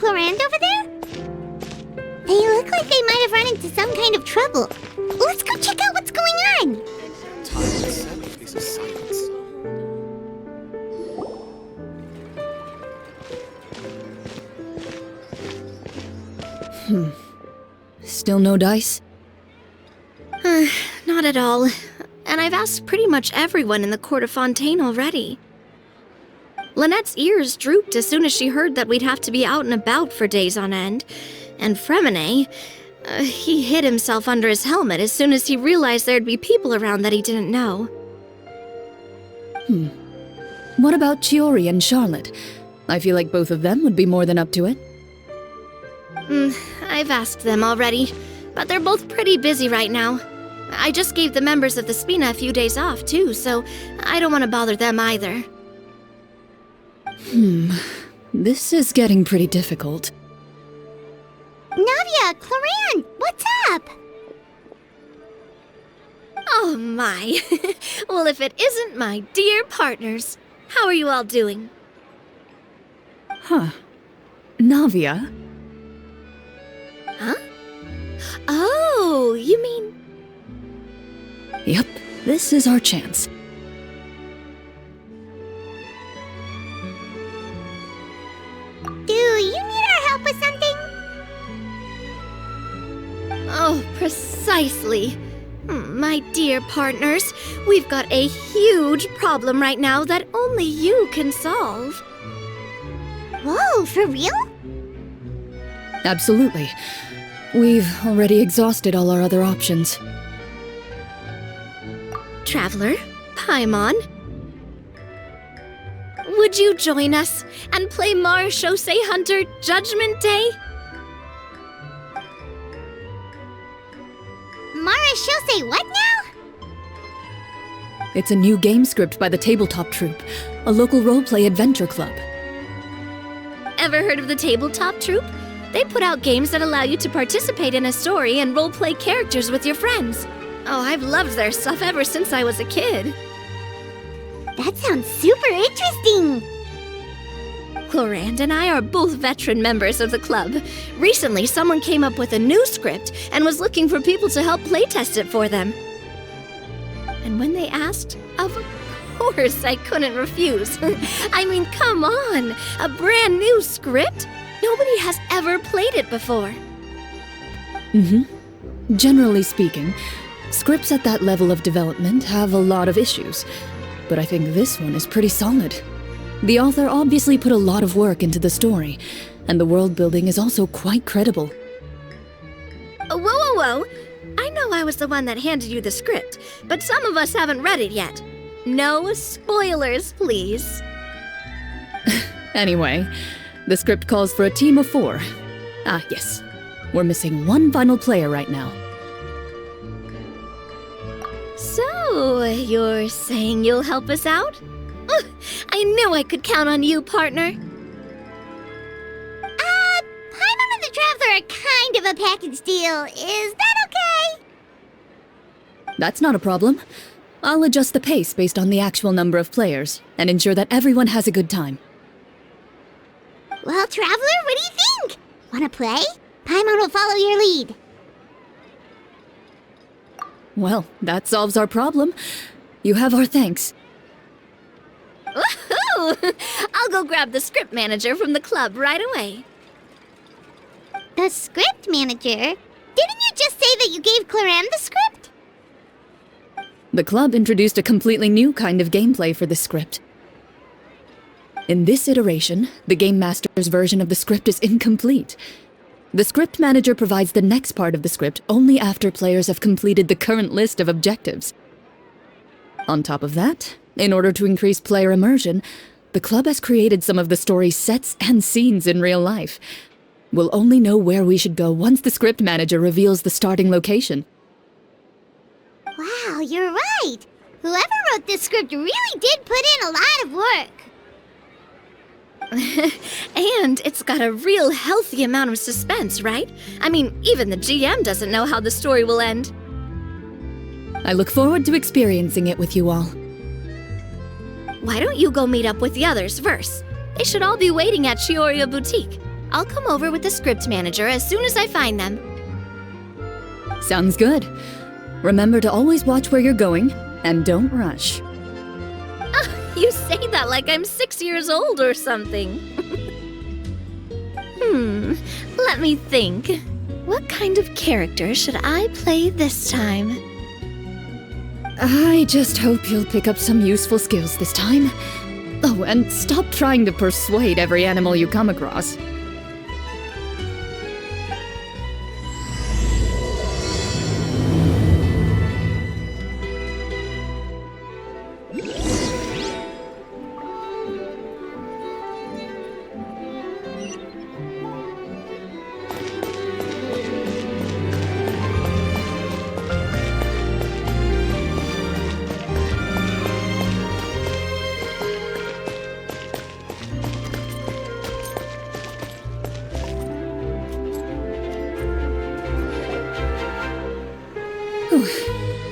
Clorinde over there? They look like they might have run into some kind of trouble. Let's go check out what's going on! Time to set a piece of silence. Still no dice? Not at all. And I've asked pretty much everyone in the Court of Fontaine already. Lynette's ears drooped as soon as she heard that we'd have to be out and about for days on end. And ferminet, he hid himself under his helmet as soon as he realized there'd be people around that he didn't know. What about Chiori and Charlotte? I feel like both of them would be more than up to it. I've asked them already, but they're both pretty busy right now. I just gave the members of the Spina a few days off, too, so I don't want to bother them either. This is getting pretty difficult. Navia, Clorinde, what's up? Oh my. Well, if it isn't my dear partners. How are you all doing? Navia? Huh? Oh, you mean... Yep, this is our chance. Do you need our help with something? Oh, precisely. My dear partners, we've got a huge problem right now that only you can solve. Whoa, for real? Absolutely. We've already exhausted all our other options. Traveler, Paimon, would you join us and play Marechausee Hunter Judgement Day? Marechausee what now? It's a new game script by the Tabletop Troupe, a local roleplay adventure club. Ever heard of the Tabletop Troupe? They put out games that allow you to participate in a story and roleplay characters with your friends. Oh, I've loved their stuff ever since I was a kid. That sounds super interesting! Clorinde and I are both veteran members of the club. Recently, someone came up with a new script and was looking for people to help playtest it for them. And when they asked, of course I couldn't refuse. I mean, come on! A brand new script? Nobody has ever played it before. Generally speaking, scripts at that level of development have a lot of issues, but I think this one is pretty solid. The author obviously put a lot of work into the story, and the world building is also quite credible. Whoa. I know I was the one that handed you the script, but some of us haven't read it yet. No spoilers, please. Anyway, the script calls for a team of 4. Ah, yes. We're missing one final player right now. So, you're saying you'll help us out? I knew I could count on you, partner. Paimon and the Traveler are kind of a package deal. Is that okay? That's not a problem. I'll adjust the pace based on the actual number of players, and ensure that everyone has a good time. Well, Traveler, what do you think? Wanna play? Paimon will follow your lead. Well, that solves our problem. You have our thanks. Woohoo! I'll go grab the script manager from the club right away. The script manager? Didn't you just say that you gave Clorinde the script? The club introduced a completely new kind of gameplay for the script. In this iteration, the Game Master's version of the script is incomplete. The script manager provides the next part of the script only after players have completed the current list of objectives. On top of that, in order to increase player immersion, the club has created some of the story's sets and scenes in real life. We'll only know where we should go once the script manager reveals the starting location. Wow, you're right! Whoever wrote this script really did put in a lot of work. And it's got a real healthy amount of suspense, right? I mean, even the GM doesn't know how the story will end. I look forward to experiencing it with you all. Why don't you go meet up with the others first? They should all be waiting at Chiori Boutique. I'll come over with the script manager as soon as I find them. Sounds good. Remember to always watch where you're going, and don't rush. You say that like I'm 6 years old or something. Let me think. What kind of character should I play this time? I just hope you'll pick up some useful skills this time. Oh, and stop trying to persuade every animal you come across.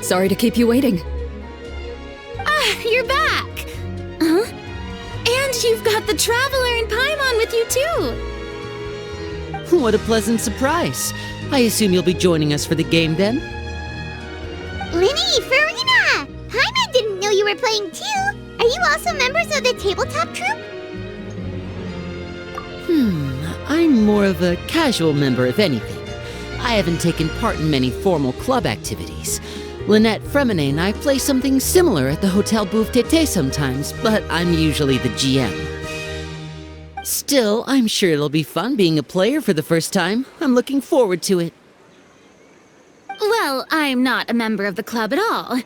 Sorry to keep you waiting. You're back! Huh? And you've got the Traveler and Paimon with you too! What a pleasant surprise. I assume you'll be joining us for the game then? Lyney, furina! Paimon didn't know you were playing too. Are you also members of the tabletop troupe? I'm more of a casual member if anything. I haven't taken part in many formal club activities. Lynette, ferminet, and I play something similar at the Hotel Tété sometimes, but I'm usually the GM. Still, I'm sure it'll be fun being a player for the first time. I'm looking forward to it. Well, I'm not a member of the club at all.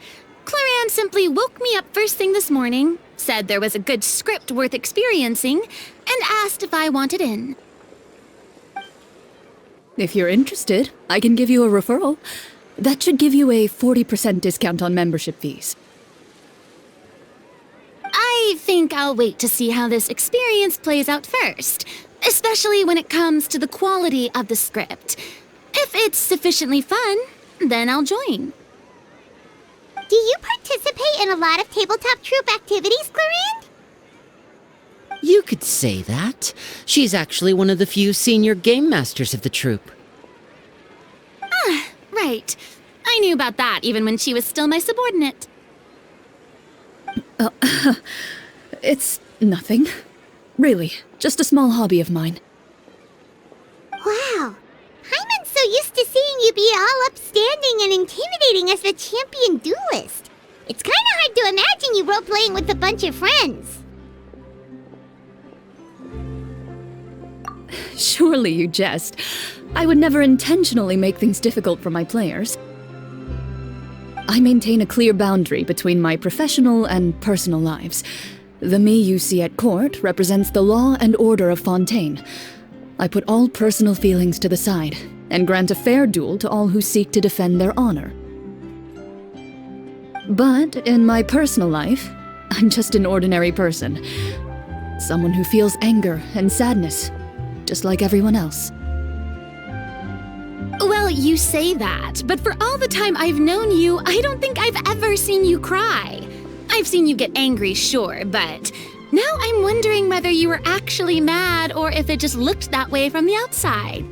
Clorinde simply woke me up first thing this morning, said there was a good script worth experiencing, and asked if I wanted in. If you're interested, I can give you a referral. That should give you a 40% discount on membership fees. I think I'll wait to see how this experience plays out first, especially when it comes to the quality of the script. If it's sufficiently fun, then I'll join. Do you participate in a lot of tabletop troupe activities, Clorinde? You could say that. She's actually one of the few senior game masters of the troupe. Right. I knew about that even when she was still my subordinate. It's nothing. Really, just a small hobby of mine. Wow. Paimon's so used to seeing you be all upstanding and intimidating as the champion duelist. It's kind of hard to imagine you role-playing with a bunch of friends. Surely you jest. I would never intentionally make things difficult for my players. I maintain a clear boundary between my professional and personal lives. The me you see at court represents the law and order of Fontaine. I put all personal feelings to the side and grant a fair duel to all who seek to defend their honor. But in my personal life, I'm just an ordinary person. Someone who feels anger and sadness, just like everyone else. Well, you say that, but for all the time I've known you, I don't think I've ever seen you cry. I've seen you get angry, sure, but now I'm wondering whether you were actually mad or if it just looked that way from the outside.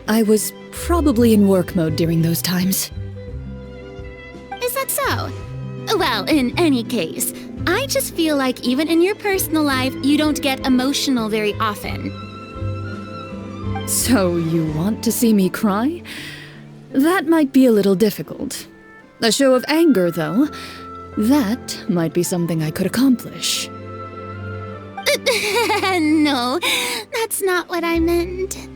I was probably in work mode during those times. Is that so? Well, in any case, I just feel like even in your personal life, you don't get emotional very often. So you want to see me cry? That might be a little difficult. A show of anger, though, that might be something I could accomplish. No, that's not what I meant.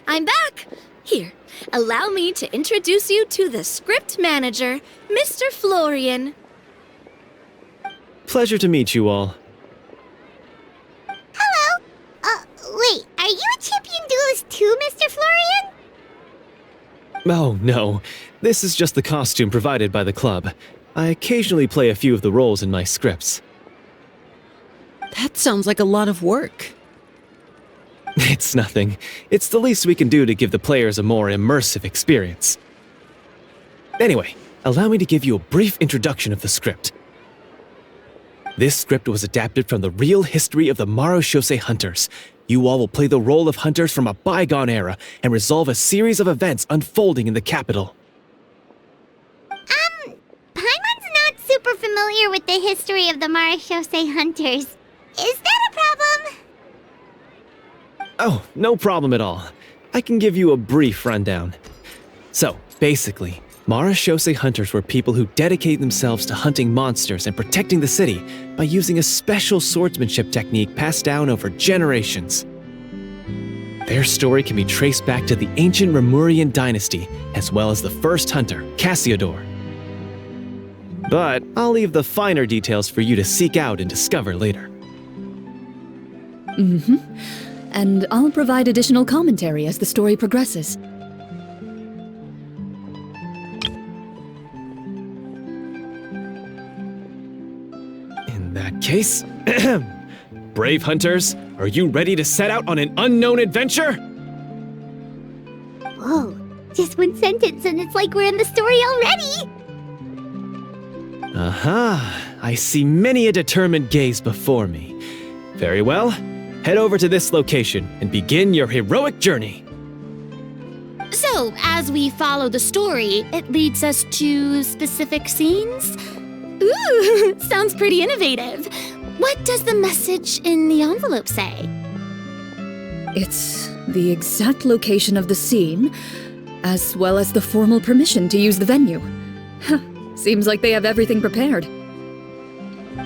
I'm back! Here, allow me to introduce you to the script manager, Mr. Florian. Pleasure to meet you all. Hello. Wait, are you a champion duelist too, Mr. Florian? Oh, no. This is just the costume provided by the club. I occasionally play a few of the roles in my scripts. That sounds like a lot of work. It's nothing. It's the least we can do to give the players a more immersive experience. Anyway, allow me to give you a brief introduction of the script. This script was adapted from the real history of the Marechausee Hunters. You all will play the role of hunters from a bygone era and resolve a series of events unfolding in the capital. Paimon's not super familiar with the history of the Marechausee Hunters. Is that a problem? Oh, no problem at all. I can give you a brief rundown. So, basically, Marechausee Hunters were people who dedicated themselves to hunting monsters and protecting the city by using a special swordsmanship technique passed down over generations. Their story can be traced back to the ancient Rapperia dynasty, as well as the first hunter, Cassiodor. But I'll leave the finer details for you to seek out and discover later. And I'll provide additional commentary as the story progresses. In that case, brave hunters, are you ready to set out on an unknown adventure? Whoa, just one sentence and it's like we're in the story already! Aha, I see many a determined gaze before me. Very well, head over to this location and begin your heroic journey. So, as we follow the story, it leads us to specific scenes? Ooh, sounds pretty innovative. What does the message in the envelope say? It's the exact location of the scene, as well as the formal permission to use the venue. Huh, seems like they have everything prepared.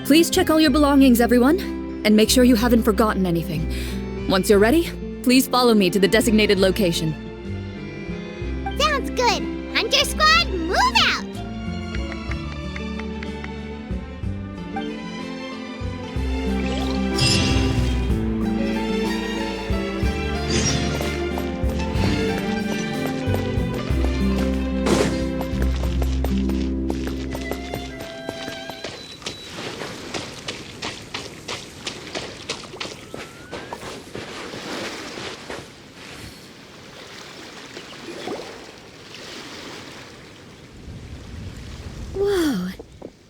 Please check all your belongings, everyone, and make sure you haven't forgotten anything. Once you're ready, please follow me to the designated location. Sounds good. Hunter Squad, move out!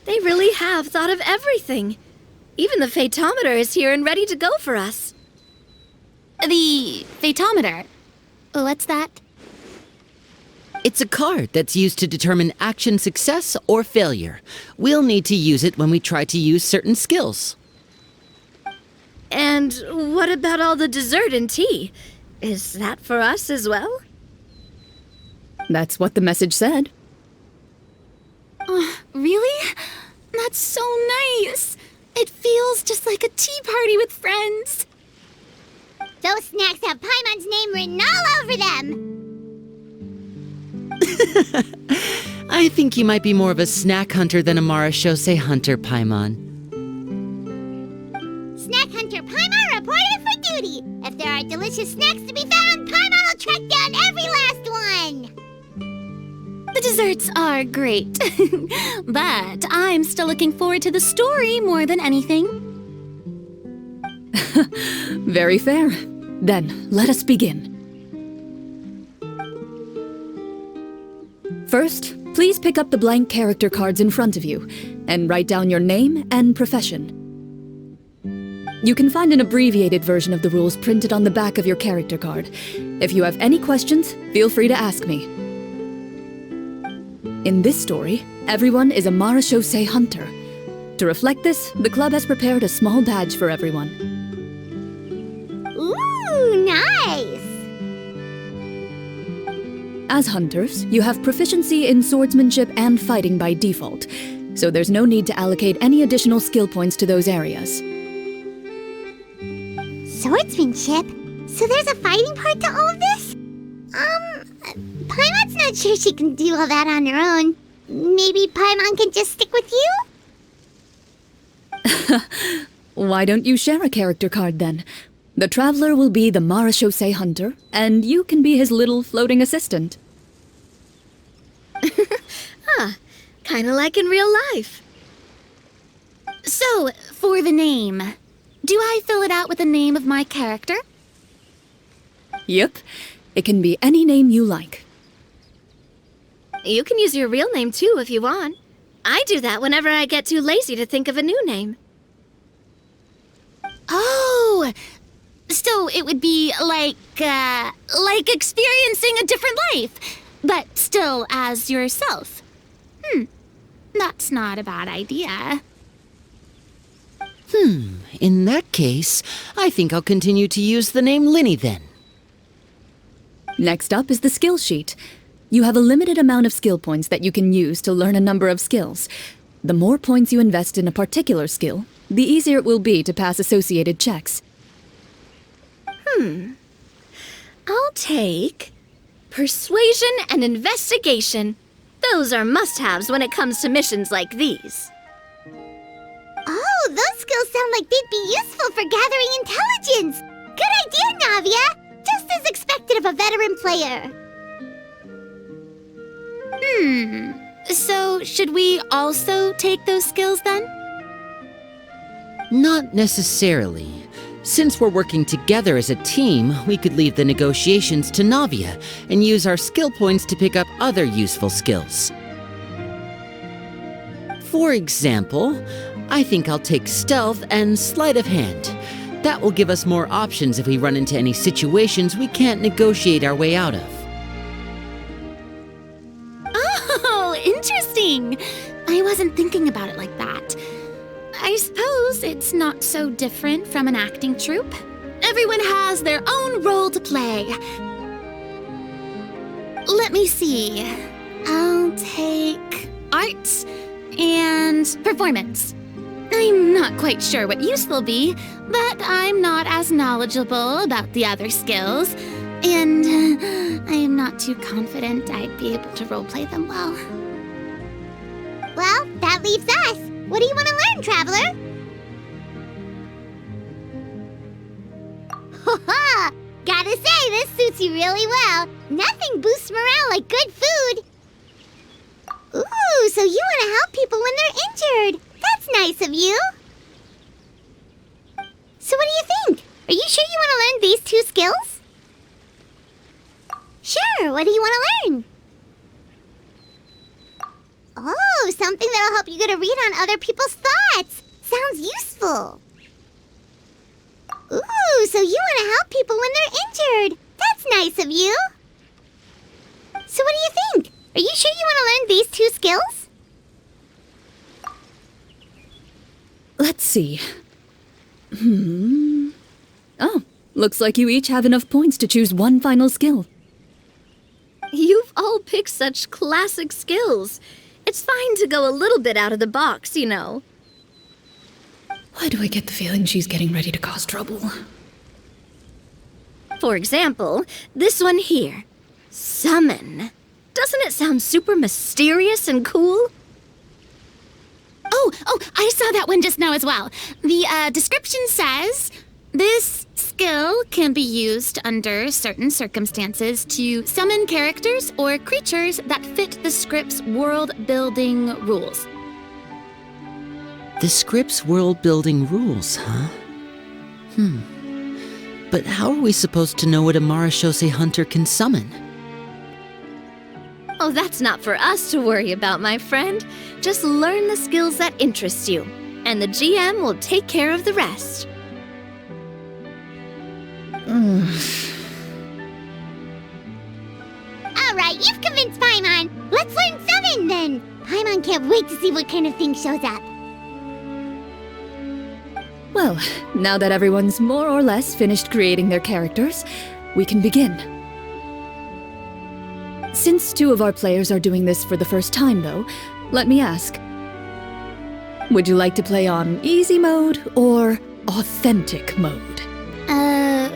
They really have thought of everything. Even the phaetometer is here and ready to go for us. The phaetometer? What's that? It's a card that's used to determine action success or failure. We'll need to use it when we try to use certain skills. And what about all the dessert and tea? Is that for us as well? That's what the message said. Really? That's so nice. It feels just like a tea party with friends. Those snacks have Paimon's name written all over them! I think you might be more of a snack hunter than a Marechausee Hunter, Paimon. Snack Hunter Paimon reported for duty! If there are delicious snacks to be found, Paimon will track down every last one! The desserts are great, but I'm still looking forward to the story more than anything. Very fair. Then, let us begin. First, please pick up the blank character cards in front of you and write down your name and profession. You can find an abbreviated version of the rules printed on the back of your character card. If you have any questions, feel free to ask me. In this story, everyone is a Marechausee Hunter. To reflect this, the club has prepared a small badge for everyone. Ooh, nice! As hunters, you have proficiency in swordsmanship and fighting by default, so there's no need to allocate any additional skill points to those areas. Swordsmanship? So there's a fighting part to all of this? Paimon's not sure she can do all that on her own. Maybe Paimon can just stick with you? Why don't you share a character card then? The Traveler will be the Marechausee Hunter, and you can be his little floating assistant. Kinda like in real life. So, for the name, do I fill it out with the name of my character? Yep. It can be any name you like. You can use your real name too if you want. I do that whenever I get too lazy to think of a new name. Oh, so it would be like experiencing a different life, but still as yourself. That's not a bad idea. In that case, I think I'll continue to use the name Lyney then. Next up is the skill sheet. You have a limited amount of skill points that you can use to learn a number of skills. The more points you invest in a particular skill, the easier it will be to pass associated checks. I'll take persuasion and investigation. Those are must-haves when it comes to missions like these. Oh, those skills sound like they'd be useful for gathering intelligence. Good idea, Navia. Just as expected of a veteran player. So should we also take those skills then? Not necessarily. Since we're working together as a team, we could leave the negotiations to Navia and use our skill points to pick up other useful skills. For example, I think I'll take stealth and sleight of hand. That will give us more options if we run into any situations we can't negotiate our way out of. Oh, interesting. I wasn't thinking about it like that. I suppose it's not so different from an acting troupe. Everyone has their own role to play. Let me see. I'll take arts and performance. I'm not quite sure what use they'll be, but I'm not as knowledgeable about the other skills, and I am not too confident I'd be able to roleplay them well. Well, that leaves us. What do you want to learn, Traveler? Ha! Gotta say, this suits you really well. Nothing boosts morale like good food. Ooh, so you want to help people when they're injured. That's nice of you. So what do you think? Are you sure you want to learn these two skills? Sure, what do you want to learn? Oh, something that'll help you get a read on other people's thoughts. Sounds useful. Ooh, so you want to help people when they're injured. That's nice of you. So what do you think? Are you sure you want to learn these two skills? Let's see. Oh, looks like you each have enough points to choose one final skill. You've all picked such classic skills. It's fine to go a little bit out of the box, you know. Why do I get the feeling she's getting ready to cause trouble? For example, this one here. Summon. Doesn't it sound super mysterious and cool? Oh, I saw that one just now as well. The description says, this skill can be used under certain circumstances to summon characters or creatures that fit the script's world-building rules. The script's world-building rules, huh? But how are we supposed to know what a Marechausee Hunter can summon? Oh, that's not for us to worry about, my friend. Just learn the skills that interest you, and the GM will take care of the rest. Alright, you've convinced Paimon. Let's learn summon then. Paimon can't wait to see what kind of thing shows up. Well, now that everyone's more or less finished creating their characters, we can begin. Since two of our players are doing this for the first time, though, let me ask. Would you like to play on easy mode or authentic mode?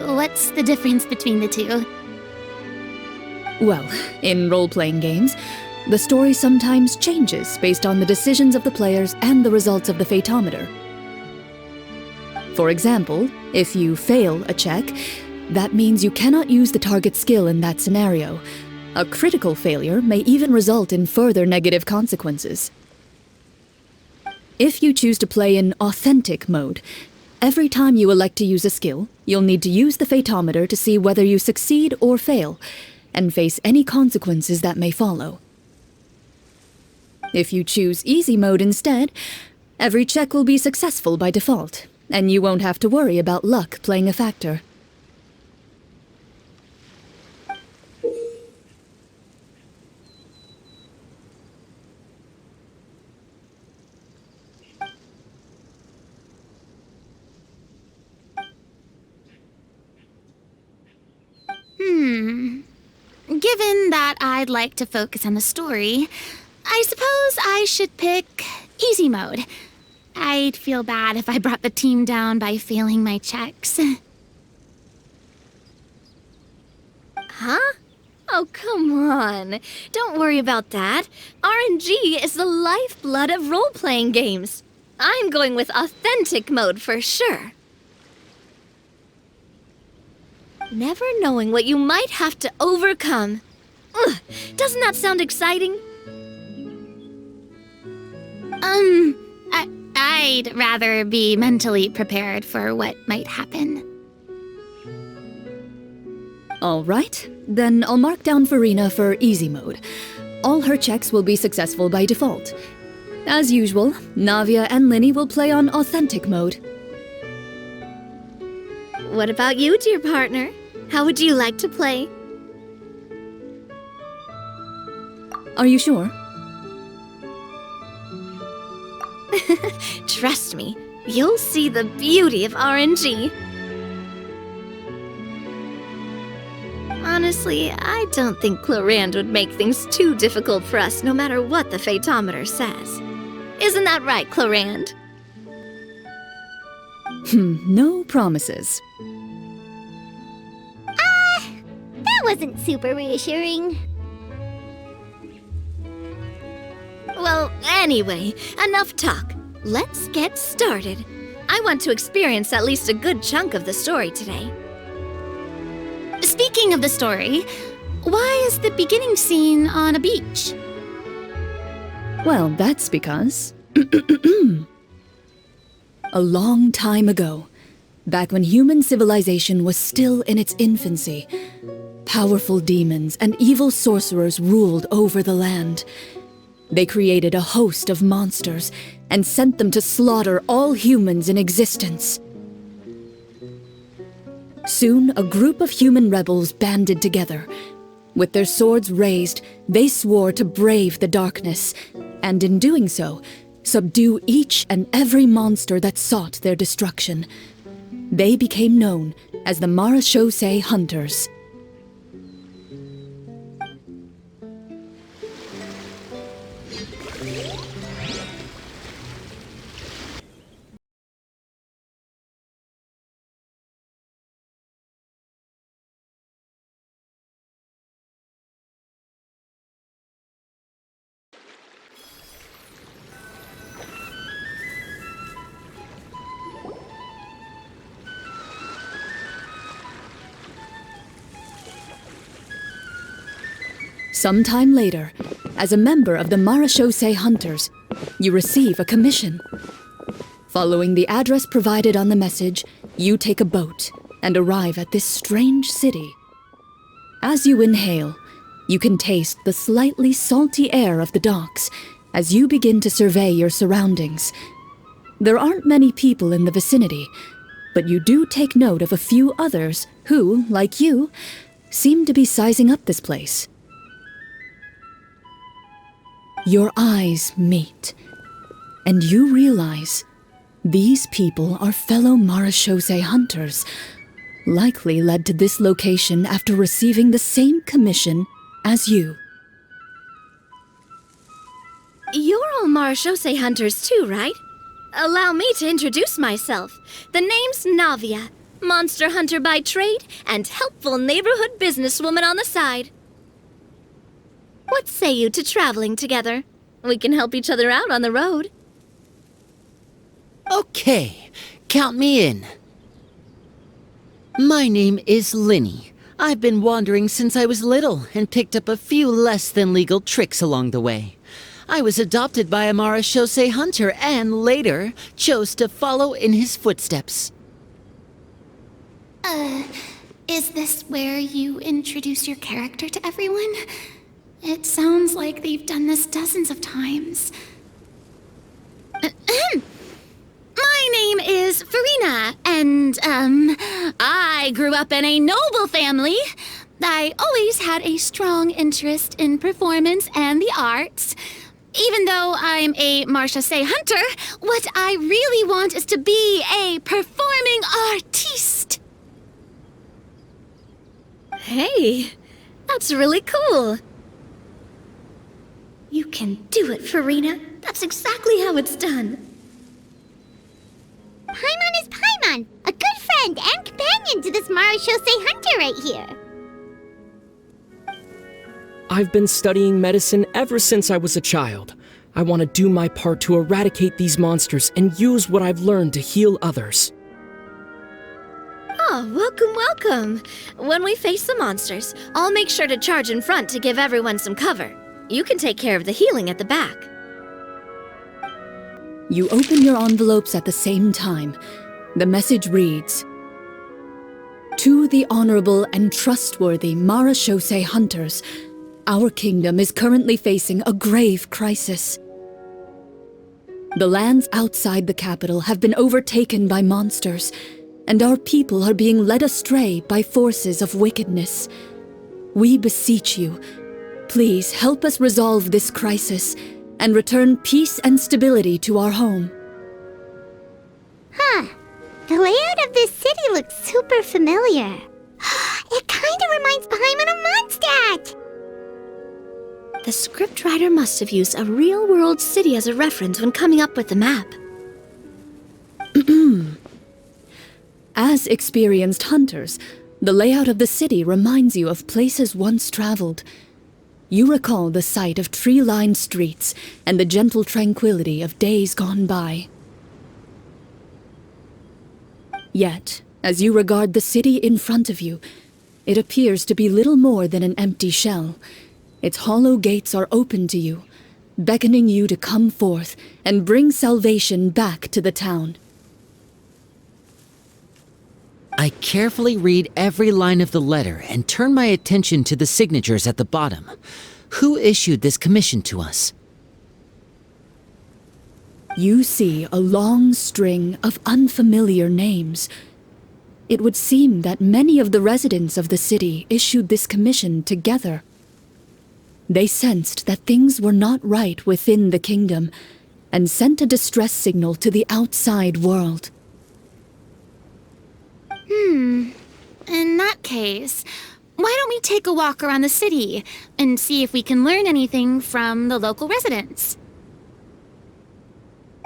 What's the difference between the two? Well, in role-playing games, the story sometimes changes based on the decisions of the players and the results of the fatometer. For example, if you fail a check, that means you cannot use the target skill in that scenario. A critical failure may even result in further negative consequences. If you choose to play in authentic mode, Every time you elect to use a skill, you'll need to use the Fatometer to see whether you succeed or fail, and face any consequences that may follow. If you choose easy mode instead, every check will be successful by default, and you won't have to worry about luck playing a factor. Given that I'd like to focus on the story, I suppose I should pick easy mode. I'd feel bad if I brought the team down by failing my checks. Huh? Oh, come on. Don't worry about that. RNG is the lifeblood of role-playing games. I'm going with authentic mode for sure. Never knowing what you might have to overcome. Ugh, doesn't that sound exciting? I'd rather be mentally prepared for what might happen. All right, then I'll mark down Furina for easy mode. All her checks will be successful by default. As usual, Navia and Lyney will play on authentic mode. What about you, dear partner? How would you like to play? Are you sure? Trust me, you'll see the beauty of RNG. Honestly, I don't think Clorinde would make things too difficult for us no matter what the Fatometer says. Isn't that right, Clorinde? No promises. That wasn't super reassuring. Well, anyway, enough talk. Let's get started. I want to experience at least a good chunk of the story today. Speaking of the story, why is the beginning scene on a beach? Well, that's because... A long time ago, back when human civilization was still in its infancy, powerful demons and evil sorcerers ruled over the land. They created a host of monsters and sent them to slaughter all humans in existence. Soon, a group of human rebels banded together. With their swords raised, they swore to brave the darkness, and in doing so, subdue each and every monster that sought their destruction. They became known as the Marechausee Hunters. Sometime later, as a member of the Marechausee Hunters, you receive a commission. Following the address provided on the message, you take a boat and arrive at this strange city. As you inhale, you can taste the slightly salty air of the docks as you begin to survey your surroundings. There aren't many people in the vicinity, but you do take note of a few others who, like you, seem to be sizing up this place. Your eyes meet, and you realize these people are fellow Marechausee Hunters, likely led to this location after receiving the same commission as you. You're all Marechausee Hunters too, right? Allow me to introduce myself. The name's Navia, monster hunter by trade and helpful neighborhood businesswoman on the side. What say you to traveling together? We can help each other out on the road. Okay, count me in. My name is Lyney. I've been wandering since I was little and picked up a few less than legal tricks along the way. I was adopted by a Marechausee Hunter and later chose to follow in his footsteps. Is this where you introduce your character to everyone? It sounds like they've done this dozens of times. My name is Furina, and, I grew up in a noble family. I always had a strong interest in performance and the arts. Even though I'm a Marechausee Hunter, what I really want is to be a performing artiste. Hey, that's really cool. You can do it, Furina. That's exactly how it's done. Paimon is Paimon, a good friend and companion to this Marechausee Hunter right here. I've been studying medicine ever since I was a child. I want to do my part to eradicate these monsters and use what I've learned to heal others. Oh, welcome, welcome. When we face the monsters, I'll make sure to charge in front to give everyone some cover. You can take care of the healing at the back. You open your envelopes at the same time. The message reads, "To the honorable and trustworthy Marechausee Hunters, our kingdom is currently facing a grave crisis. The lands outside the capital have been overtaken by monsters, and our people are being led astray by forces of wickedness. We beseech you, please help us resolve this crisis and return peace and stability to our home." Huh. The layout of this city looks super familiar. It kind of reminds Paimon of Mondstadt. The scriptwriter must have used a real-world city as a reference when coming up with the map. As experienced hunters, the layout of the city reminds you of places once traveled. You recall the sight of tree-lined streets and the gentle tranquility of days gone by. Yet, as you regard the city in front of you, it appears to be little more than an empty shell. Its hollow gates are open to you, beckoning you to come forth and bring salvation back to the town. I carefully read every line of the letter and turn my attention to the signatures at the bottom. Who issued this commission to us? You see a long string of unfamiliar names. It would seem that many of the residents of the city issued this commission together. They sensed that things were not right within the kingdom and sent a distress signal to the outside world. In that case, why don't we take a walk around the city and see if we can learn anything from the local residents?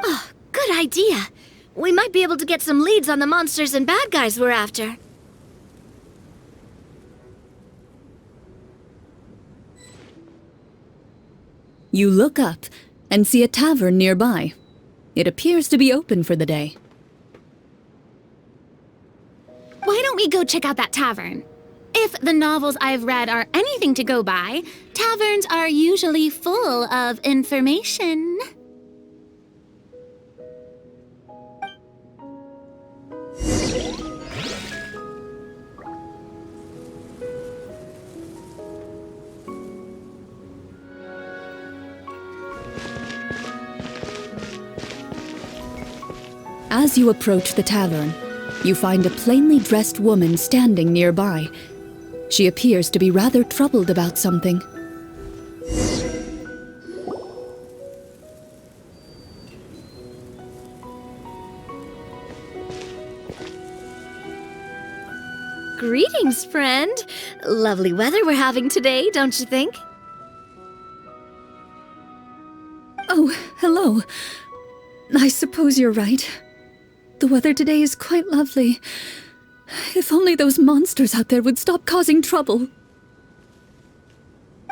Oh, good idea. We might be able to get some leads on the monsters and bad guys we're after. You look up and see a tavern nearby. It appears to be open for the day. Why don't we go check out that tavern? If the novels I've read are anything to go by, taverns are usually full of information. As you approach the tavern, you find a plainly dressed woman standing nearby. She appears to be rather troubled about something. Greetings, friend. Lovely weather we're having today, don't you think? Oh, hello. I suppose you're right. The weather today is quite lovely. If only those monsters out there would stop causing trouble.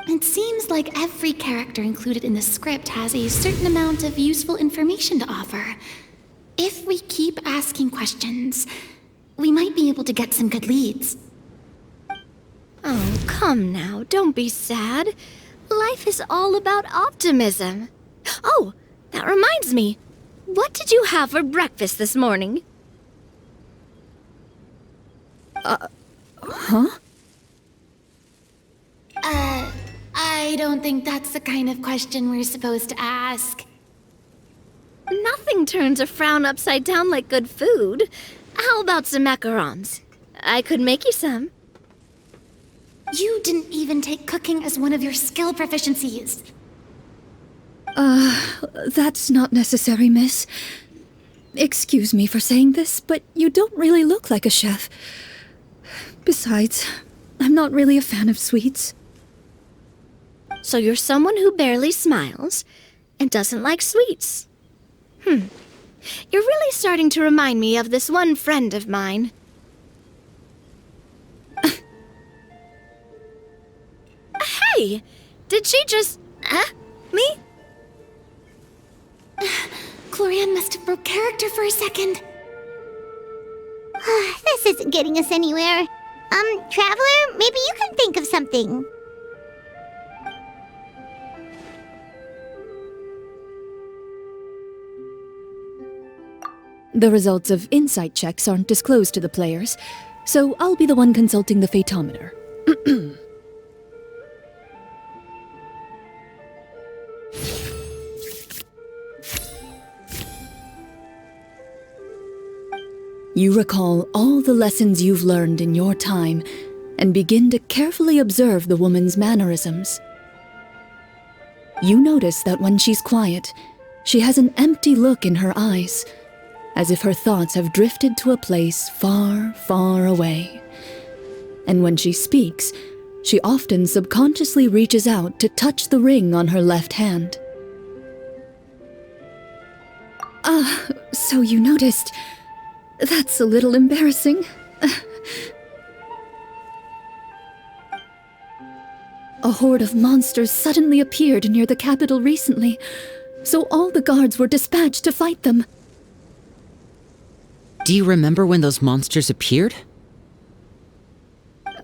It seems like every character included in the script has a certain amount of useful information to offer. If we keep asking questions, we might be able to get some good leads. Oh, come now, don't be sad. Life is all about optimism. Oh, that reminds me. What did you have for breakfast this morning? Huh? I don't think that's the kind of question we're supposed to ask. Nothing turns a frown upside down like good food. How about some macarons? I could make you some. You didn't even take cooking as one of your skill proficiencies. That's not necessary, miss. Excuse me for saying this, but you don't really look like a chef. Besides, I'm not really a fan of sweets. So you're someone who barely smiles and doesn't like sweets. You're really starting to remind me of this one friend of mine. Hey! Did she just... me? Clorinde must have broke character for a second. This isn't getting us anywhere. Traveler, maybe you can think of something. The results of insight checks aren't disclosed to the players, so I'll be the one consulting the fatometer. You recall all the lessons you've learned in your time and begin to carefully observe the woman's mannerisms. You notice that when she's quiet, she has an empty look in her eyes, as if her thoughts have drifted to a place far, far away. And when she speaks, she often subconsciously reaches out to touch the ring on her left hand. So you noticed. That's a little embarrassing. A horde of monsters suddenly appeared near the capital recently, so all the guards were dispatched to fight them. Do you remember when those monsters appeared?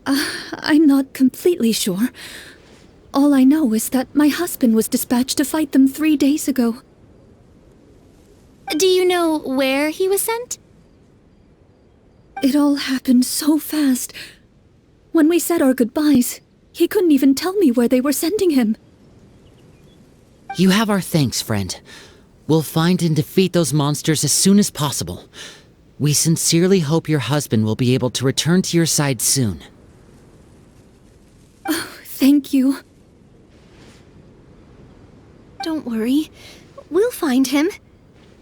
I'm not completely sure. All I know is that my husband was dispatched to fight them 3 days ago. Do you know where he was sent? It all happened so fast. When we said our goodbyes, he couldn't even tell me where they were sending him. You have our thanks, friend. We'll find and defeat those monsters as soon as possible. We sincerely hope your husband will be able to return to your side soon. Oh, thank you. Don't worry. We'll find him.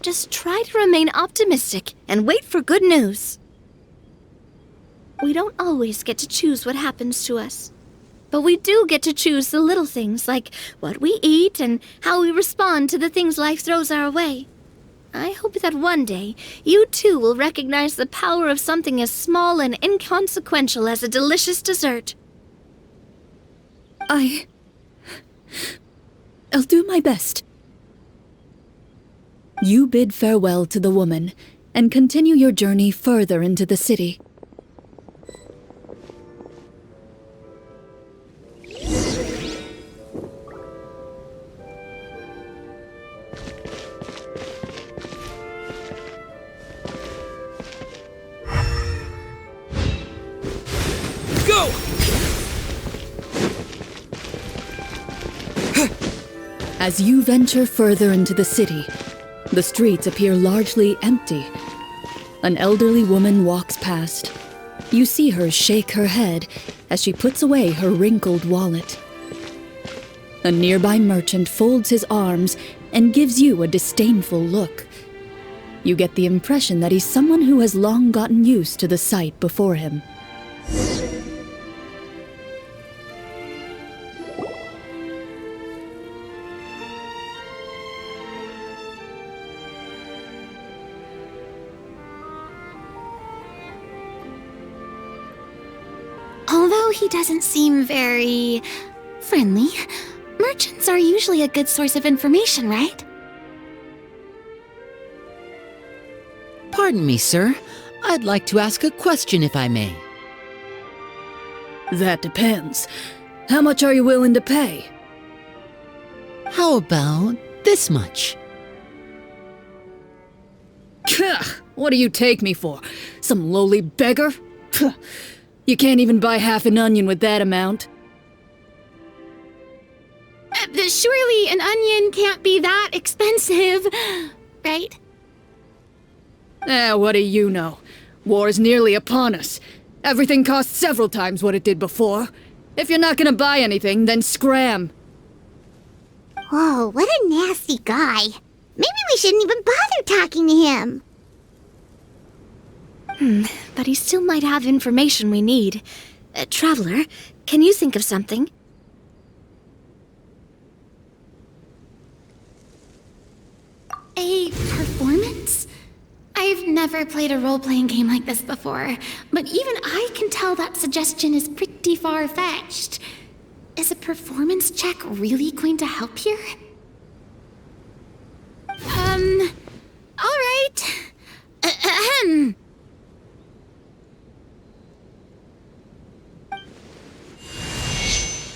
Just try to remain optimistic and wait for good news. We don't always get to choose what happens to us. But we do get to choose the little things, like what we eat and how we respond to the things life throws our way. I hope that one day, you too will recognize the power of something as small and inconsequential as a delicious dessert. I'll do my best. You bid farewell to the woman and continue your journey further into the city. Go! As you venture further into the city, the streets appear largely empty. An elderly woman walks past. You see her shake her head as she puts away her wrinkled wallet. A nearby merchant folds his arms and gives you a disdainful look. You get the impression that he's someone who has long gotten used to the sight before him. Although he doesn't seem very friendly, merchants are usually a good source of information, right? Pardon me, sir. I'd like to ask a question if I may. That depends. How much are you willing to pay? How about this much. What do you take me for? Some lowly beggar? You can't even buy half an onion with that amount. Surely an onion can't be that expensive, right? What do you know? War's nearly upon us. Everything costs several times what it did before. If you're not gonna buy anything, then scram. Whoa, what a nasty guy. Maybe we shouldn't even bother talking to him. But he still might have information we need. Traveler, can you think of something? A performance? I've never played a role-playing game like this before, but even I can tell that suggestion is pretty far-fetched. Is a performance check really going to help here? Alright. Ahem.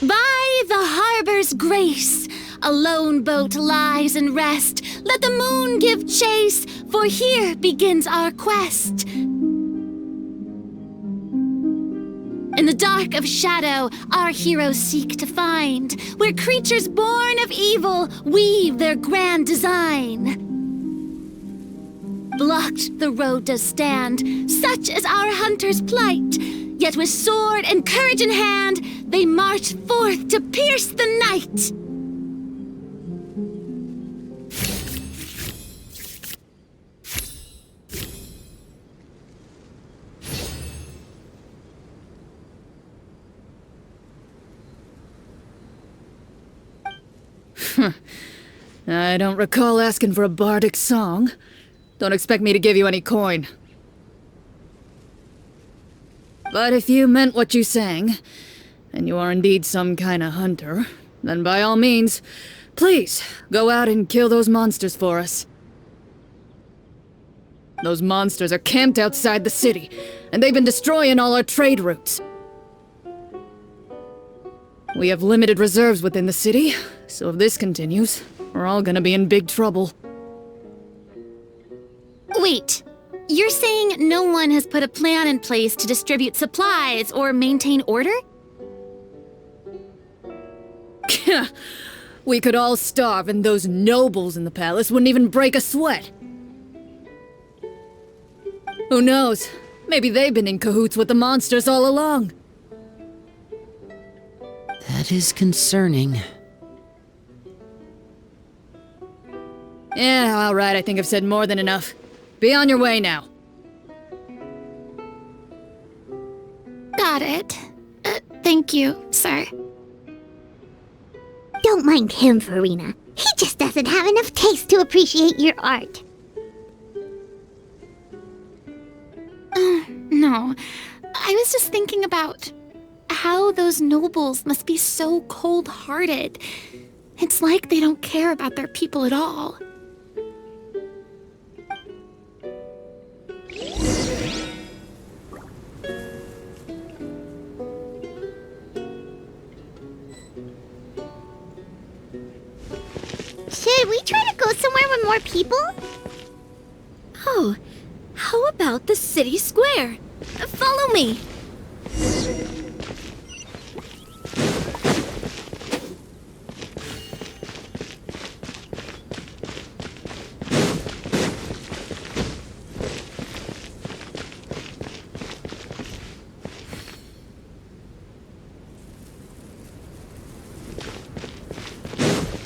By the harbor's grace, a lone boat lies in rest. Let the moon give chase, for here begins our quest. In the dark of shadow, our heroes seek to find where creatures born of evil weave their grand design. Blocked the road does stand, such is our hunter's plight. Yet with sword and courage in hand, they march forth to pierce the night. I don't recall asking for a bardic song. Don't expect me to give you any coin. But if you meant what you sang, and you are indeed some kind of hunter, then by all means, please, go out and kill those monsters for us. Those monsters are camped outside the city, and they've been destroying all our trade routes. We have limited reserves within the city, so if this continues, we're all gonna be in big trouble. Wait, you're saying no one has put a plan in place to distribute supplies or maintain order? We could all starve and those nobles in the palace wouldn't even break a sweat. Who knows? Maybe they've been in cahoots with the monsters all along. That is concerning. Yeah, alright, I think I've said more than enough. Be on your way now. Got it. Thank you, sir. Don't mind him, Furina. He just doesn't have enough taste to appreciate your art. No. I was just thinking about how those nobles must be so cold-hearted. It's like they don't care about their people at all. Should we try to go somewhere with more people? Oh, how about the city square? Follow me.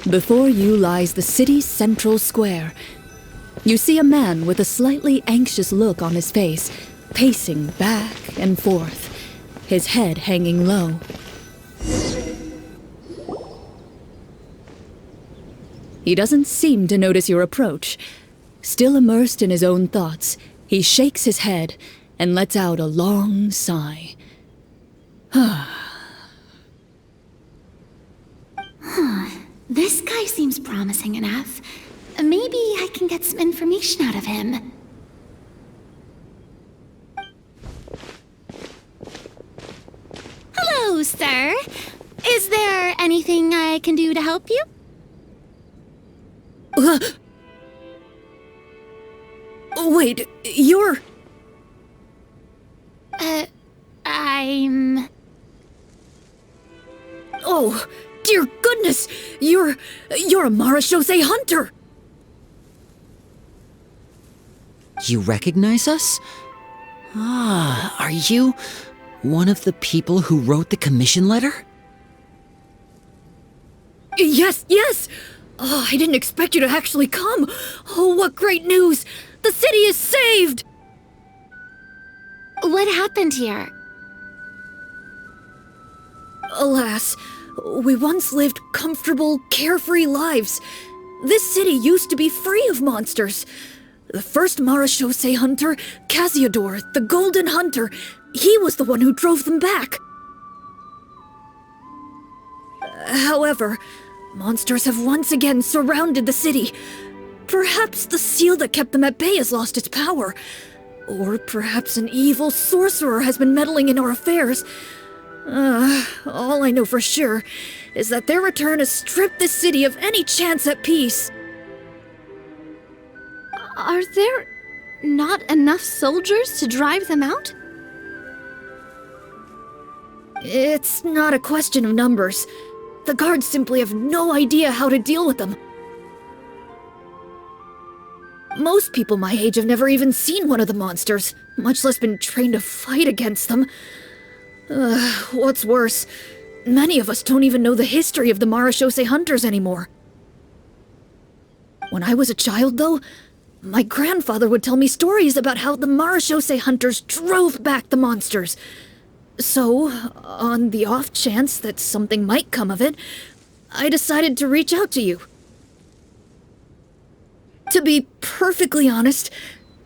Before you lies the city's central square. You see a man with a slightly anxious look on his face, pacing back and forth, his head hanging low. He doesn't seem to notice your approach. Still immersed in his own thoughts, he shakes his head and lets out a long sigh. This guy seems promising enough. Maybe I can get some information out of him. Hello, sir. Is there anything I can do to help you? Wait, you're... I'm... Oh, dear goodness! You're a Marechausee Hunter! You recognize us? Ah, are you one of the people who wrote the commission letter? Yes, yes! Oh, I didn't expect you to actually come! Oh, what great news! The city is saved! What happened here? Alas, we once lived comfortable, carefree lives. This city used to be free of monsters. The first Marechausee Hunter, Casiodor, the Golden Hunter, he was the one who drove them back. However, monsters have once again surrounded the city. Perhaps the seal that kept them at bay has lost its power. Or perhaps an evil sorcerer has been meddling in our affairs. All I know for sure is that their return has stripped this city of any chance at peace. Are there not enough soldiers to drive them out? It's not a question of numbers. The guards simply have no idea how to deal with them. Most people my age have never even seen one of the monsters, much less been trained to fight against them. What's worse, many of us don't even know the history of the Marechausee Hunters anymore. When I was a child, though, my grandfather would tell me stories about how the Marechausee Hunters drove back the monsters. So, on the off chance that something might come of it, I decided to reach out to you. To be perfectly honest,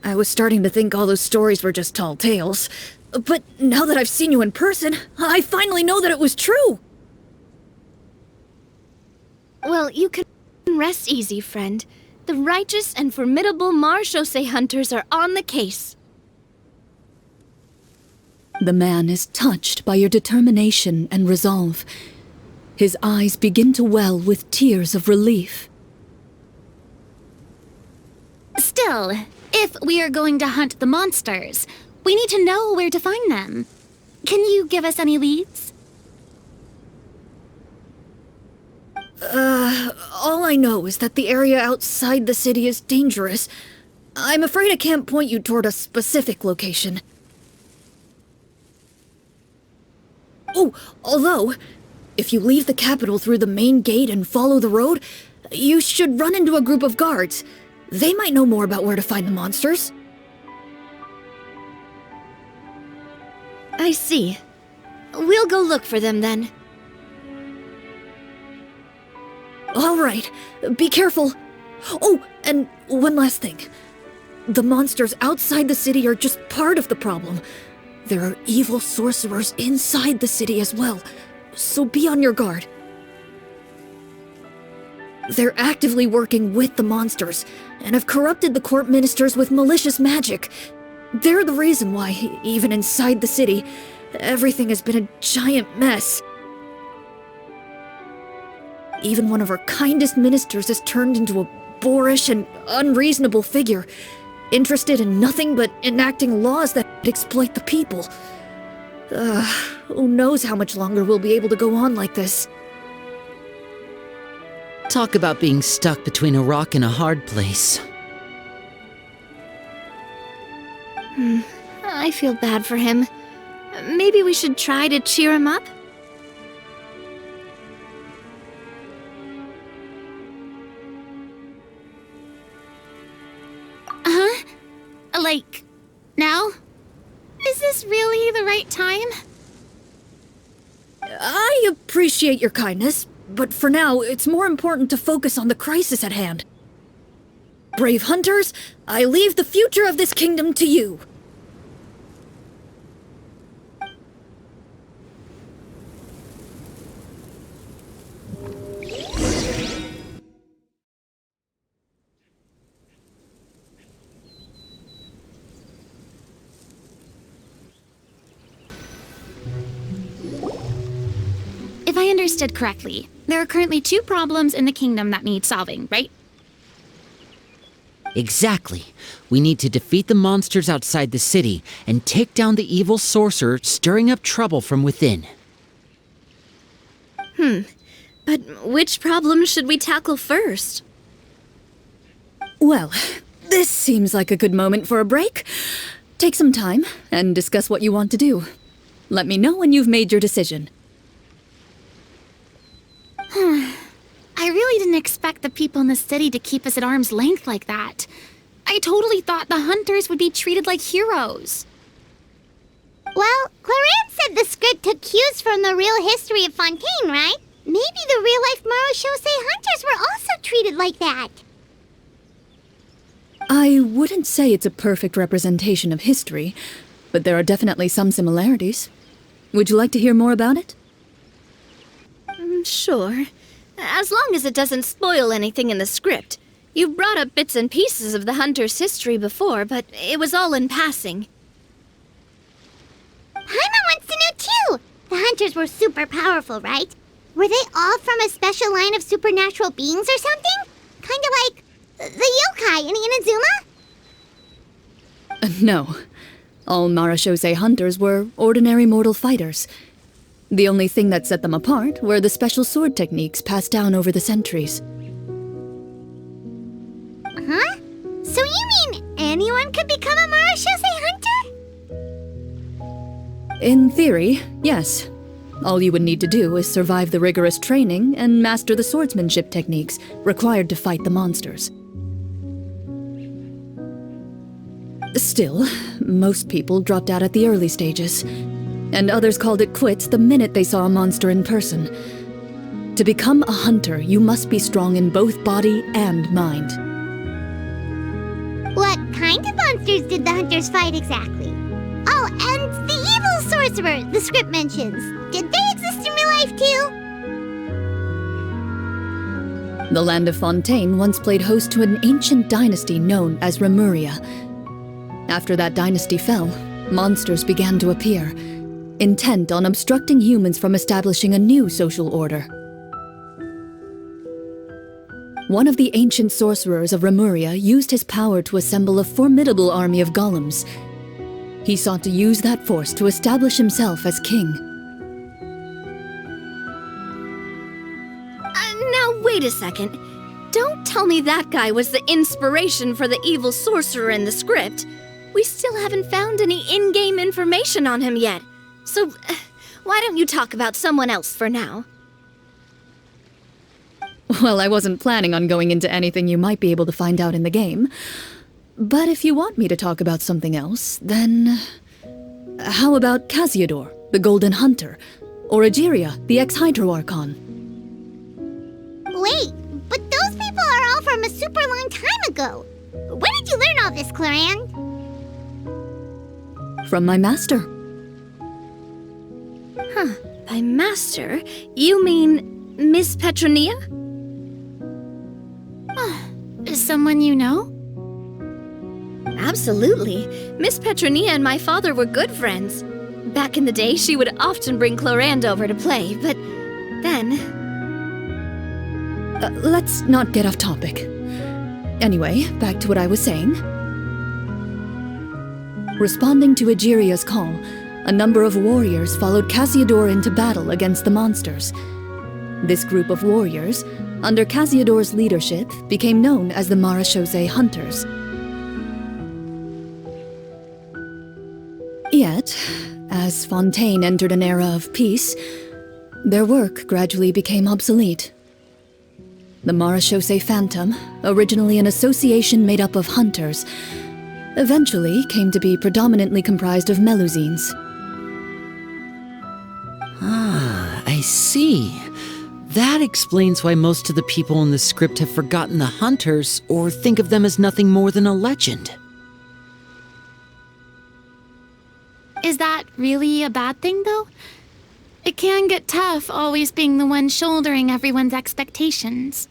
I was starting to think all those stories were just tall tales. But now that I've seen you in person, I finally know that it was true! Well, you can rest easy, friend. The righteous and formidable Marechausee Hunters are on the case. The man is touched by your determination and resolve. His eyes begin to well with tears of relief. Still, if we are going to hunt the monsters, we need to know where to find them. Can you give us any leads? All I know is that the area outside the city is dangerous. I'm afraid I can't point you toward a specific location. Oh, although, if you leave the capital through the main gate and follow the road, you should run into a group of guards. They might know more about where to find the monsters. I see. We'll go look for them then. All right, be careful. Oh, and one last thing. The monsters outside the city are just part of the problem. There are evil sorcerers inside the city as well, so be on your guard. They're actively working with the monsters, and have corrupted the court ministers with malicious magic. They're the reason why, even inside the city, everything has been a giant mess. Even one of our kindest ministers has turned into a boorish and unreasonable figure, interested in nothing but enacting laws that exploit the people. Who knows how much longer we'll be able to go on like this. Talk about being stuck between a rock and a hard place. I feel bad for him. Maybe we should try to cheer him up? Like, now? Is this really the right time? I appreciate your kindness, but for now, it's more important to focus on the crisis at hand. Brave hunters, I leave the future of this kingdom to you. If I understood correctly, there are currently 2 problems in the kingdom that need solving, right? Exactly. We need to defeat the monsters outside the city and take down the evil sorcerer stirring up trouble from within. But which problem should we tackle first? Well, this seems like a good moment for a break. Take some time and discuss what you want to do. Let me know when you've made your decision. I really didn't expect the people in the city to keep us at arm's length like that. I totally thought the hunters would be treated like heroes. Well, Clorinde said the script took cues from the real history of Fontaine, right? Maybe the real-life Marechausee Hunters were also treated like that. I wouldn't say it's a perfect representation of history, but there are definitely some similarities. Would you like to hear more about it? Sure. As long as it doesn't spoil anything in the script. You brought up bits and pieces of the Hunter's history before, but it was all in passing. Paimon wants to know too! The Hunters were super powerful, right? Were they all from a special line of supernatural beings or something? Kind of like the yokai in Inazuma? No. All Marechausee Hunters were ordinary mortal fighters. The only thing that set them apart were the special sword techniques passed down over the centuries. Huh? So you mean anyone could become a Marechausee Hunter? In theory, yes. All you would need to do is survive the rigorous training and master the swordsmanship techniques required to fight the monsters. Still, most people dropped out at the early stages, and others called it quits the minute they saw a monster in person. To become a hunter, you must be strong in both body and mind. What kind of monsters did the Hunters fight exactly? Oh, and the evil sorcerer the script mentions. Did they exist in real life too? The land of Fontaine once played host to an ancient dynasty known as Rapperia. After that dynasty fell, monsters began to appear, intent on obstructing humans from establishing a new social order. One of the ancient sorcerers of Rapperia used his power to assemble a formidable army of golems. He sought to use that force to establish himself as king. Now wait a second. Don't tell me that guy was the inspiration for the evil sorcerer in the script. We still haven't found any in-game information on him yet. So, why don't you talk about someone else for now? Well, I wasn't planning on going into anything you might be able to find out in the game. But if you want me to talk about something else, then... How about Casiodor, the Golden Hunter? Or Egeria, the ex-Hydro Archon? Wait, but those people are all from a super long time ago. Where did you learn all this, Clorinde? From my master. Huh. By master, you mean Miss Petronia? Someone you know? Absolutely. Miss Petronia and my father were good friends. Back in the day, she would often bring Clorinde over to play, but then... Let's not get off topic. Anyway, back to what I was saying. Responding to Egeria's call, a number of warriors followed Casiodor into battle against the monsters. This group of warriors, under Casiodor's leadership, became known as the Marechausee Hunters. Yet, as Fontaine entered an era of peace, their work gradually became obsolete. The Marechausee Phantom, originally an association made up of hunters, eventually came to be predominantly comprised of Melusines. Ah, I see. That explains why most of the people in the script have forgotten the hunters or think of them as nothing more than a legend. Is that really a bad thing, though? It can get tough always being the one shouldering everyone's expectations.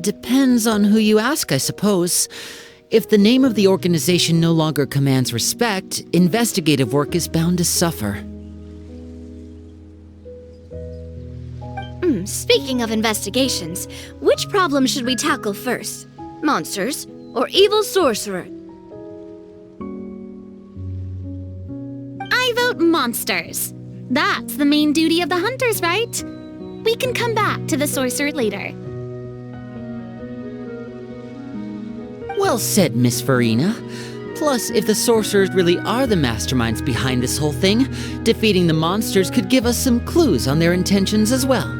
Depends on who you ask, I suppose. If the name of the organization no longer commands respect, investigative work is bound to suffer. Speaking of investigations, which problem should we tackle first? Monsters or evil sorcerer? I vote monsters. That's the main duty of the hunters, right? We can come back to the sorcerer later. Well said, Miss Furina. Plus, if the sorcerers really are the masterminds behind this whole thing, defeating the monsters could give us some clues on their intentions as well.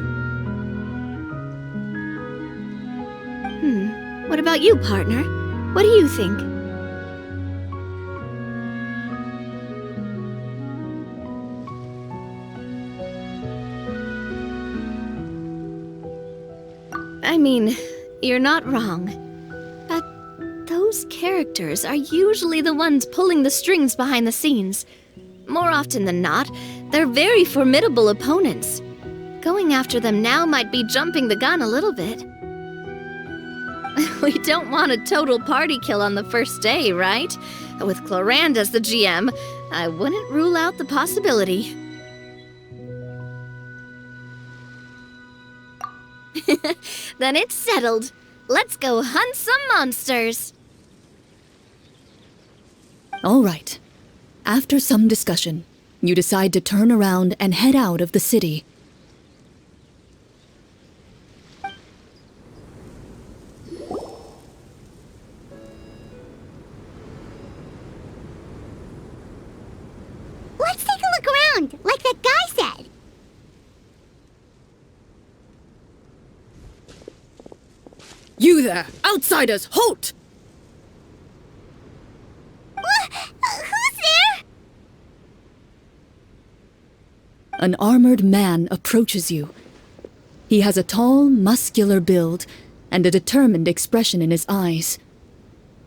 What about you, partner? What do you think? I mean, you're not wrong. But those characters are usually the ones pulling the strings behind the scenes. More often than not, they're very formidable opponents. Going after them now might be jumping the gun a little bit. We don't want a total party kill on the first day, right? With Clorinde as the GM, I wouldn't rule out the possibility. Then it's settled. Let's go hunt some monsters. All right. After some discussion, you decide to turn around and head out of the city. Let's take a look around, like that guy said. You there! Outsiders, halt! Who's there? An armored man approaches you. He has a tall, muscular build and a determined expression in his eyes.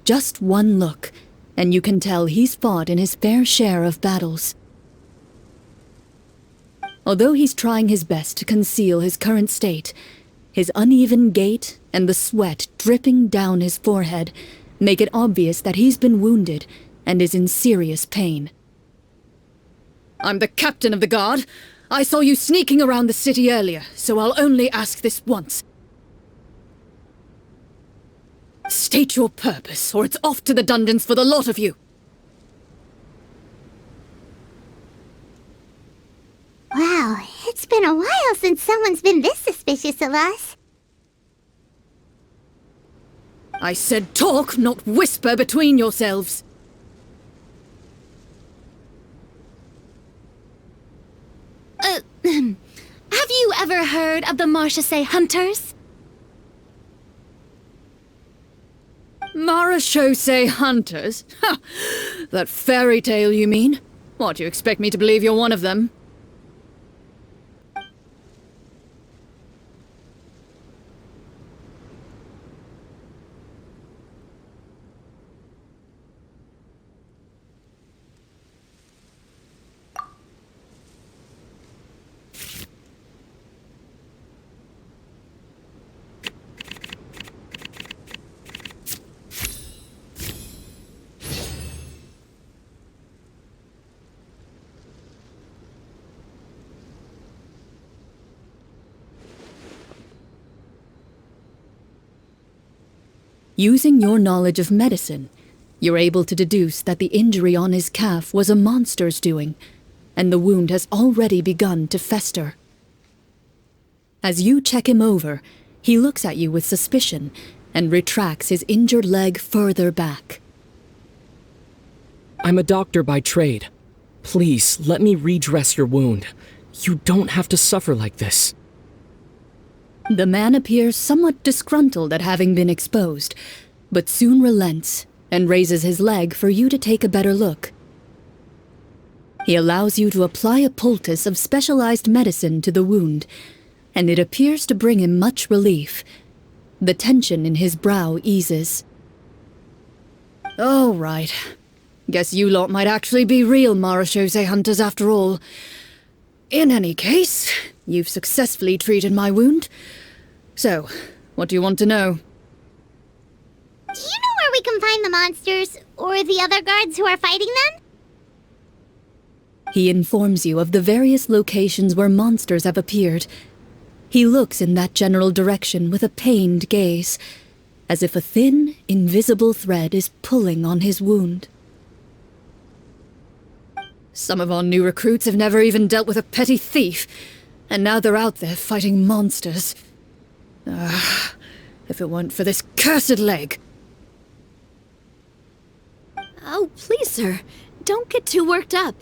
Just one look, and you can tell he's fought in his fair share of battles. Although he's trying his best to conceal his current state, his uneven gait and the sweat dripping down his forehead make it obvious that he's been wounded and is in serious pain. I'm the captain of the guard. I saw you sneaking around the city earlier, so I'll only ask this once. State your purpose, or it's off to the dungeons for the lot of you. Wow, it's been a while since someone's been this suspicious of us. I said talk, not whisper between yourselves. Have you ever heard of the Marechausee Hunters? Marechausee Hunters? Ha! That fairy tale, you mean? What, you expect me to believe you're one of them? Using your knowledge of medicine, you're able to deduce that the injury on his calf was a monster's doing, and the wound has already begun to fester. As you check him over, he looks at you with suspicion and retracts his injured leg further back. I'm a doctor by trade. Please, let me redress your wound. You don't have to suffer like this. The man appears somewhat disgruntled at having been exposed, but soon relents and raises his leg for you to take a better look. He allows you to apply a poultice of specialized medicine to the wound, and it appears to bring him much relief. The tension in his brow eases. All right. Guess you lot might actually be real Marechausee Hunters after all. In any case, you've successfully treated my wound. So, what do you want to know? Do you know where we can find the monsters, or the other guards who are fighting them? He informs you of the various locations where monsters have appeared. He looks in that general direction with a pained gaze, as if a thin, invisible thread is pulling on his wound. Some of our new recruits have never even dealt with a petty thief, and now they're out there fighting monsters. If it weren't for this cursed leg. Oh, please, sir. Don't get too worked up.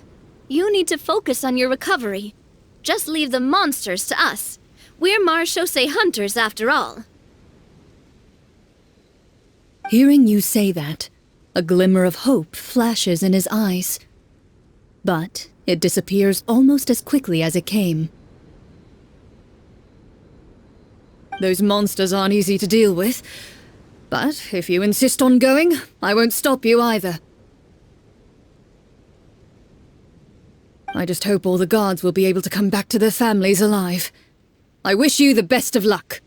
You need to focus on your recovery. Just leave the monsters to us. We're Marechausee Hunters, after all. Hearing you say that, a glimmer of hope flashes in his eyes. But it disappears almost as quickly as it came. Those monsters aren't easy to deal with, but if you insist on going, I won't stop you either. I just hope all the guards will be able to come back to their families alive. I wish you the best of luck.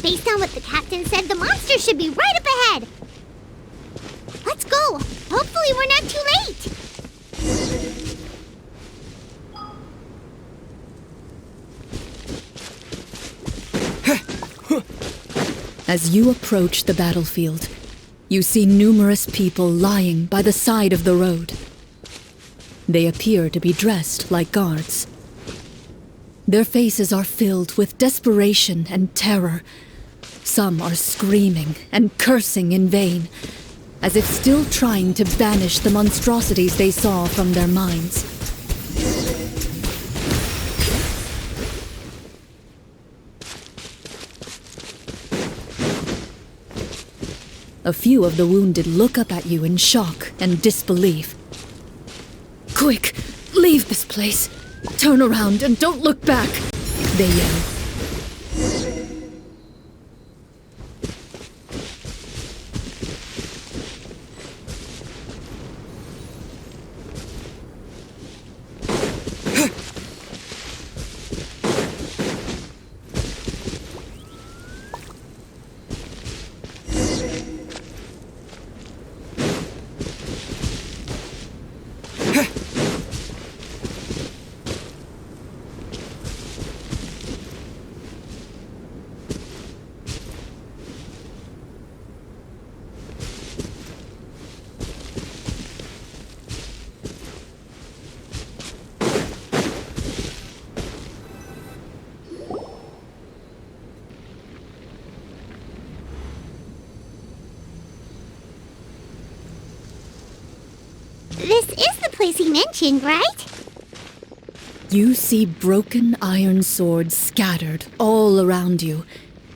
Based on what the captain said, the monster should be right up ahead. Let's go. Hopefully we're not too late. As you approach the battlefield, you see numerous people lying by the side of the road. They appear to be dressed like guards. Their faces are filled with desperation and terror. Some are screaming and cursing in vain, as if still trying to banish the monstrosities they saw from their minds. A few of the wounded look up at you in shock and disbelief. Quick, leave this place. Turn around and don't look back, they yell. This is the place he mentioned, right? You see broken iron swords scattered all around you,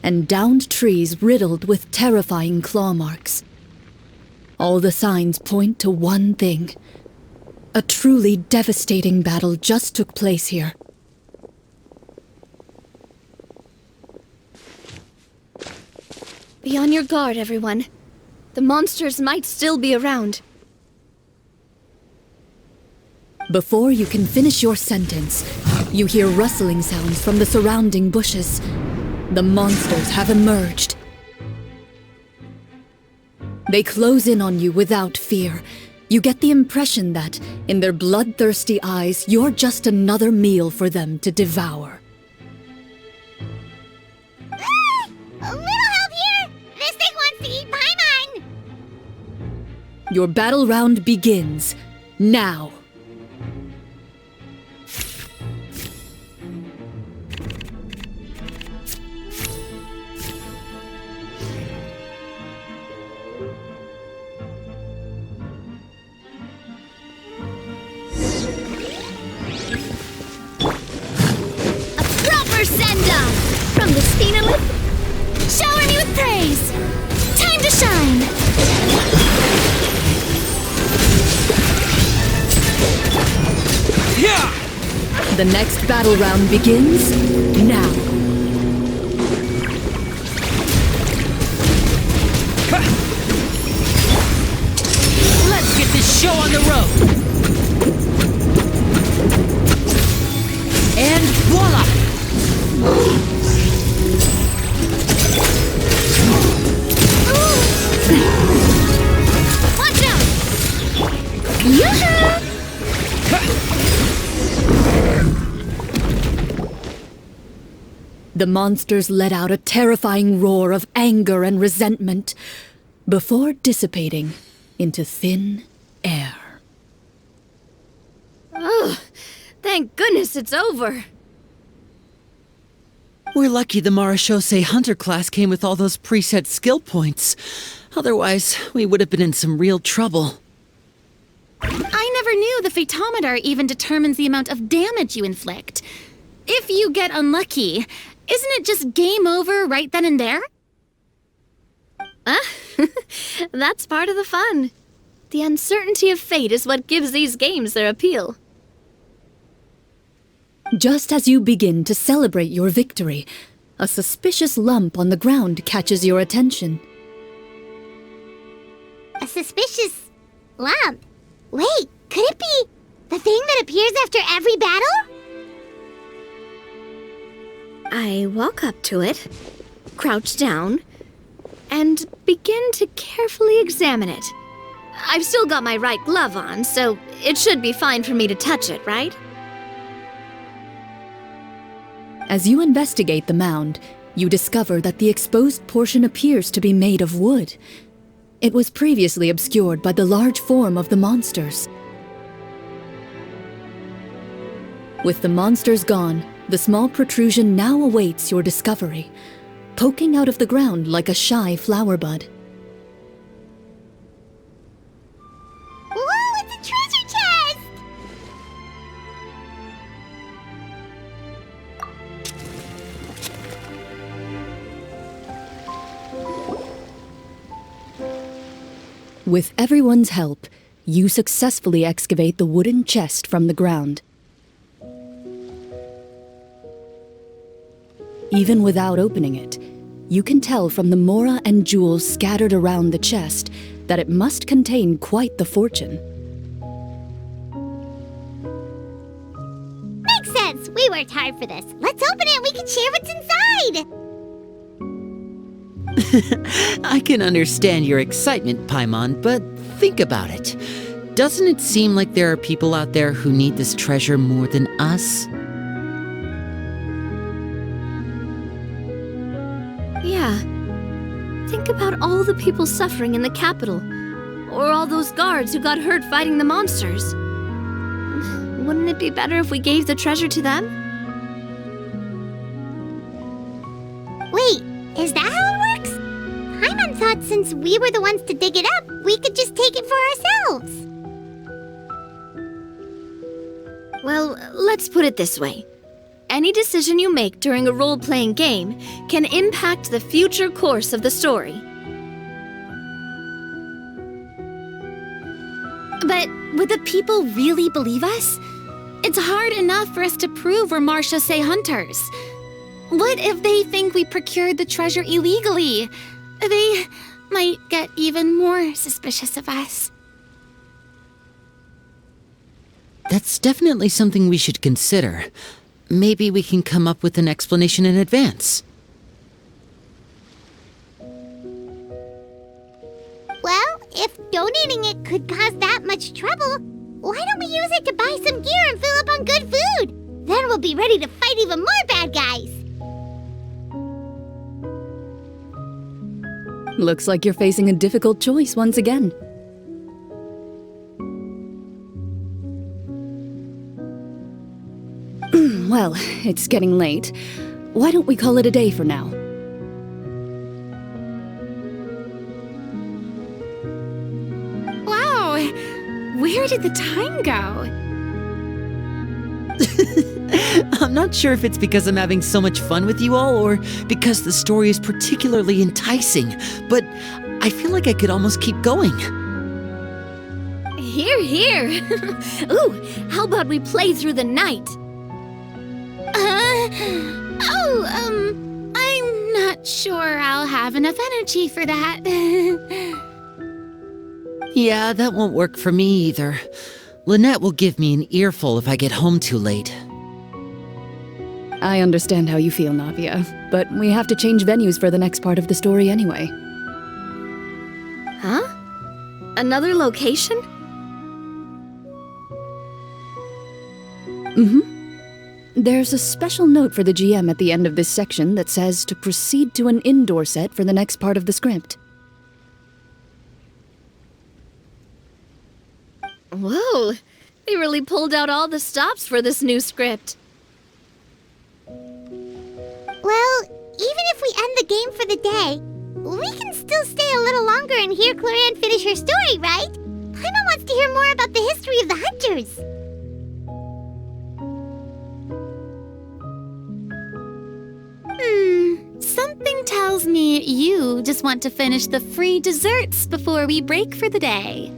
and downed trees riddled with terrifying claw marks. All the signs point to one thing. A truly devastating battle just took place here. Be on your guard, everyone. The monsters might still be around. Before you can finish your sentence, you hear rustling sounds from the surrounding bushes. The monsters have emerged. They close in on you without fear. You get the impression that, in their bloodthirsty eyes, you're just another meal for them to devour. A little help here! This thing wants to eat Paimon! Your battle round begins now. From the Spinalith, shower me with praise! Time to shine! Yeah! The next battle round begins now. Let's get this show on the road! And voila! Watch out! Yoo-hoo! The monsters let out a terrifying roar of anger and resentment before dissipating into thin air. Ugh, thank goodness it's over. We're lucky the Marechausee Hunter class came with all those preset skill points. Otherwise, we would have been in some real trouble. I never knew the phytometer even determines the amount of damage you inflict. If you get unlucky, isn't it just game over right then and there? That's part of the fun. The uncertainty of fate is what gives these games their appeal. Just as you begin to celebrate your victory, a suspicious lump on the ground catches your attention. A suspicious lump. Wait, could it be the thing that appears after every battle? I walk up to it, crouch down, and begin to carefully examine it. I've still got my right glove on, so it should be fine for me to touch it, right? As you investigate the mound, you discover that the exposed portion appears to be made of wood. It was previously obscured by the large form of the monsters. With the monsters gone, the small protrusion now awaits your discovery, poking out of the ground like a shy flower bud. Whoa, it's a treasure chest! With everyone's help, you successfully excavate the wooden chest from the ground. Even without opening it, you can tell from the mora and jewels scattered around the chest that it must contain quite the fortune. Makes sense! We worked hard for this. Let's open it and we can share what's inside! I can understand your excitement, Paimon, but think about it. Doesn't it seem like there are people out there who need this treasure more than us? Yeah. Think about all the people suffering in the capital, or all those guards who got hurt fighting the monsters. Wouldn't it be better if we gave the treasure to them? Wait, is that how it works? Paimon thought since we were the ones to dig it up, we could just take it for ourselves. Well, let's put it this way. Any decision you make during a role-playing game can impact the future course of the story. But would the people really believe us? It's hard enough for us to prove we're Marechausee Hunters. What if they think we procured the treasure illegally? They might get even more suspicious of us. That's definitely something we should consider. Maybe we can come up with an explanation in advance. Well, if donating it could cause that much trouble, why don't we use it to buy some gear and fill up on good food? Then we'll be ready to fight even more bad guys. Looks like you're facing a difficult choice once again. Well, it's getting late. Why don't we call it a day for now? Wow, where did the time go? I'm not sure if it's because I'm having so much fun with you all or because the story is particularly enticing, but I feel like I could almost keep going. Hear, hear! Ooh, how about we play through the night? I'm not sure I'll have enough energy for that. Yeah, that won't work for me either. Lynette will give me an earful if I get home too late. I understand how you feel, Navia, but we have to change venues for the next part of the story anyway. Another location? There's a special note for the GM at the end of this section that says to proceed to an indoor set for the next part of the script. Whoa! They really pulled out all the stops for this new script. Well, even if we end the game for the day, we can still stay a little longer and hear Clorinde finish her story, right? Paimon wants to hear more about the history of the hunters. Something tells me you just want to finish the free desserts before we break for the day.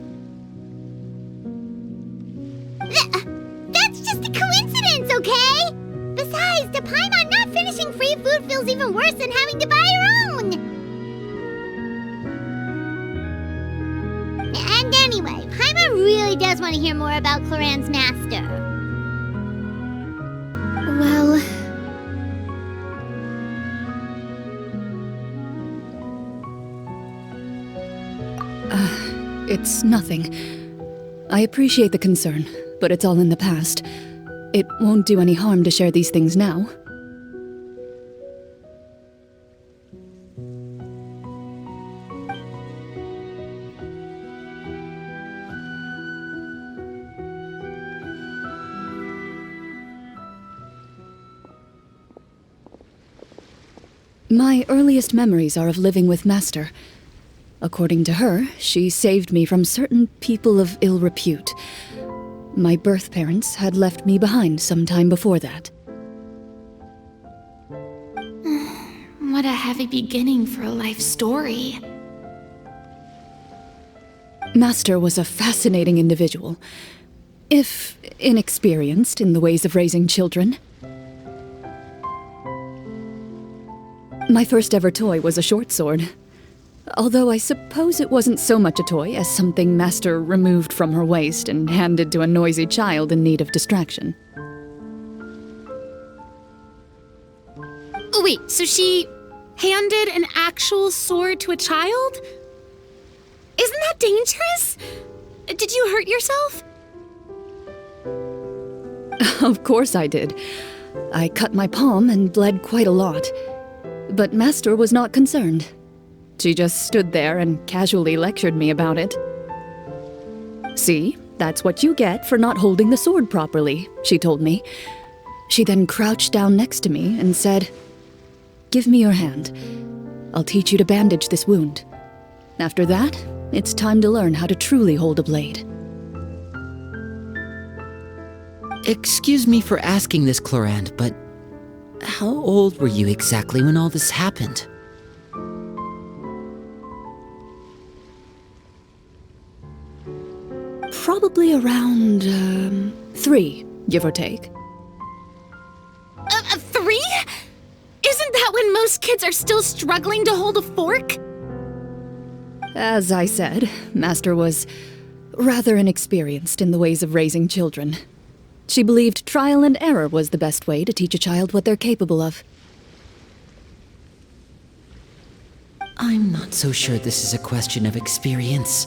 That's just a coincidence, okay? Besides, to Paimon, not finishing free food feels even worse than having to buy her own. And anyway, Paimon really does want to hear more about Clorinde's master. Well... It's nothing. I appreciate the concern, but it's all in the past. It won't do any harm to share these things now. My earliest memories are of living with Master. According to her, she saved me from certain people of ill repute. My birth parents had left me behind some time before that. What a heavy beginning for a life story. Master was a fascinating individual, if inexperienced in the ways of raising children. My first ever toy was a short sword. Although I suppose it wasn't so much a toy as something Master removed from her waist and handed to a noisy child in need of distraction. Oh, wait, so she handed an actual sword to a child? Isn't that dangerous? Did you hurt yourself? Of course I did. I cut my palm and bled quite a lot. But Master was not concerned. She just stood there and casually lectured me about it. See, that's what you get for not holding the sword properly, she told me. She then crouched down next to me and said, "Give me your hand. I'll teach you to bandage this wound. After that, it's time to learn how to truly hold a blade." Excuse me for asking this, Clorinde, but how old were you exactly when all this happened? Probably around, 3, give or take. 3? Isn't that when most kids are still struggling to hold a fork? As I said, Master was rather inexperienced in the ways of raising children. She believed trial and error was the best way to teach a child what they're capable of. I'm not so sure this is a question of experience.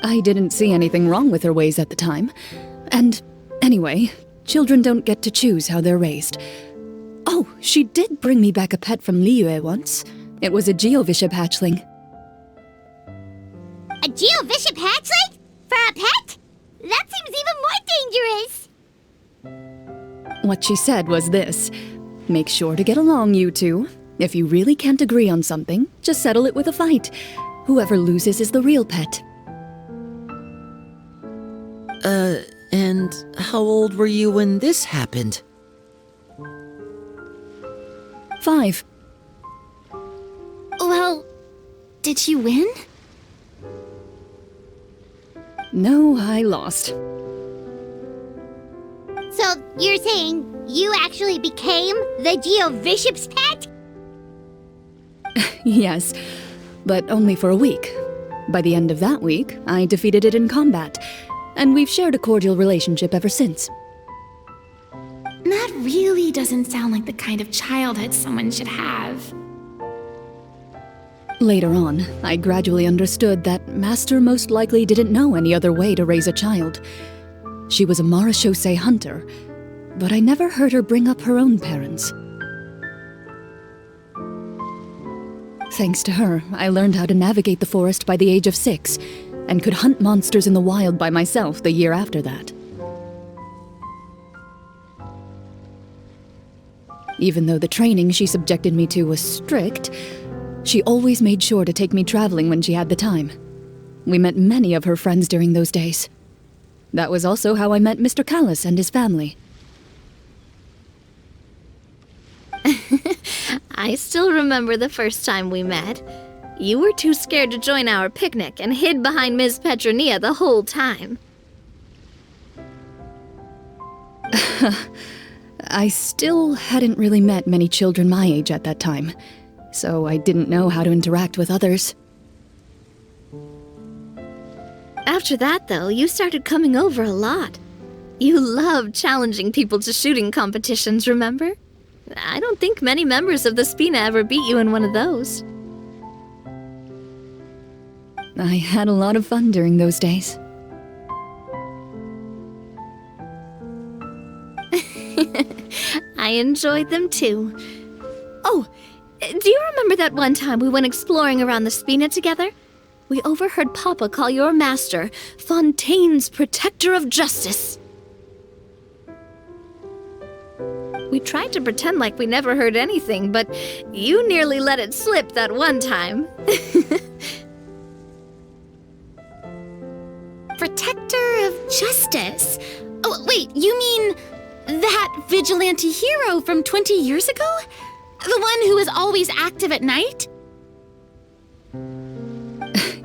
I didn't see anything wrong with her ways at the time. And anyway, children don't get to choose how they're raised. Oh, she did bring me back a pet from Liyue once. It was a Geovishap hatchling. A Geovishap hatchling? For a pet? That seems even more dangerous. What she said was this: make sure to get along, you two. If you really can't agree on something, just settle it with a fight. Whoever loses is the real pet. And how old were you when this happened? 5. Well, did you win? No, I lost. So, you're saying you actually became the Geovishap's pet? Yes, but only for a week. By the end of that week, I defeated it in combat, and we've shared a cordial relationship ever since. That really doesn't sound like the kind of childhood someone should have. Later on, I gradually understood that Master most likely didn't know any other way to raise a child. She was a Marechausee Hunter, but I never heard her bring up her own parents. Thanks to her, I learned how to navigate the forest by the age of 6, and could hunt monsters in the wild by myself the year after that. Even though the training she subjected me to was strict, she always made sure to take me traveling when she had the time. We met many of her friends during those days. That was also how I met Mr. Callis and his family. I still remember the first time we met. You were too scared to join our picnic and hid behind Ms. Petronia the whole time. I still hadn't really met many children my age at that time, so I didn't know how to interact with others. After that, though, you started coming over a lot. You loved challenging people to shooting competitions, remember? I don't think many members of the Spina ever beat you in one of those. I had a lot of fun during those days. I enjoyed them too. Oh, do you remember that one time we went exploring around the Spina together? We overheard Papa call your master Fontaine's Protector of Justice. We tried to pretend like we never heard anything, but you nearly let it slip that one time. Protector of Justice? Oh, wait, you mean that vigilante hero from 20 years ago? The one who was always active at night?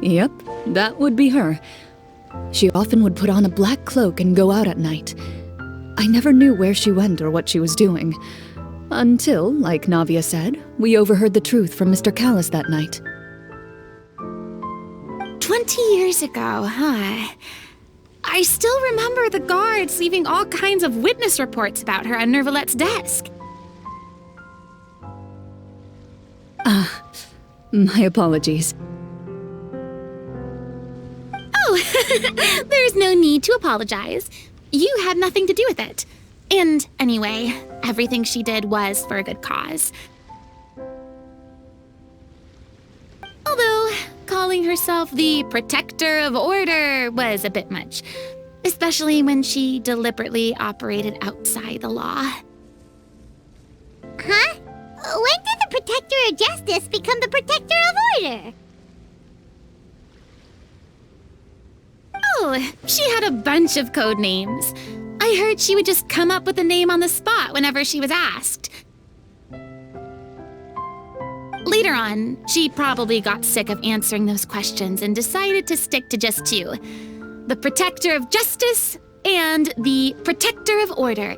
Yep, that would be her. She often would put on a black cloak and go out at night. I never knew where she went or what she was doing. Until, like Navia said, we overheard the truth from Mr. Callis that night. 20 years ago, huh? I still remember the guards leaving all kinds of witness reports about her on Neuvillette's desk. My apologies. Oh, there's no need to apologize. You had nothing to do with it. And anyway, everything she did was for a good cause. Although, calling herself the Protector of Order was a bit much, especially when she deliberately operated outside the law. Huh? When did the Protector of Justice become the Protector of Order? Oh, she had a bunch of code names. I heard she would just come up with a name on the spot whenever she was asked. Later on, she probably got sick of answering those questions and decided to stick to just two: the Protector of Justice and the Protector of Order.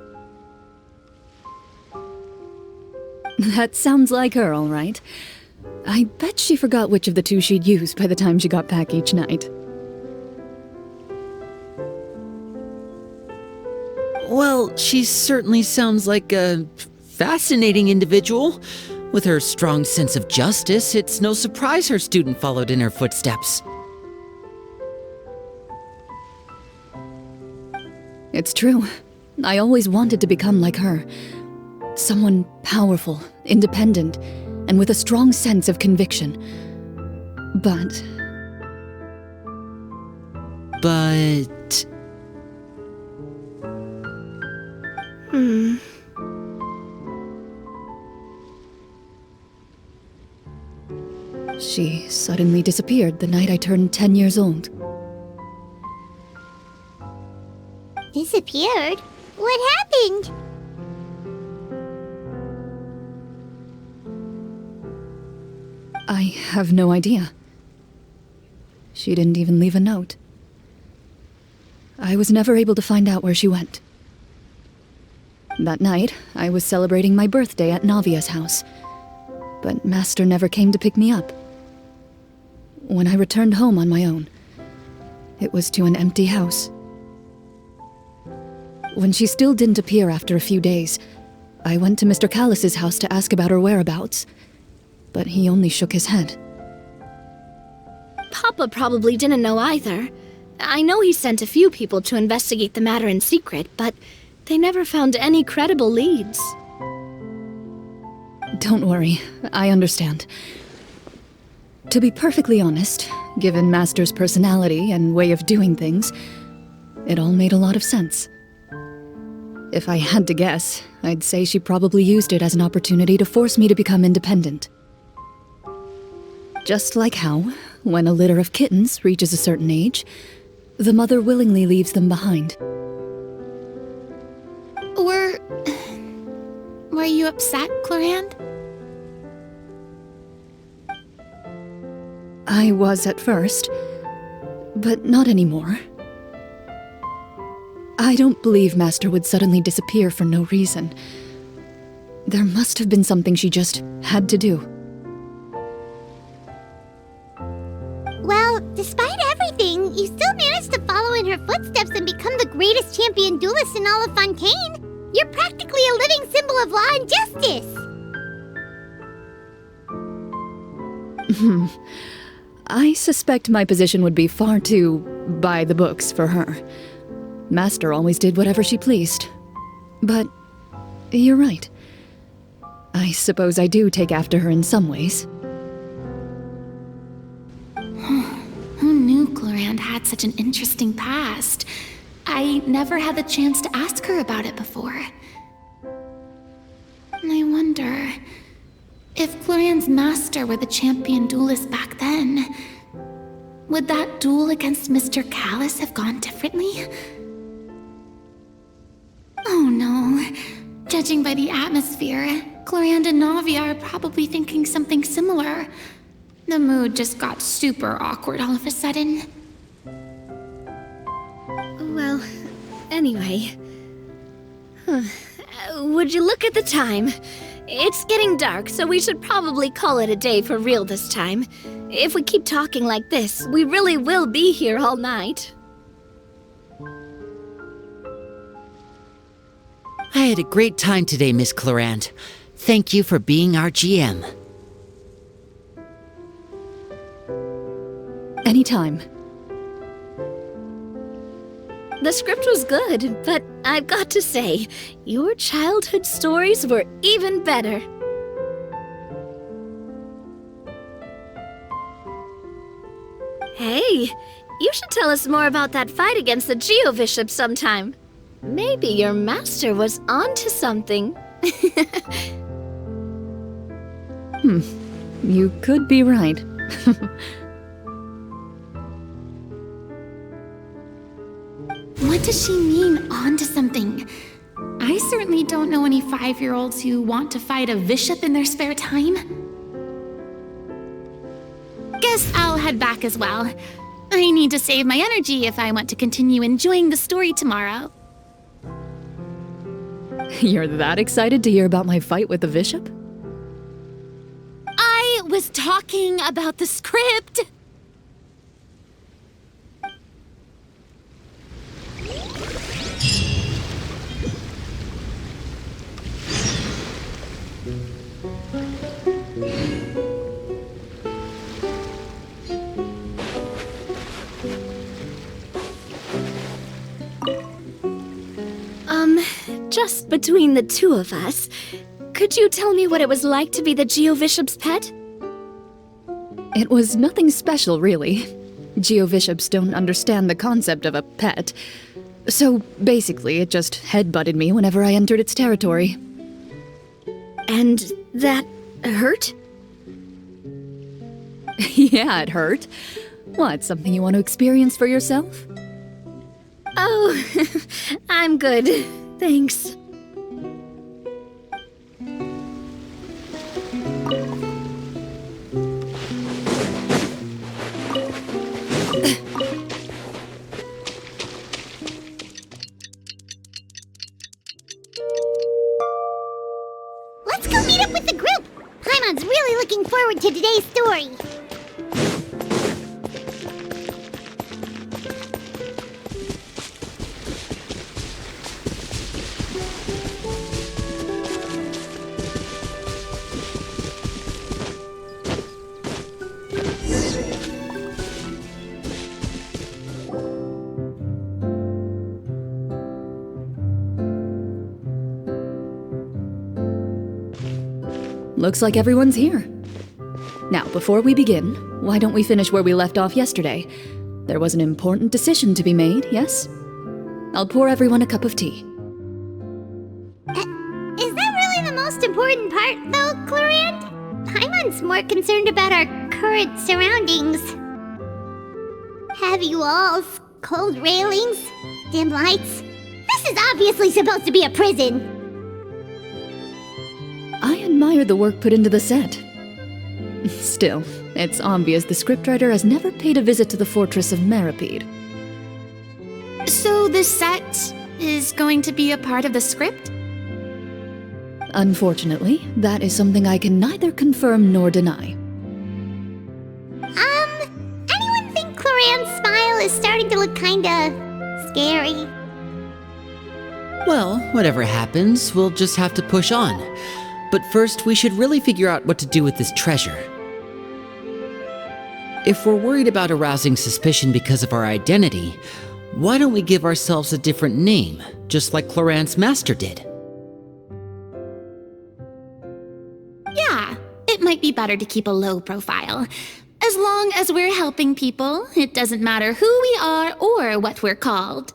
That sounds like her, all right. I bet she forgot which of the two she'd use by the time she got back each night. Well, she certainly sounds like a fascinating individual. With her strong sense of justice, it's no surprise her student followed in her footsteps. It's true. I always wanted to become like her. Someone powerful, independent, and with a strong sense of conviction. But... She suddenly disappeared the night I turned 10 years old. Disappeared? What happened? I have no idea. She didn't even leave a note. I was never able to find out where she went. That night, I was celebrating my birthday at Navia's house, but Master never came to pick me up. When I returned home on my own, it was to an empty house. When she still didn't appear after a few days, I went to Mr. Callis's house to ask about her whereabouts, but he only shook his head. Papa probably didn't know either. I know he sent a few people to investigate the matter in secret, but they never found any credible leads. Don't worry, I understand. To be perfectly honest, given Master's personality and way of doing things, it all made a lot of sense. If I had to guess, I'd say she probably used it as an opportunity to force me to become independent. Just like how, when a litter of kittens reaches a certain age, the mother willingly leaves them behind. Were you upset, Clorinde? I was at first, but not anymore. I don't believe Master would suddenly disappear for no reason. There must have been something she just had to do. Well, despite everything, you still managed to follow in her footsteps and become the greatest champion duelist in all of Fontaine. You're practically a living symbol of law and justice. I suspect my position would be far too by the books for her. Master always did whatever she pleased. But you're right. I suppose I do take after her in some ways. Who knew Clorinde had such an interesting past? I never had the chance to ask her about it before. I wonder, if Clorinde's master were the champion duelist back then, would that duel against Mr. Callus have gone differently? Oh no. Judging by the atmosphere, Clorinde and Navia are probably thinking something similar. The mood just got super awkward all of a sudden. Well, anyway. Would you look at the time? It's getting dark, so we should probably call it a day for real this time. If we keep talking like this, we really will be here all night. I had a great time today, Miss Clorinde. Thank you for being our GM. Anytime. The script was good, but I've got to say, your childhood stories were even better. Hey, you should tell us more about that fight against the Geo-Bishop sometime. Maybe your master was onto something. You could be right. What does she mean, onto something? I certainly don't know any 5-year-olds who want to fight a bishop in their spare time. Guess I'll head back as well. I need to save my energy if I want to continue enjoying the story tomorrow. You're that excited to hear about my fight with the bishop? I was talking about the script. Just between the two of us, could you tell me what it was like to be the Geo-Bishop's pet? It was nothing special, really. Geo-Bishops don't understand the concept of a pet. So basically, it just headbutted me whenever I entered its territory. And that hurt? Yeah, it hurt. What, something you want to experience for yourself? Oh, I'm good. Thanks. Let's go meet up with the group. Paimon's really looking forward to today's story. Looks like everyone's here. Now, before we begin, why don't we finish where we left off yesterday? There was an important decision to be made, yes? I'll pour everyone a cup of tea. Is that really the most important part, though, Clorinde? Paimon's more concerned about our current surroundings. Heavy walls, cold railings, dim lights. This is obviously supposed to be a prison. I admire the work put into the set. Still, it's obvious the scriptwriter has never paid a visit to the fortress of Marechausee. So the set is going to be a part of the script? Unfortunately, that is something I can neither confirm nor deny. Anyone think Clorinde's smile is starting to look kinda scary? Well, whatever happens, we'll just have to push on. But first, we should really figure out what to do with this treasure. If we're worried about arousing suspicion because of our identity, why don't we give ourselves a different name, just like Clorinde's master did? Yeah, it might be better to keep a low profile. As long as we're helping people, it doesn't matter who we are or what we're called.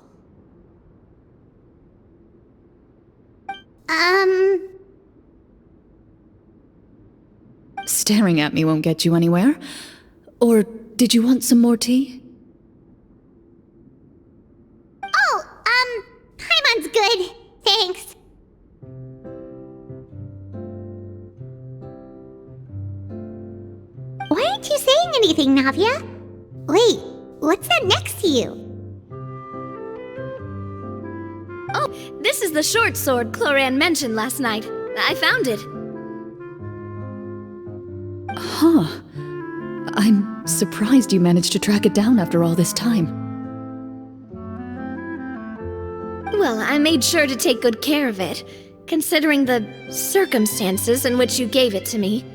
Staring at me won't get you anywhere. Or did you want some more tea? Oh, Paimon's good. Thanks. Why aren't you saying anything, Navia? Wait, what's that next to you? Oh, this is the short sword Clorinde mentioned last night. I found it. Huh. I'm surprised you managed to track it down after all this time. Well, I made sure to take good care of it, considering the circumstances in which you gave it to me.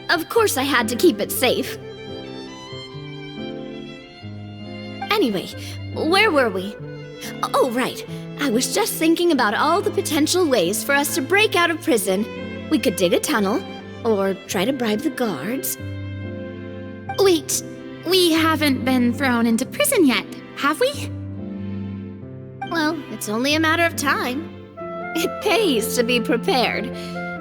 Of course I had to keep it safe. Anyway, where were we? Oh, right. I was just thinking about all the potential ways for us to break out of prison. We could dig a tunnel, or try to bribe the guards. Wait, we haven't been thrown into prison yet, have we? Well, it's only a matter of time. It pays to be prepared.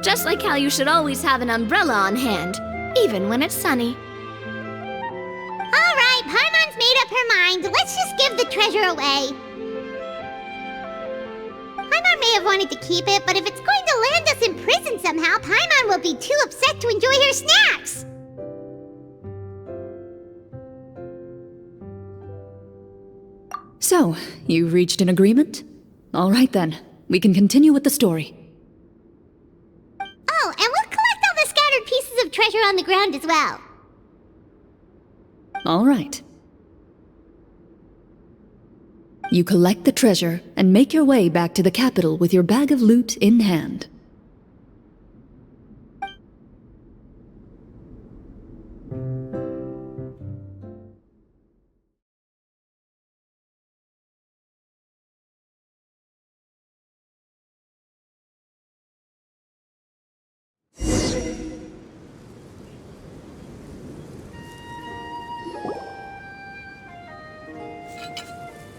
Just like how you should always have an umbrella on hand, even when it's sunny. Alright, Paimon's made up her mind. Let's just give the treasure away. Paimon may have wanted to keep it, but if it's going to land us in prison somehow, Paimon will be too upset to enjoy her snacks. So, you reached an agreement? All right then, we can continue with the story. Oh, and we'll collect all the scattered pieces of treasure on the ground as well. All right. You collect the treasure and make your way back to the capital with your bag of loot in hand.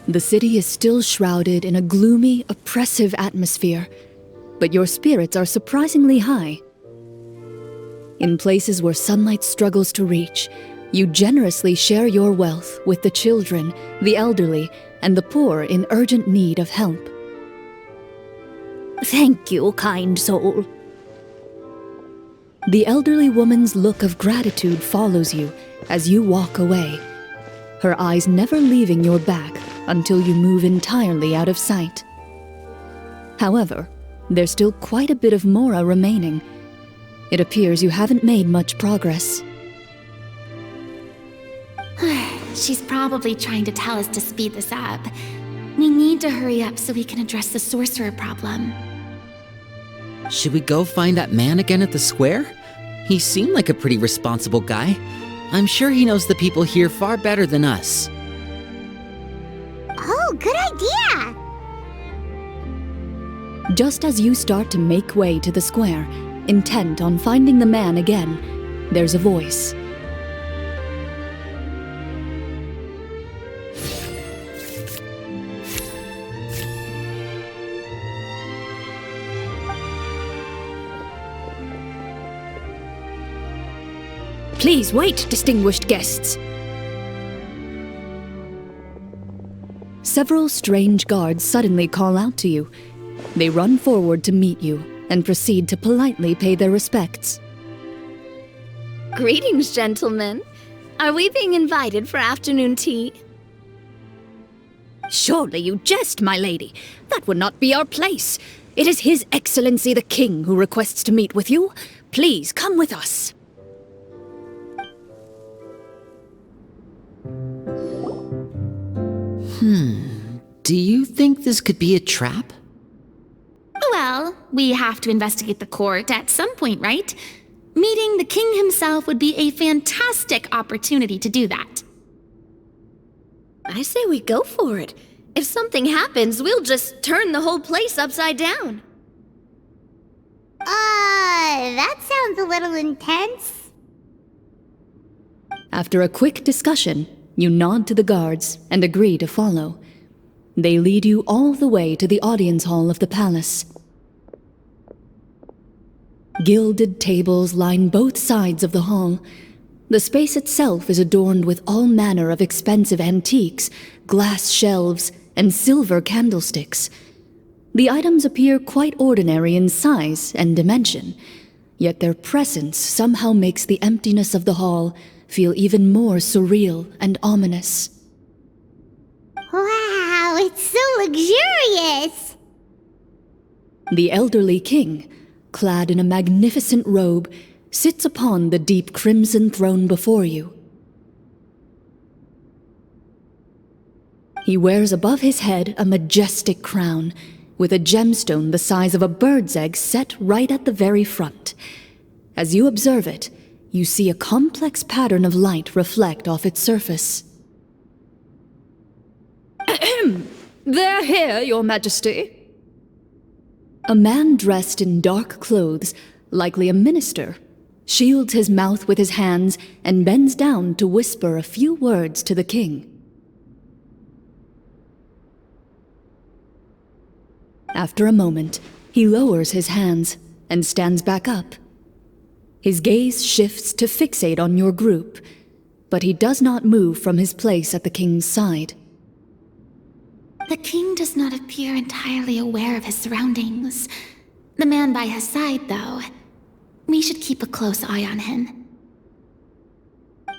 The city is still shrouded in a gloomy, oppressive atmosphere, but your spirits are surprisingly high. In places where sunlight struggles to reach, you generously share your wealth with the children, the elderly, and the poor in urgent need of help. Thank you, kind soul. The elderly woman's look of gratitude follows you as you walk away, her eyes never leaving your back until you move entirely out of sight. However, there's still quite a bit of Mora remaining. It appears you haven't made much progress. She's probably trying to tell us to speed this up. We need to hurry up so we can address the sorcerer problem. Should we go find that man again at the square? He seemed like a pretty responsible guy. I'm sure he knows the people here far better than us. Oh, good idea! Just as you start to make way to the square, Intent on finding the man again, there's a voice. Please wait, distinguished guests. Several strange guards suddenly call out to you. They run forward to meet you and proceed to politely pay their respects. Greetings, gentlemen. Are we being invited for afternoon tea? Surely you jest, my lady. That would not be our place. It is His Excellency the King who requests to meet with you. Please come with us. Do you think this could be a trap? Well, we have to investigate the court at some point, right? Meeting the king himself would be a fantastic opportunity to do that. I say we go for it. If something happens, we'll just turn the whole place upside down. That sounds a little intense. After a quick discussion, you nod to the guards and agree to follow. They lead you all the way to the audience hall of the palace. Gilded tables line both sides of the hall. The space itself is adorned with all manner of expensive antiques, glass shelves, and silver candlesticks. The items appear quite ordinary in size and dimension, yet their presence somehow makes the emptiness of the hall feel even more surreal and ominous. Wow, it's so luxurious! The elderly king, clad in a magnificent robe, sits upon the deep crimson throne before you. He wears above his head a majestic crown, with a gemstone the size of a bird's egg set right at the very front. As you observe it, you see a complex pattern of light reflect off its surface. They're here, Your Majesty. A man dressed in dark clothes, likely a minister, shields his mouth with his hands and bends down to whisper a few words to the king. After a moment, he lowers his hands and stands back up. His gaze shifts to fixate on your group, but he does not move from his place at the king's side. The king does not appear entirely aware of his surroundings. The man by his side, though, we should keep a close eye on him.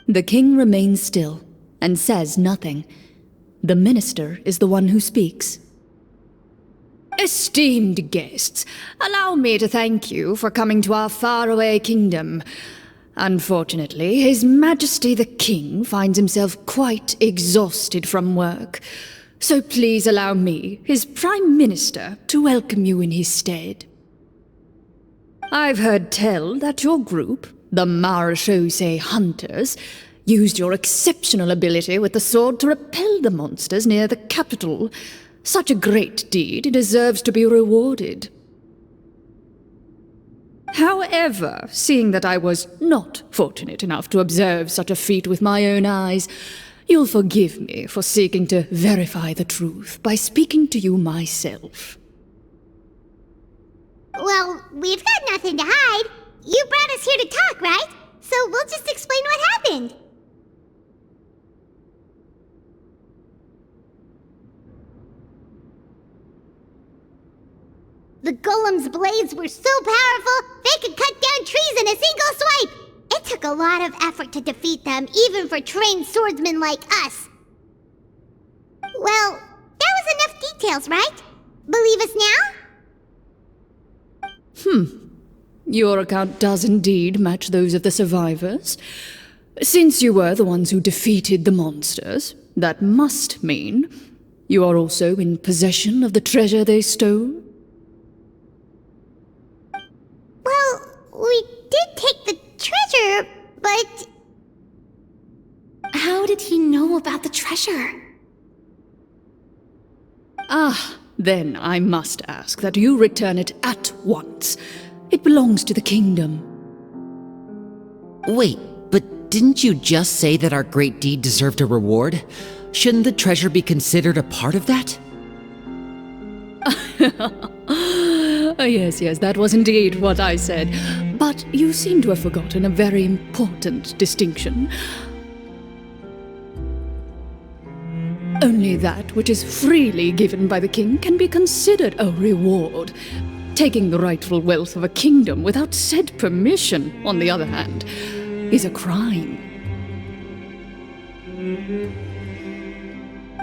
The king remains still and says nothing. The minister is the one who speaks. Esteemed guests, allow me to thank you for coming to our faraway kingdom. Unfortunately, His Majesty the King finds himself quite exhausted from work. So please allow me, his Prime Minister, to welcome you in his stead. I've heard tell that your group, the Marechausee Hunters, used your exceptional ability with the sword to repel the monsters near the capital. Such a great deed deserves to be rewarded. However, seeing that I was not fortunate enough to observe such a feat with my own eyes, you'll forgive me for seeking to verify the truth by speaking to you myself. Well, we've got nothing to hide. You brought us here to talk, right? So we'll just explain what happened. The golem's blades were so powerful, they could cut down trees in a single swipe! It took a lot of effort to defeat them, even for trained swordsmen like us. Well, that was enough details, right? Believe us now? Your account does indeed match those of the survivors. Since you were the ones who defeated the monsters, that must mean you are also in possession of the treasure they stole? Well, we did take the treasure, but... How did he know about the treasure? Then I must ask that you return it at once. It belongs to the kingdom. Wait, but didn't you just say that our great deed deserved a reward? Shouldn't the treasure be considered a part of that? Yes, that was indeed what I said. But you seem to have forgotten a very important distinction. Only that which is freely given by the king can be considered a reward. Taking the rightful wealth of a kingdom without said permission, on the other hand, is a crime.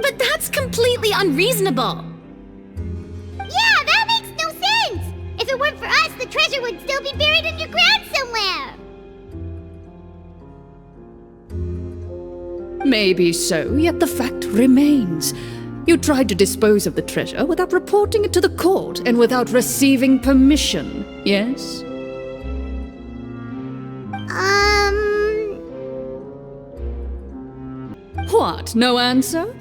But that's completely unreasonable. Yeah, that makes no sense! If it weren't for us, the treasure would still be buried underground somewhere! Maybe so, yet the fact remains. You tried to dispose of the treasure without reporting it to the court and without receiving permission, yes? What, no answer?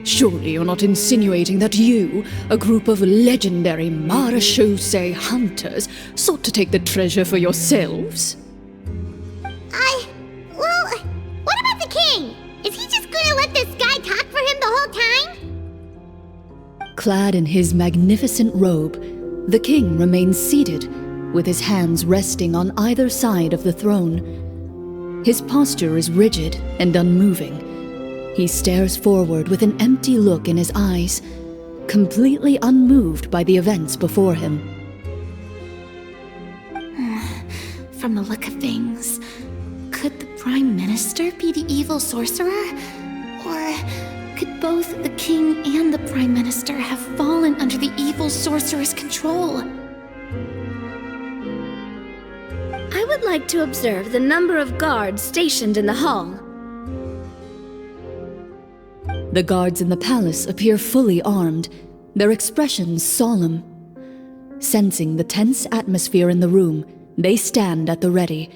Surely you're not insinuating that you, a group of legendary Marechausee Hunters, sought to take the treasure for yourselves? Well, what about the king? Is he just gonna let this guy talk for him the whole time? Clad in his magnificent robe, the king remains seated, with his hands resting on either side of the throne. His posture is rigid and unmoving. He stares forward with an empty look in his eyes, completely unmoved by the events before him. From the look of things, could the Prime Minister be the evil sorcerer? Or could both the king and the Prime Minister have fallen under the evil sorcerer's control? I would like to observe the number of guards stationed in the hall. The guards in the palace appear fully armed, their expressions solemn. Sensing the tense atmosphere in the room, they stand at the ready,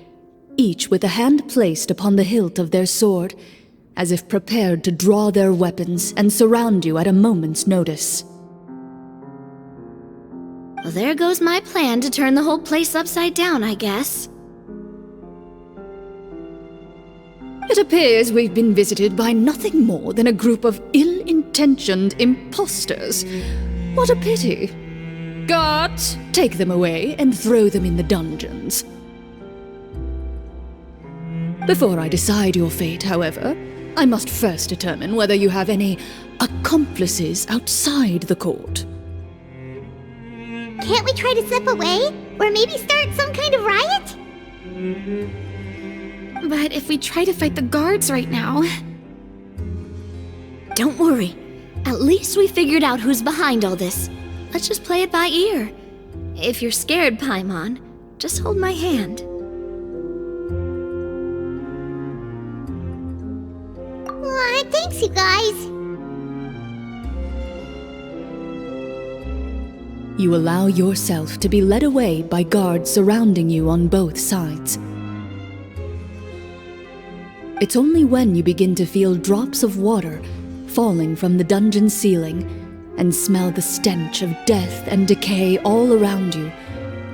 each with a hand placed upon the hilt of their sword, as if prepared to draw their weapons and surround you at a moment's notice. Well, there goes my plan to turn the whole place upside down, I guess. It appears we've been visited by nothing more than a group of ill-intentioned imposters. What a pity. Guards, take them away and throw them in the dungeons. Before I decide your fate, however, I must first determine whether you have any accomplices outside the court. Can't we try to slip away? Or maybe start some kind of riot? But if we try to fight the guards right now... Don't worry. At least we figured out who's behind all this. Let's just play it by ear. If you're scared, Paimon, just hold my hand. Aw, thanks, you guys. You allow yourself to be led away by guards surrounding you on both sides. It's only when you begin to feel drops of water falling from the dungeon ceiling and smell the stench of death and decay all around you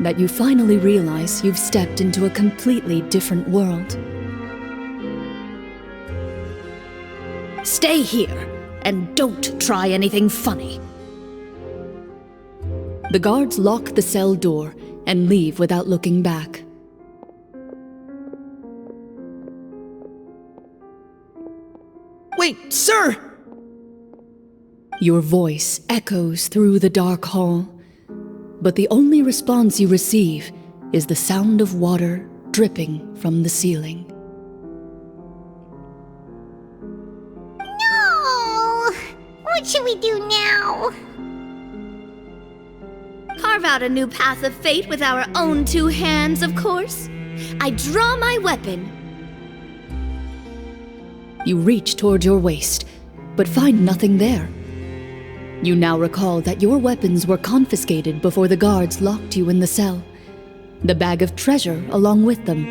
that you finally realize you've stepped into a completely different world. Stay here and don't try anything funny. The guards lock the cell door and leave without looking back. Wait, sir! Your voice echoes through the dark hall, but the only response you receive is the sound of water dripping from the ceiling. No! What should we do now? Carve out a new path of fate with our own two hands, of course. I draw my weapon. You reach toward your waist, but find nothing there. You now recall that your weapons were confiscated before the guards locked you in the cell. The bag of treasure along with them.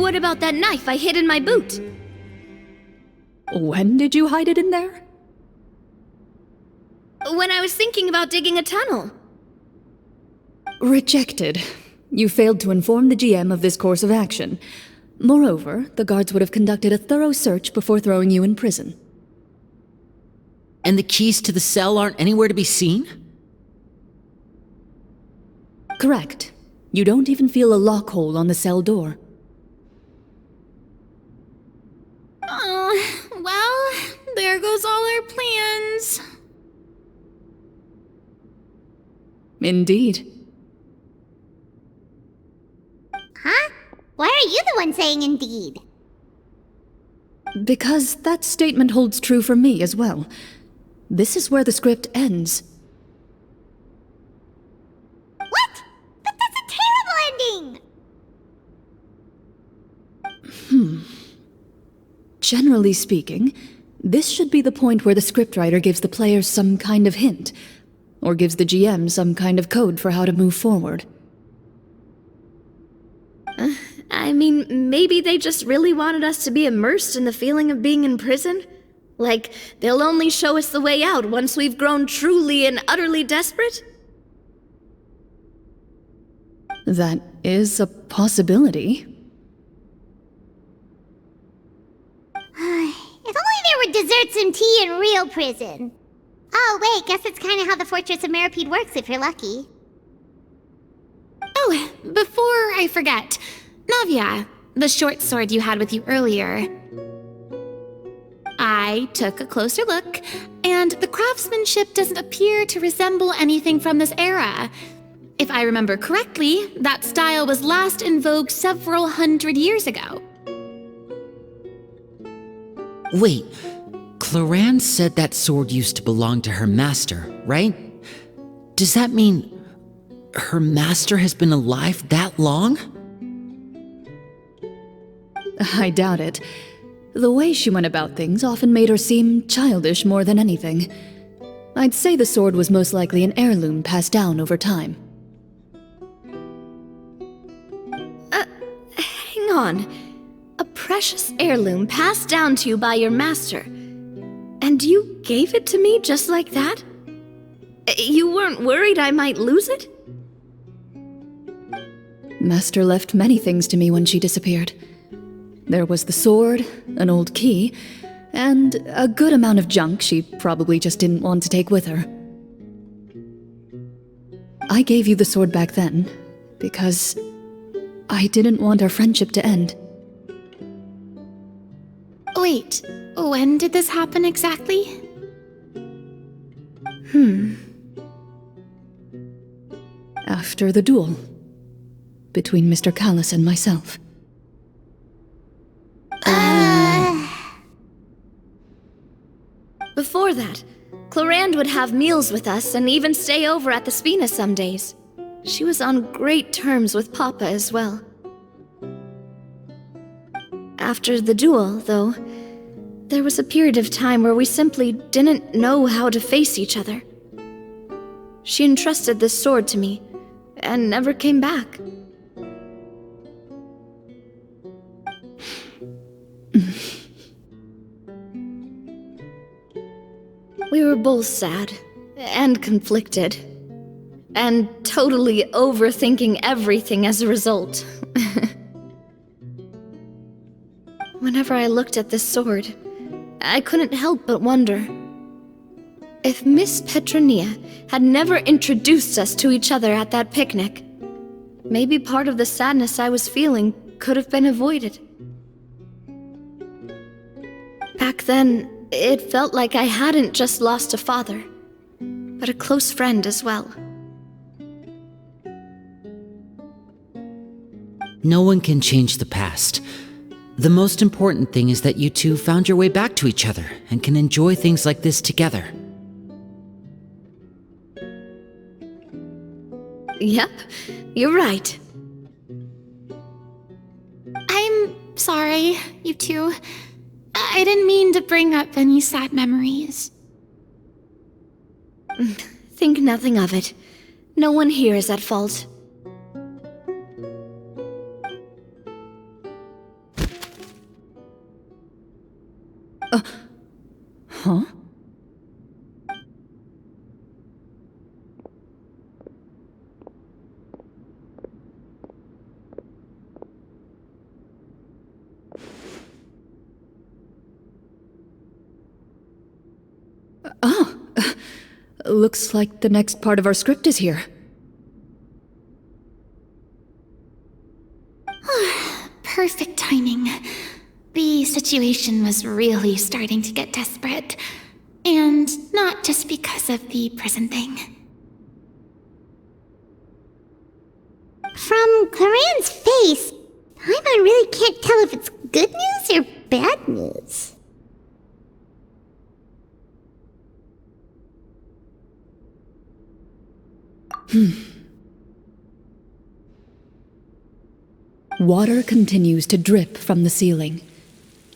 What about that knife I hid in my boot? When did you hide it in there? When I was thinking about digging a tunnel. Rejected. You failed to inform the GM of this course of action. Moreover, the guards would have conducted a thorough search before throwing you in prison. And the keys to the cell aren't anywhere to be seen? Correct. You don't even feel a lock hole on the cell door. Well, there goes all our plans. Indeed. Huh? Why are you the one saying indeed? Because that statement holds true for me as well. This is where the script ends. What? But that's a terrible ending! Generally speaking, this should be the point where the scriptwriter gives the players some kind of hint, or gives the GM some kind of code for how to move forward. I mean, maybe they just really wanted us to be immersed in the feeling of being in prison? Like, they'll only show us the way out once we've grown truly and utterly desperate? That is a possibility. If only there were desserts and tea in real prison. Oh, wait, guess it's kind of how the Fortress of Meropide works if you're lucky. Oh, before I forget, Navia, the short sword you had with you earlier. I took a closer look, and the craftsmanship doesn't appear to resemble anything from this era. If I remember correctly, that style was last in vogue several hundred years ago. Wait, Clorinde said that sword used to belong to her master, right? Does that mean her master has been alive that long? I doubt it. The way she went about things often made her seem childish more than anything. I'd say the sword was most likely an heirloom passed down over time. Hang on. A precious heirloom passed down to you by your master. And you gave it to me just like that? You weren't worried I might lose it? Master left many things to me when she disappeared. There was the sword, an old key, and a good amount of junk she probably just didn't want to take with her. I gave you the sword back then, because I didn't want our friendship to end. Wait, when did this happen exactly? After the duel. Between Mr. Callis and myself. Before that, Clorinde would have meals with us and even stay over at the Spina some days. She was on great terms with Papa as well. After the duel, though, there was a period of time where we simply didn't know how to face each other. She entrusted this sword to me, and never came back. We were both sad, and conflicted, and totally overthinking everything as a result. Whenever I looked at this sword, I couldn't help but wonder if Miss Petronia had never introduced us to each other at that picnic. Maybe part of the sadness I was feeling could have been avoided. Back then, it felt like I hadn't just lost a father, but a close friend as well. No one can change the past. The most important thing is that you two found your way back to each other and can enjoy things like this together. Yep, you're right. I'm sorry, you two. I didn't mean to bring up any sad memories. Think nothing of it. No one here is at fault. Huh? Looks like the next part of our script is here. Perfect timing. The situation was really starting to get desperate. And not just because of the prison thing. From Clorinde's face, Paimon really can't tell if it's good news or bad news. Water continues to drip from the ceiling.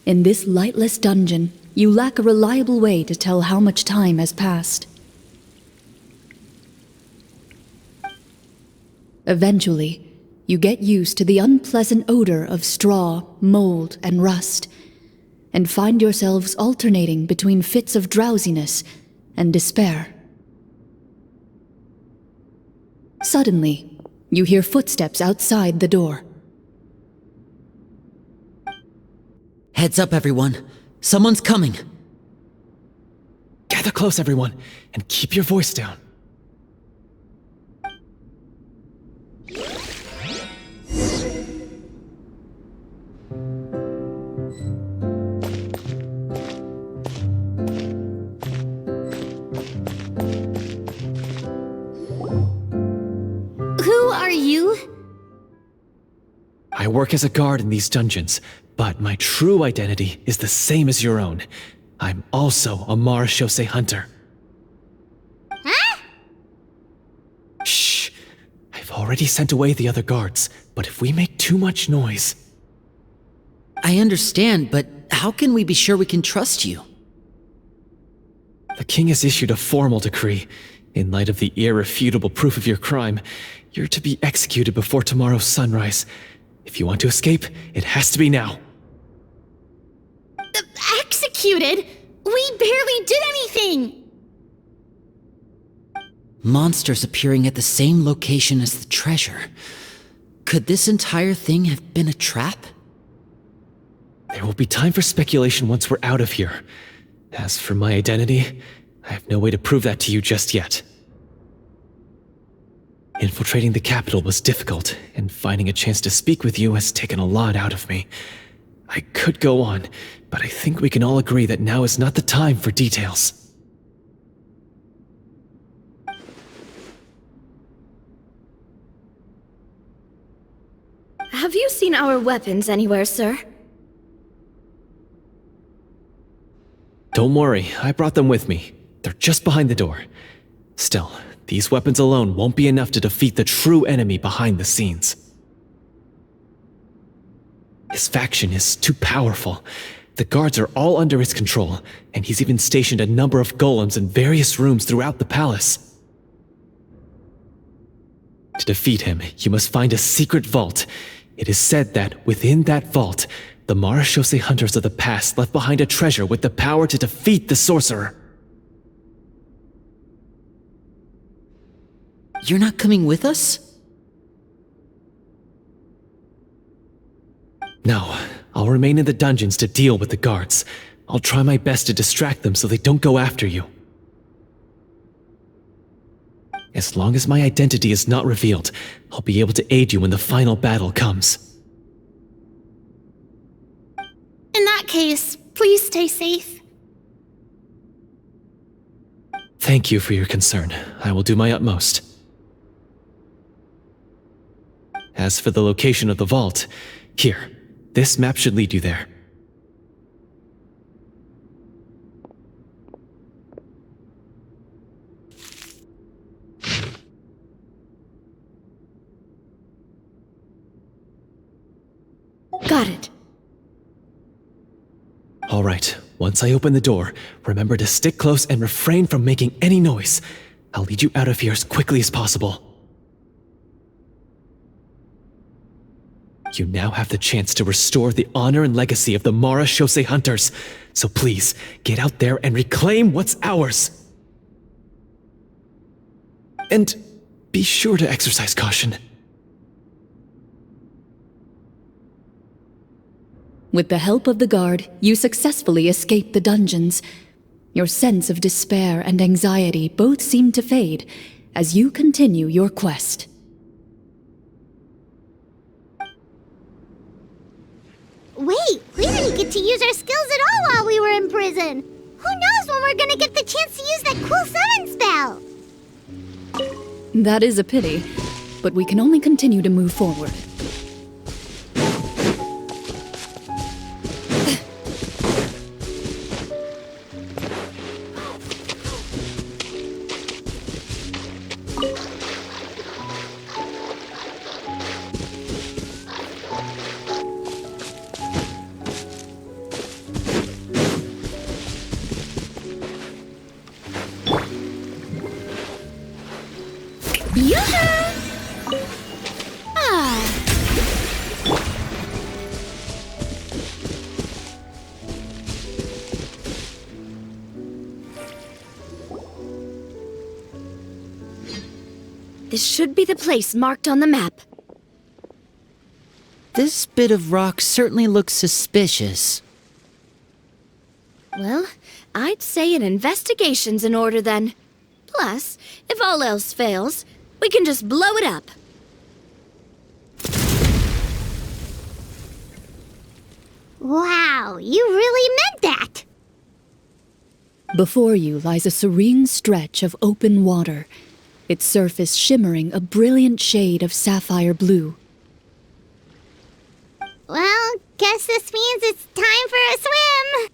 In this lightless dungeon, you lack a reliable way to tell how much time has passed. Eventually, you get used to the unpleasant odor of straw, mold, and rust, and find yourselves alternating between fits of drowsiness and despair. Suddenly, you hear footsteps outside the door. Heads up, everyone. Someone's coming. Gather close, everyone, and keep your voice down. Who are you? I work as a guard in these dungeons, but my true identity is the same as your own. I'm also a Marechausee Hunter. Huh? Shh! I've already sent away the other guards, but if we make too much noise... I understand, but how can we be sure we can trust you? The king has issued a formal decree. In light of the irrefutable proof of your crime, you're to be executed before tomorrow's sunrise. If you want to escape, it has to be now. Executed? We barely did anything! Monsters appearing at the same location as the treasure. Could this entire thing have been a trap? There will be time for speculation once we're out of here. As for my identity, I have no way to prove that to you just yet. Infiltrating the capital was difficult, and finding a chance to speak with you has taken a lot out of me. I could go on, but I think we can all agree that now is not the time for details. Have you seen our weapons anywhere, sir? Don't worry, I brought them with me. They're just behind the door. Still, these weapons alone won't be enough to defeat the true enemy behind the scenes. His faction is too powerful. The guards are all under his control, and he's even stationed a number of golems in various rooms throughout the palace. To defeat him, you must find a secret vault. It is said that within that vault, the Marechausee Hunters of the past left behind a treasure with the power to defeat the sorcerer. You're not coming with us? No, I'll remain in the dungeons to deal with the guards. I'll try my best to distract them so they don't go after you. As long as my identity is not revealed, I'll be able to aid you when the final battle comes. In that case, please stay safe. Thank you for your concern. I will do my utmost. As for the location of the vault, here, this map should lead you there. Got it. All right, once I open the door, remember to stick close and refrain from making any noise. I'll lead you out of here as quickly as possible. You now have the chance to restore the honor and legacy of the Marechausee Hunters, so please, get out there and reclaim what's ours! And be sure to exercise caution. With the help of the guard, you successfully escape the dungeons. Your sense of despair and anxiety both seem to fade as you continue your quest. Wait, we didn't get to use our skills at all while we were in prison. Who knows when we're gonna get the chance to use that cool summon spell? That is a pity, but we can only continue to move forward. This should be the place marked on the map. This bit of rock certainly looks suspicious. Well, I'd say an investigation's in order then. Plus, if all else fails, we can just blow it up. Wow, you really meant that! Before you lies a serene stretch of open water, its surface shimmering a brilliant shade of sapphire blue. Well, guess this means it's time for a swim!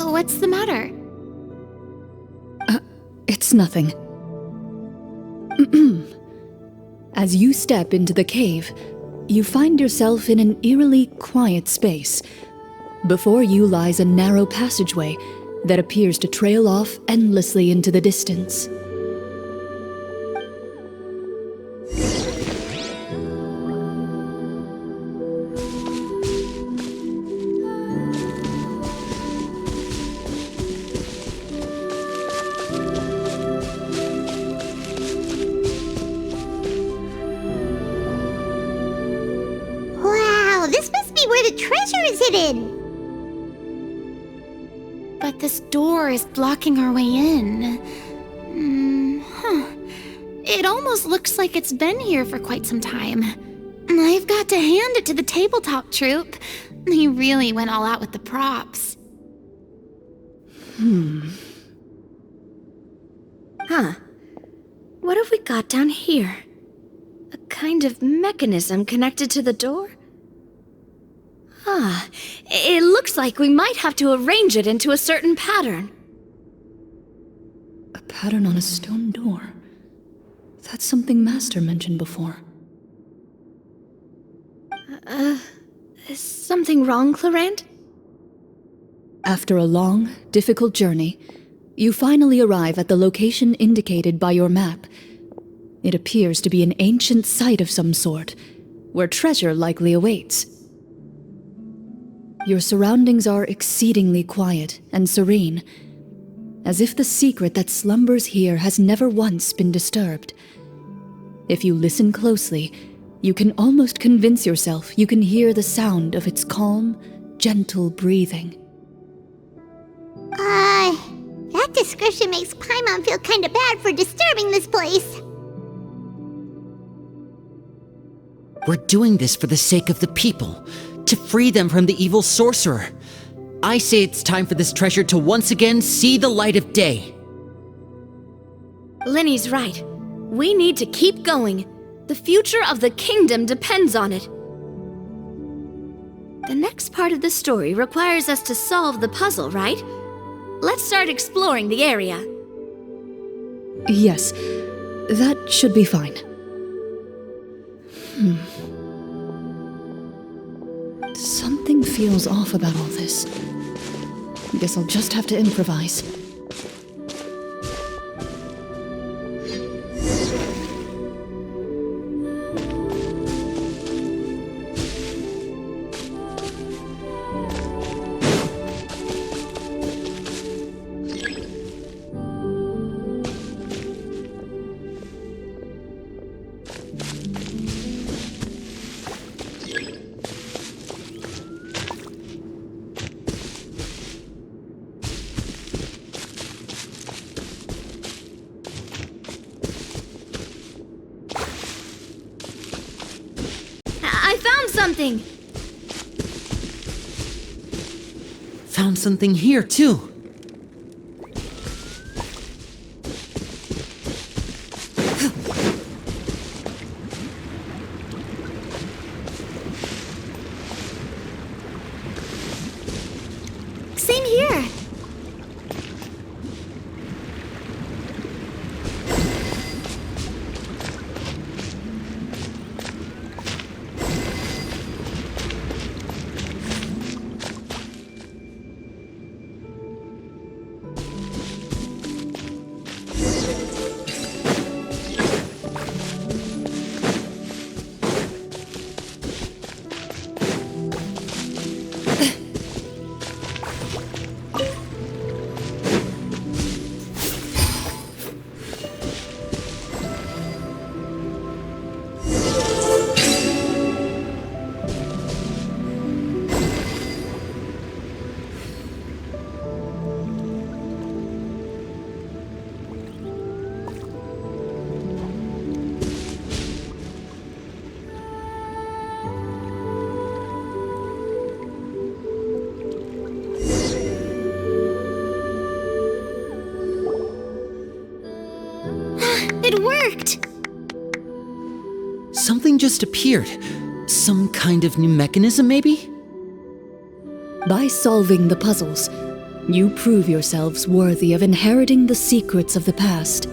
What's the matter? It's nothing. As you step into the cave, you find yourself in an eerily quiet space. Before you lies a narrow passageway that appears to trail off endlessly into the distance. Wow, this must be where the treasure is hidden! But this door is blocking our way in. It almost looks like it's been here for quite some time. I've got to hand it to the tabletop troupe. They really went all out with the props. Huh. What have we got down here? A kind of mechanism connected to the door? Ah, it looks like we might have to arrange it into a certain pattern. A pattern on a stone door. That's something Master mentioned before. Is something wrong, Clorinde? After a long, difficult journey, you finally arrive at the location indicated by your map. It appears to be an ancient site of some sort, where treasure likely awaits. Your surroundings are exceedingly quiet and serene, as if the secret that slumbers here has never once been disturbed. If you listen closely, you can almost convince yourself you can hear the sound of its calm, gentle breathing. That description makes Paimon feel kinda bad for disturbing this place. We're doing this for the sake of the people, to free them from the evil sorcerer. I say it's time for this treasure to once again see the light of day. Lyney's right. We need to keep going. The future of the kingdom depends on it. The next part of the story requires us to solve the puzzle, right? Let's start exploring the area. Yes, that should be fine. Something feels off about all this. Guess I'll just have to improvise. I found something! Found something here, too. Same here. It worked! Something just appeared. Some kind of new mechanism, maybe? By solving the puzzles, you prove yourselves worthy of inheriting the secrets of the past.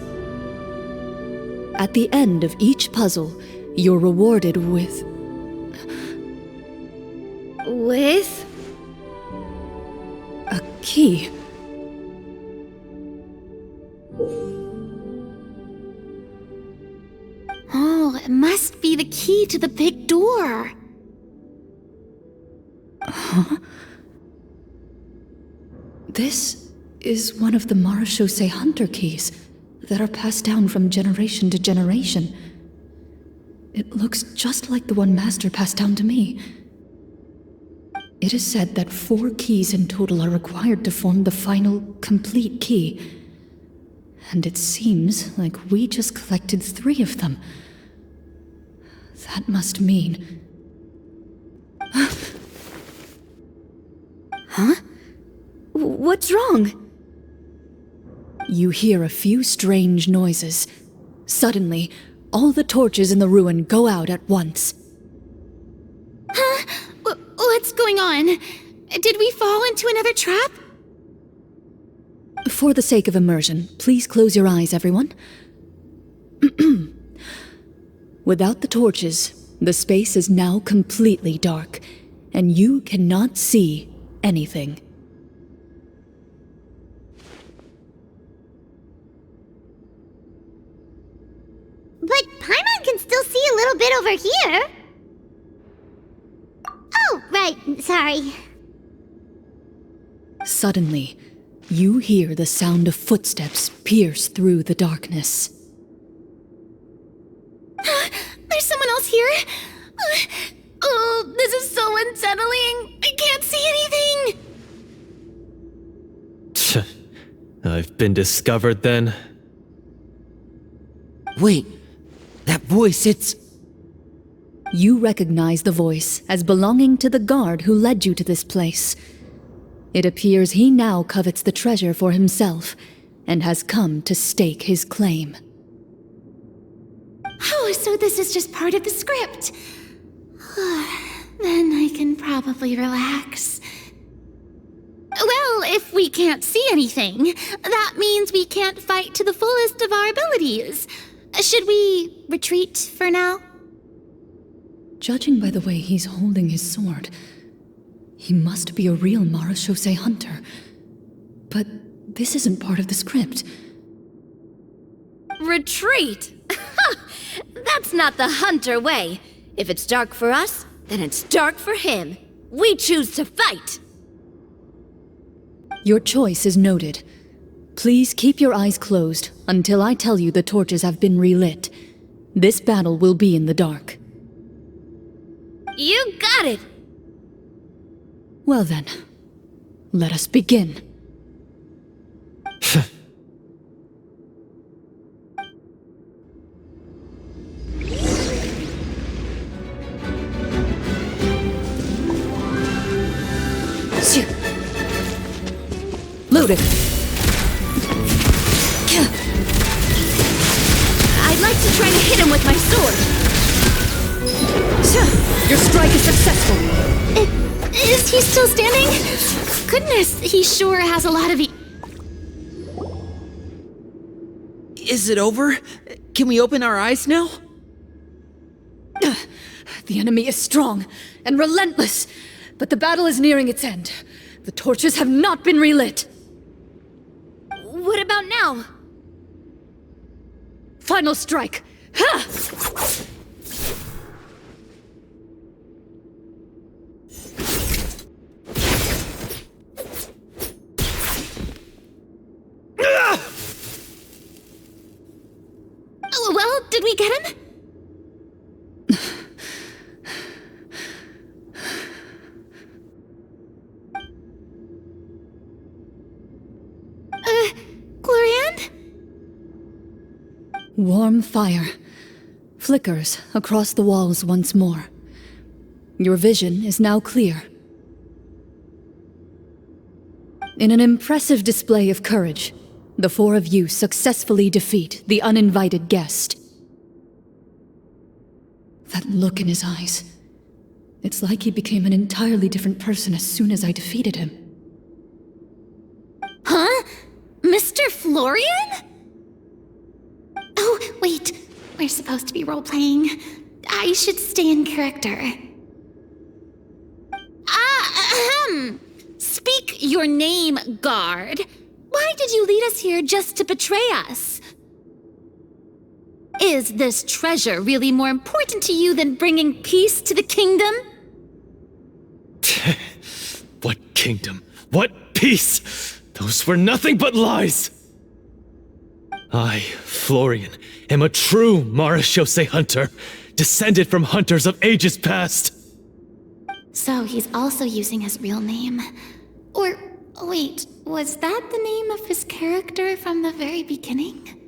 At the end of each puzzle, you're rewarded with... With? a key. Oh, it must be the key to the big door. Huh? This is one of the Marechausee Hunter keys that are passed down from generation to generation. It looks just like the one Master passed down to me. It is said that 4 keys in total are required to form the final, complete key. And it seems like we just collected 3 of them. That must mean... Huh? What's wrong? You hear a few strange noises. Suddenly, all the torches in the ruin go out at once. Huh? What's going on? Did we fall into another trap? For the sake of immersion, please close your eyes, everyone. Without the torches, the space is now completely dark, and you cannot see anything. But Paimon can still see a little bit over here. Oh, right, sorry. Suddenly, you hear the sound of footsteps pierce through the darkness. There's someone else here? Oh, this is so unsettling. I can't see anything. I've been discovered then. Wait, that voice, it's... You recognize the voice as belonging to the guard who led you to this place. It appears he now covets the treasure for himself, and has come to stake his claim. Oh, so this is just part of the script. Then I can probably relax. Well, if we can't see anything, that means we can't fight to the fullest of our abilities. Should we retreat for now? Judging by the way he's holding his sword, he must be a real Marechausee Hunter. But this isn't part of the script. Retreat? That's not the Hunter way. If it's dark for us, then it's dark for him. We choose to fight. Your choice is noted. Please keep your eyes closed until I tell you the torches have been relit. This battle will be in the dark. You got it! Well then, let us begin. Loaded. I'd like to try to hit him with my sword. Your strike is successful. Is he still standing? Goodness, he sure has a lot of Is it over? Can we open our eyes now? The enemy is strong and relentless, but the battle is nearing its end. The torches have not been relit. What about now? Final strike. Ha! Well, did we get him? Clorinde? Warm fire flickers across the walls once more. Your vision is now clear. In an impressive display of courage, the four of you successfully defeat the uninvited guest. That look in his eyes. It's like he became an entirely different person as soon as I defeated him. Huh? Mr. Florian? Oh, wait. We're supposed to be role-playing. I should stay in character. Speak your name, guard. Why did you lead us here just to betray us? Is this treasure really more important to you than bringing peace to the kingdom? What kingdom? What peace? Those were nothing but lies! I, Florian, am a true Marechausee Hunter, descended from hunters of ages past. So he's also using his real name. Or, wait, was that the name of his character from the very beginning?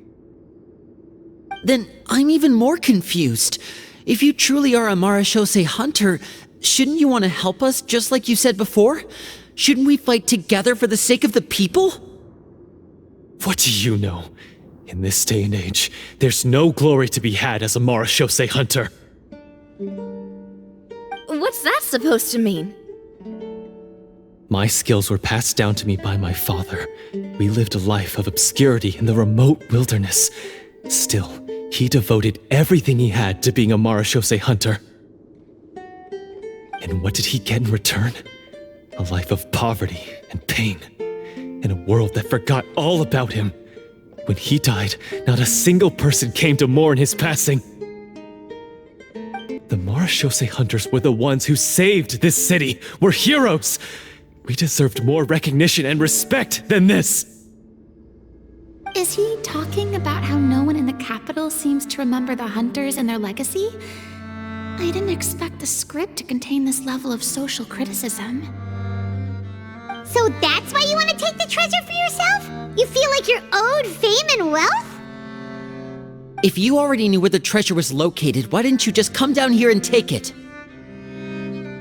Then I'm even more confused. If you truly are a Marechausee Hunter, shouldn't you want to help us just like you said before? Shouldn't we fight together for the sake of the people? What do you know? In this day and age, there's no glory to be had as a Marechausee Hunter. What's that supposed to mean? My skills were passed down to me by my father. We lived a life of obscurity in the remote wilderness. Still, he devoted everything he had to being a Marechausee Hunter. And what did he get in return? A life of poverty and pain, in a world that forgot all about him. When he died, not a single person came to mourn his passing. The Marechausee Hunters were the ones who saved this city, were heroes. We deserved more recognition and respect than this. Is he talking about how no one in the capital seems to remember the Hunters and their legacy? I didn't expect the script to contain this level of social criticism. So that's why you want to take the treasure for yourself? You feel like you're owed fame and wealth? If you already knew where the treasure was located, why didn't you just come down here and take it?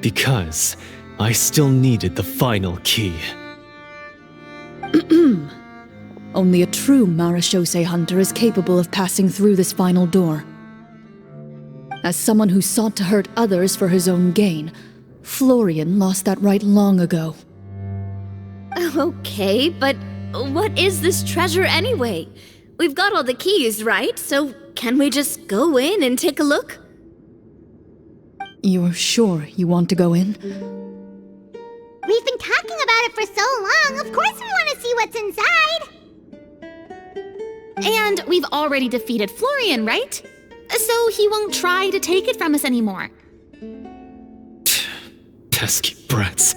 Because I still needed the final key. Only a true Marechausee Hunter is capable of passing through this final door. As someone who sought to hurt others for his own gain, Florian lost that right long ago. Okay, but what is this treasure anyway? We've got all the keys, right? So can we just go in and take a look? You're sure you want to go in? We've been talking about it for so long. Of course we want to see what's inside. And we've already defeated Florian, right? So he won't try to take it from us anymore. Pesky brats.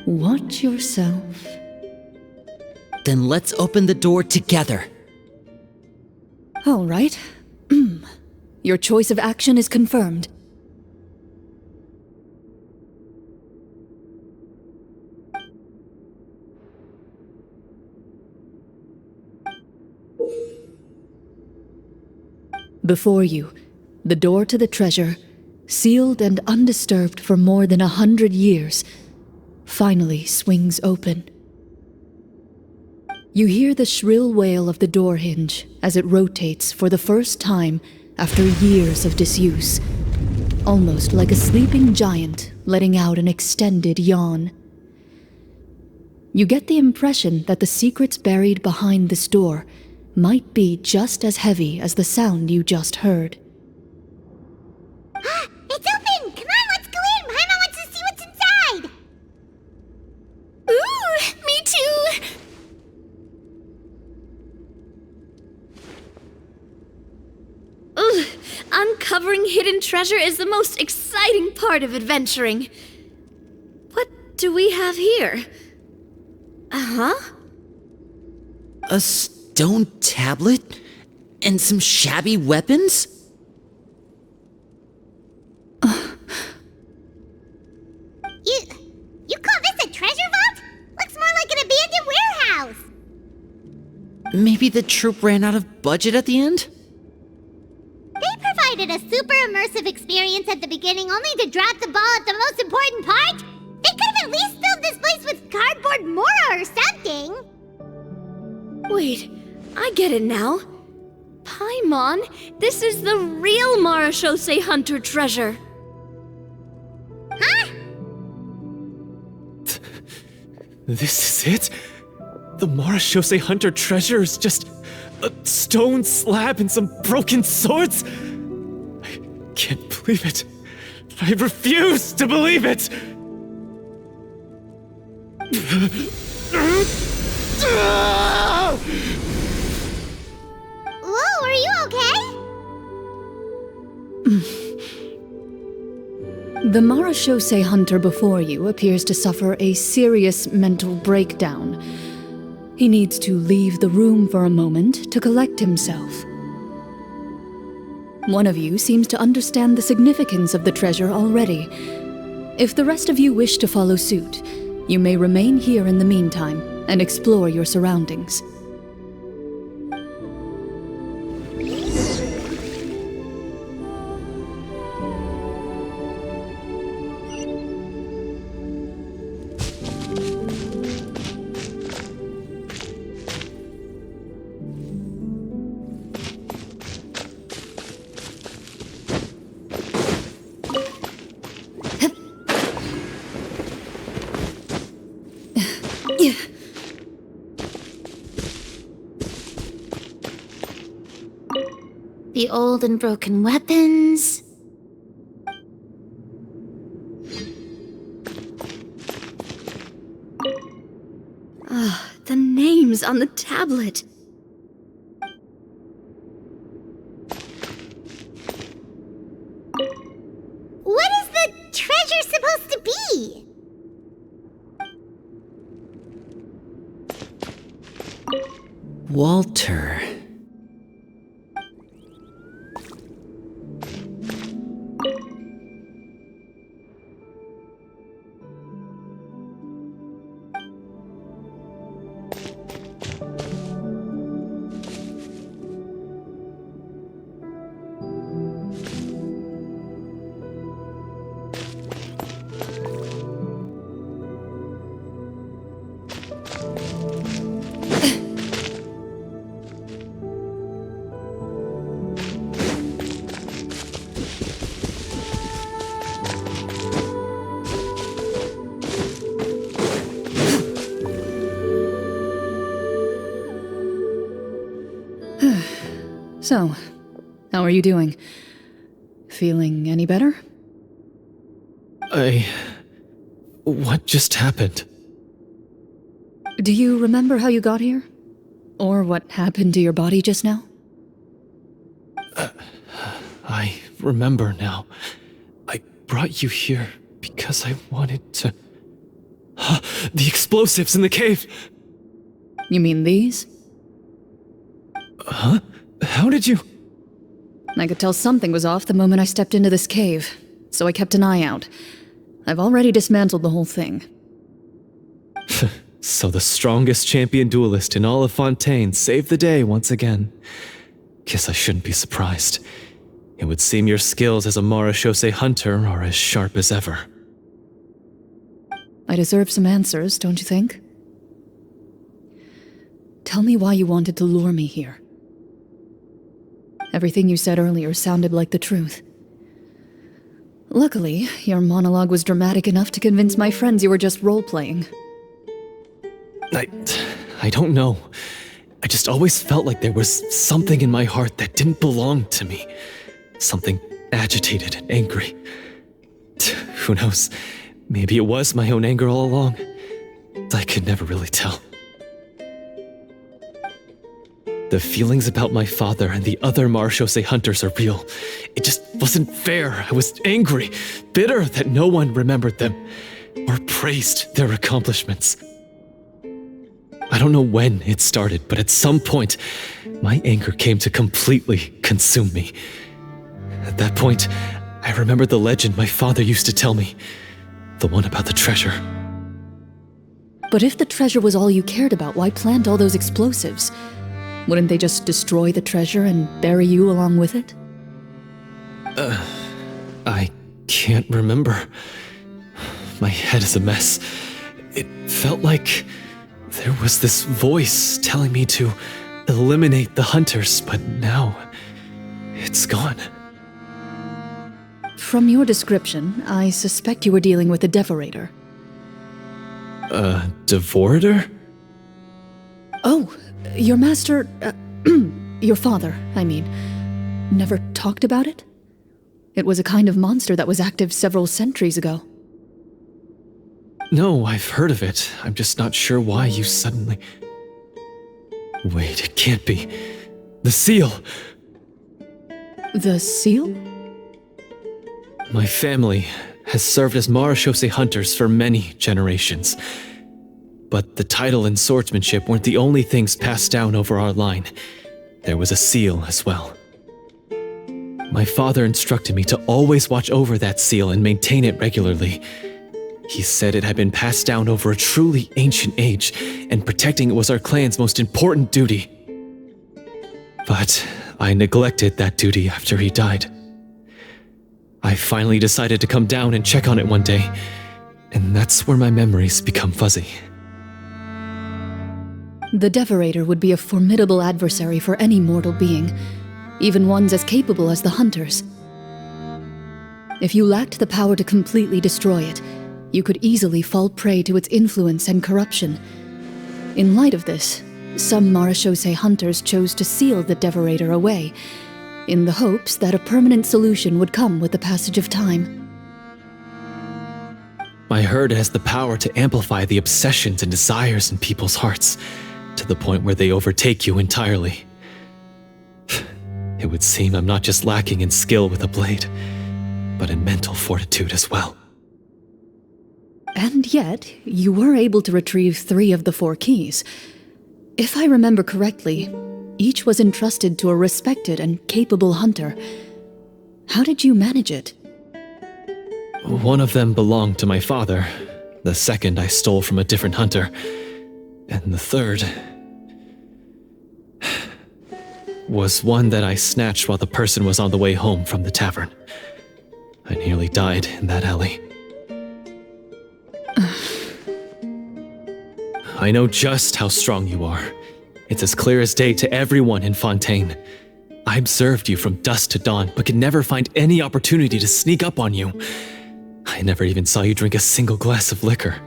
Watch yourself. Then let's open the door together. All right. Your choice of action is confirmed. Before you, the door to the treasure, sealed and undisturbed for more than 100 years, finally swings open. You hear the shrill wail of the door hinge as it rotates for the first time after years of disuse, almost like a sleeping giant letting out an extended yawn. You get the impression that the secrets buried behind this door might be just as heavy as the sound you just heard. It's open! Come on, let's go in! Paimon wants to see what's inside! Ooh, me too! Ugh, uncovering hidden treasure is the most exciting part of adventuring. What do we have here? Uh-huh. A stone tablet? And some shabby weapons? You call this a treasure vault? Looks more like an abandoned warehouse. Maybe the troupe ran out of budget at the end? They provided a super immersive experience at the beginning only to drop the ball at the most important part. They could have at least filled this place with cardboard mora or something. Wait, I get it now. Paimon, this is the real Marechausee Hunter treasure. Huh? This is it? The Marechausee Hunter treasure is just a stone slab and some broken swords? I can't believe it. I refuse to believe it! Whoa, are you okay? The Marechausee Hunter before you appears to suffer a serious mental breakdown. He needs to leave the room for a moment to collect himself. One of you seems to understand the significance of the treasure already. If the rest of you wish to follow suit, you may remain here in the meantime and explore your surroundings. The old and broken weapons. The names on the tablet. What is the treasure supposed to be? Walter. So, how are you doing? Feeling any better? What just happened? Do you remember how you got here? Or what happened to your body just now? I remember now. I brought you here because I wanted to... The explosives in the cave! You mean these? Huh? How did you... I could tell something was off the moment I stepped into this cave, so I kept an eye out. I've already dismantled the whole thing. So the strongest champion duelist in all of Fontaine saved the day once again. Guess I shouldn't be surprised. It would seem your skills as a Marechausee Hunter are as sharp as ever. I deserve some answers, don't you think? Tell me why you wanted to lure me here. Everything you said earlier sounded like the truth. Luckily, your monologue was dramatic enough to convince my friends you were just role-playing. I don't know. I just always felt like there was something in my heart that didn't belong to me. Something agitated and angry. Who knows? Maybe it was my own anger all along. I could never really tell. The feelings about my father and the other Marechausee Hunters are real. It just wasn't fair. I was angry, bitter that no one remembered them or praised their accomplishments. I don't know when it started, but at some point, my anger came to completely consume me. At that point, I remembered the legend my father used to tell me. The one about the treasure. But if the treasure was all you cared about, why plant all those explosives? Wouldn't they just destroy the treasure and bury you along with it? I can't remember. My head is a mess. It felt like there was this voice telling me to eliminate the hunters, but now it's gone. From your description, I suspect you were dealing with a devorator. Devorator? Oh, your master... your father, I mean, never talked about it? It was a kind of monster that was active several centuries ago. No, I've heard of it. I'm just not sure why you suddenly... Wait, it can't be. The seal! The seal? My family has served as Marechausee Hunters for many generations. But the title and swordsmanship weren't the only things passed down over our line. There was a seal as well. My father instructed me to always watch over that seal and maintain it regularly. He said it had been passed down over a truly ancient age, and protecting it was our clan's most important duty. But I neglected that duty after he died. I finally decided to come down and check on it one day, and that's where my memories become fuzzy. The Devorator would be a formidable adversary for any mortal being, even ones as capable as the Hunters. If you lacked the power to completely destroy it, you could easily fall prey to its influence and corruption. In light of this, some Marechausee Hunters chose to seal the Devorator away, in the hopes that a permanent solution would come with the passage of time. I heard it has the power to amplify the obsessions and desires in people's hearts, to the point where they overtake you entirely. It would seem I'm not just lacking in skill with a blade, but in mental fortitude as well. And yet, you were able to retrieve 3 of the 4 keys. If I remember correctly, each was entrusted to a respected and capable hunter. How did you manage it? One of them belonged to my father. The second I stole from a different hunter. And the third was one that I snatched while the person was on the way home from the tavern. I nearly died in that alley. I know just how strong you are. It's as clear as day to everyone in Fontaine. I observed you from dusk to dawn, but could never find any opportunity to sneak up on you. I never even saw you drink a single glass of liquor.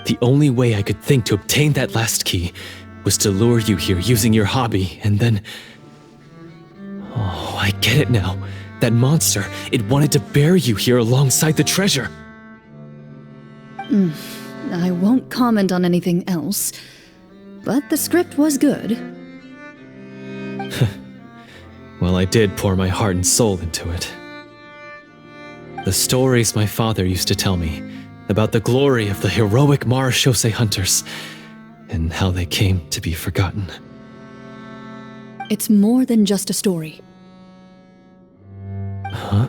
The only way I could think to obtain that last key was to lure you here using your hobby, and then Oh, I get it now. That monster, it wanted to bury you here alongside the treasure. I won't comment on anything else, but the script was good. Well, I did pour my heart and soul into it. The stories my father used to tell me about the glory of the heroic Marechausee Hunters and how they came to be forgotten. It's more than just a story. Huh?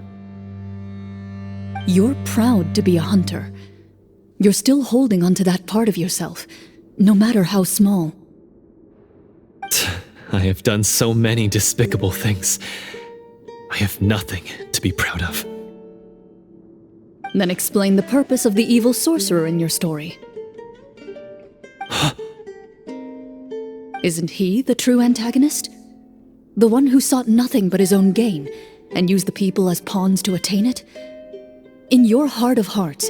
You're proud to be a hunter. You're still holding onto that part of yourself, no matter how small. I have done so many despicable things. I have nothing to be proud of. Then explain the purpose of the evil sorcerer in your story. Isn't he the true antagonist? The one who sought nothing but his own gain, and used the people as pawns to attain it? In your heart of hearts,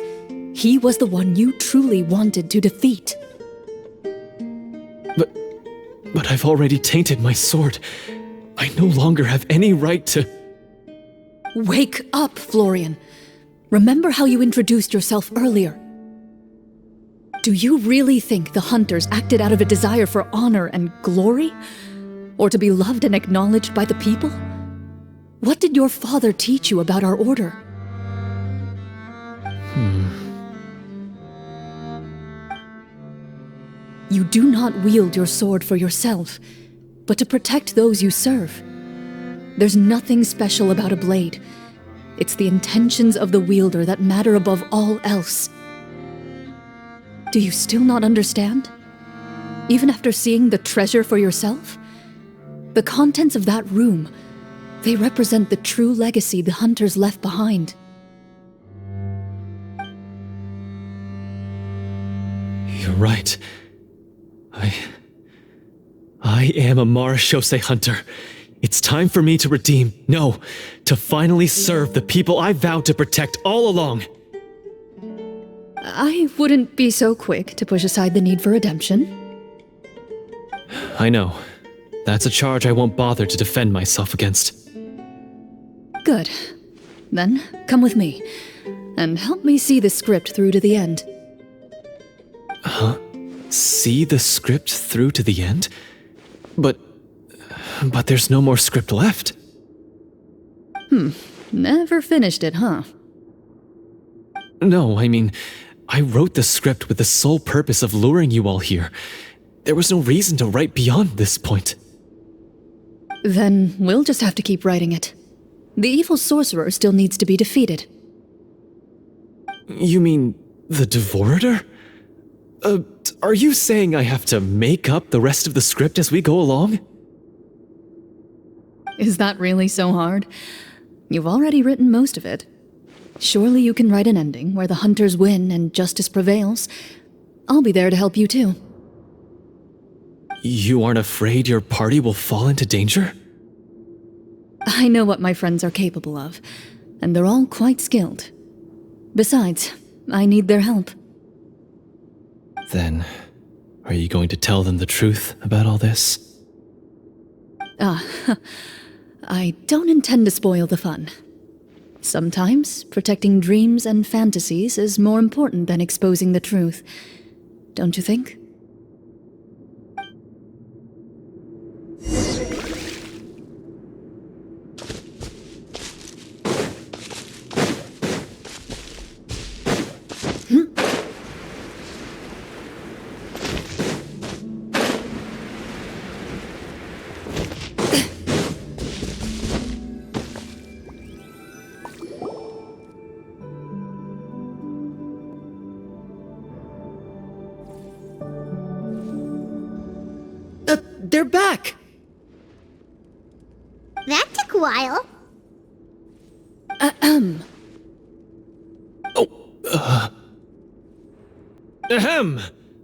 he was the one you truly wanted to defeat. But I've already tainted my sword. I no longer have any right to... Wake up, Florian. Remember how you introduced yourself earlier. Do you really think the hunters acted out of a desire for honor and glory? Or to be loved and acknowledged by the people? What did your father teach you about our order? You do not wield your sword for yourself, but to protect those you serve. There's nothing special about a blade. It's the intentions of the wielder that matter above all else. Do you still not understand? Even after seeing the treasure for yourself? The contents of that room, they represent the true legacy the hunters left behind. You're right. I am a Marechausee Hunter. It's time for me to redeem, no, to finally serve the people I vowed to protect all along. I wouldn't be so quick to push aside the need for redemption. I know. That's a charge I won't bother to defend myself against. Good. Then, come with me, and help me see the script through to the end. Huh? See the script through to the end? But there's no more script left. Never finished it, huh? No, I mean, I wrote the script with the sole purpose of luring you all here. There was no reason to write beyond this point. Then we'll just have to keep writing it. The evil sorcerer still needs to be defeated. You mean the Devorator? Are you saying I have to make up the rest of the script as we go along? Is that really so hard? You've already written most of it. Surely you can write an ending where the hunters win and justice prevails. I'll be there to help you too. You aren't afraid your party will fall into danger? I know what my friends are capable of, and they're all quite skilled. Besides, I need their help. Then, are you going to tell them the truth about all this? I don't intend to spoil the fun. Sometimes, protecting dreams and fantasies is more important than exposing the truth. Don't you think? They're back! That took a while. Ahem!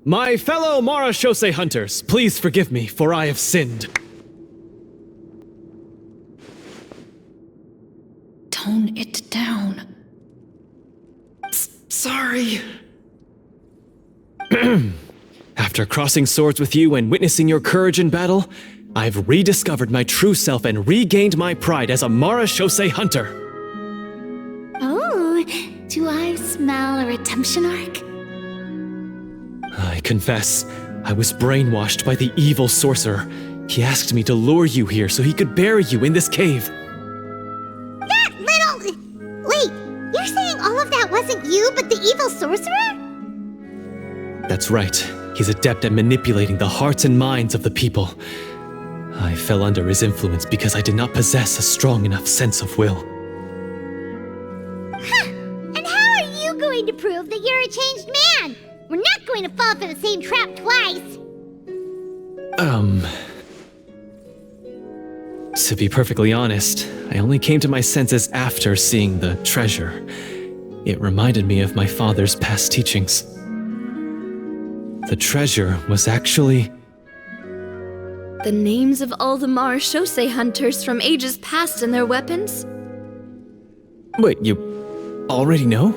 My fellow Marechausee Hunters, please forgive me, for I have sinned. Tone it down. Sorry. After crossing swords with you and witnessing your courage in battle, I've rediscovered my true self and regained my pride as a Marechausee Hunter. Oh, do I smell a redemption arc? I confess, I was brainwashed by the evil sorcerer. He asked me to lure you here so he could bury you in this cave. That little... Wait, you're saying all of that wasn't you, but the evil sorcerer? That's right. He's adept at manipulating the hearts and minds of the people. I fell under his influence because I did not possess a strong enough sense of will. Huh. And how are you going to prove that you're a changed man? We're not going to fall for the same trap twice. To be perfectly honest, I only came to my senses after seeing the treasure. It reminded me of my father's past teachings. The treasure was actually... The names of all the Marechausee Hunters from ages past and their weapons? Wait, you already know?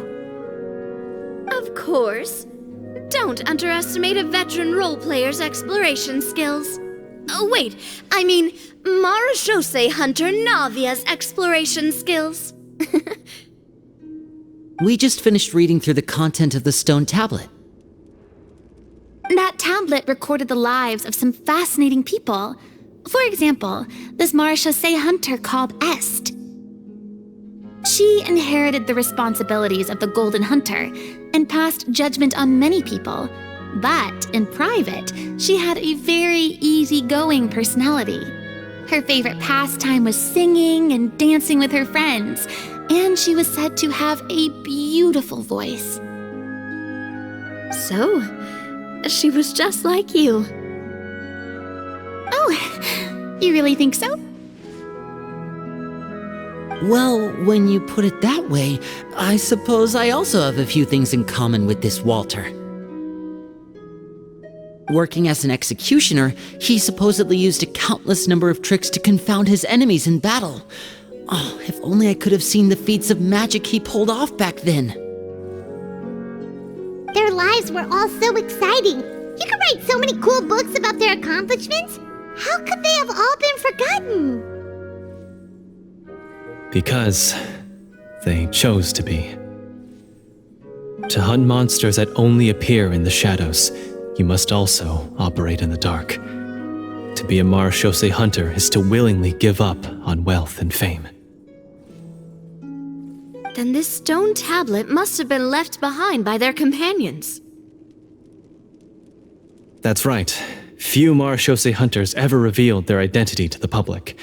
Of course. Don't underestimate a veteran role-player's exploration skills. Oh, wait, I mean Marechausee Hunter Navia's exploration skills. We just finished reading through the content of the stone tablet. That tablet recorded the lives of some fascinating people. For example, this Marechausee Hunter called Est. She inherited the responsibilities of the Golden Hunter and passed judgment on many people. But in private, she had a very easygoing personality. Her favorite pastime was singing and dancing with her friends, and she was said to have a beautiful voice. So, she was just like you. Oh, you really think so? Well, when you put it that way, I suppose I also have a few things in common with this Walter. Working as an executioner, he supposedly used a countless number of tricks to confound his enemies in battle. Oh, if only I could have seen the feats of magic he pulled off back then. Their lives were all so exciting. You could write so many cool books about their accomplishments. How could they have all been forgotten? Because they chose to be. To hunt monsters that only appear in the shadows, you must also operate in the dark. To be a Marechausee Hunter is to willingly give up on wealth and fame. Then this stone tablet must have been left behind by their companions. That's right. Few Marechausee Hunters ever revealed their identity to the public.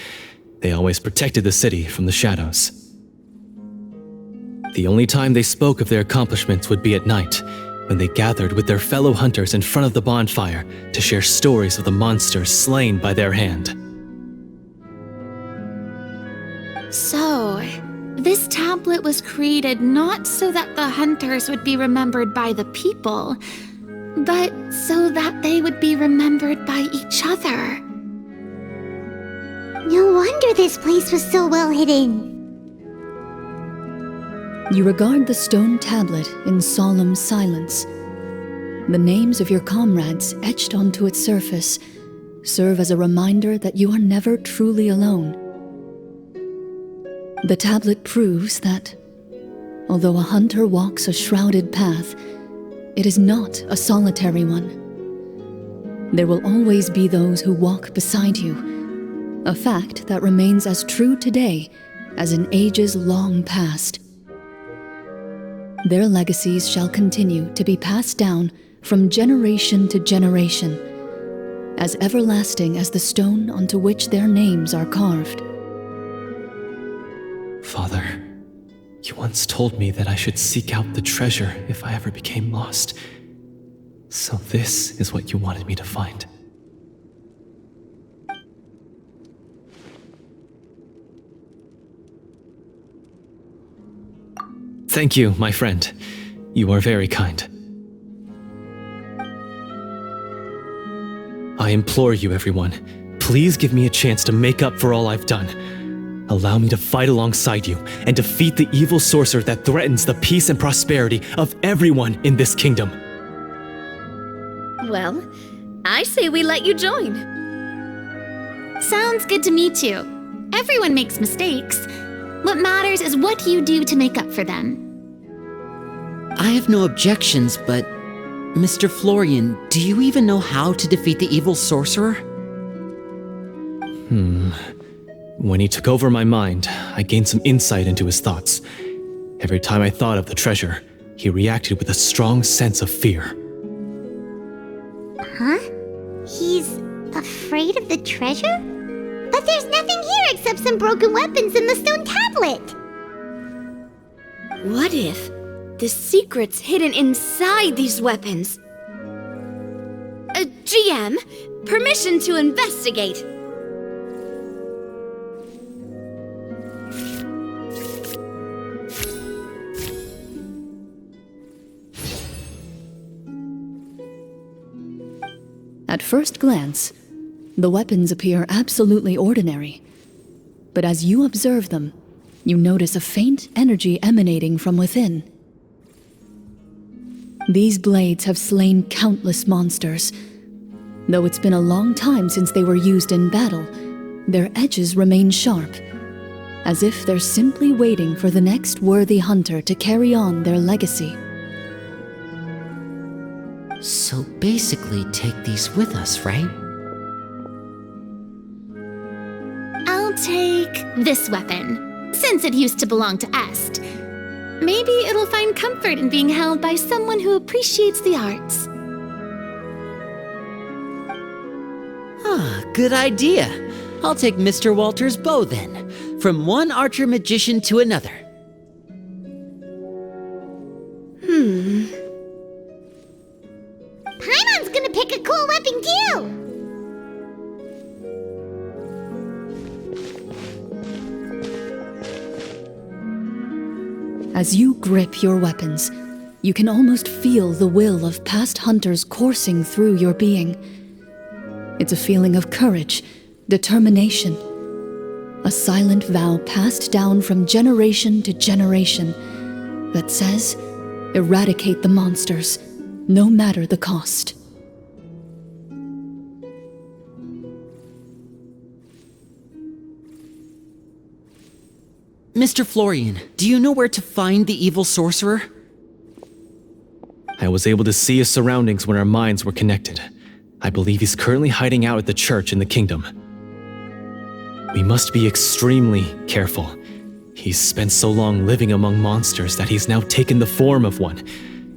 They always protected the city from the shadows. The only time they spoke of their accomplishments would be at night, when they gathered with their fellow hunters in front of the bonfire to share stories of the monsters slain by their hand. So, this tablet was created not so that the hunters would be remembered by the people, but so that they would be remembered by each other. No wonder this place was so well hidden. You regard the stone tablet in solemn silence. The names of your comrades etched onto its surface serve as a reminder that you are never truly alone. The tablet proves that, although a hunter walks a shrouded path, it is not a solitary one. There will always be those who walk beside you, a fact that remains as true today as in ages long past. Their legacies shall continue to be passed down from generation to generation, as everlasting as the stone onto which their names are carved. Father, you once told me that I should seek out the treasure if I ever became lost. So this is what you wanted me to find. Thank you, my friend. You are very kind. I implore you, everyone, please give me a chance to make up for all I've done. Allow me to fight alongside you and defeat the evil sorcerer that threatens the peace and prosperity of everyone in this kingdom. Well, I say we let you join. Sounds good to me too. Everyone makes mistakes. What matters is what you do to make up for them. I have no objections, but Mr. Florian, do you even know how to defeat the evil sorcerer? When he took over my mind, I gained some insight into his thoughts. Every time I thought of the treasure, he reacted with a strong sense of fear. Huh? He's afraid of the treasure? But there's nothing here except some broken weapons and the stone tablet! What if the secret's hidden inside these weapons? GM, permission to investigate. At first glance, the weapons appear absolutely ordinary. But as you observe them, you notice a faint energy emanating from within. These blades have slain countless monsters. Though it's been a long time since they were used in battle, their edges remain sharp, as if they're simply waiting for the next worthy hunter to carry on their legacy. So basically take these with us, right? I'll take this weapon, since it used to belong to Est. Maybe it'll find comfort in being held by someone who appreciates the arts. Good idea. I'll take Mr. Walter's bow then, from one archer magician to another. Paimon's gonna pick a cool weapon too! As you grip your weapons, you can almost feel the will of past hunters coursing through your being. It's a feeling of courage, determination, a silent vow passed down from generation to generation that says, eradicate the monsters, no matter the cost. Mr. Florian, do you know where to find the evil sorcerer? I was able to see his surroundings when our minds were connected. I believe he's currently hiding out at the church in the kingdom. We must be extremely careful. He's spent so long living among monsters that he's now taken the form of one.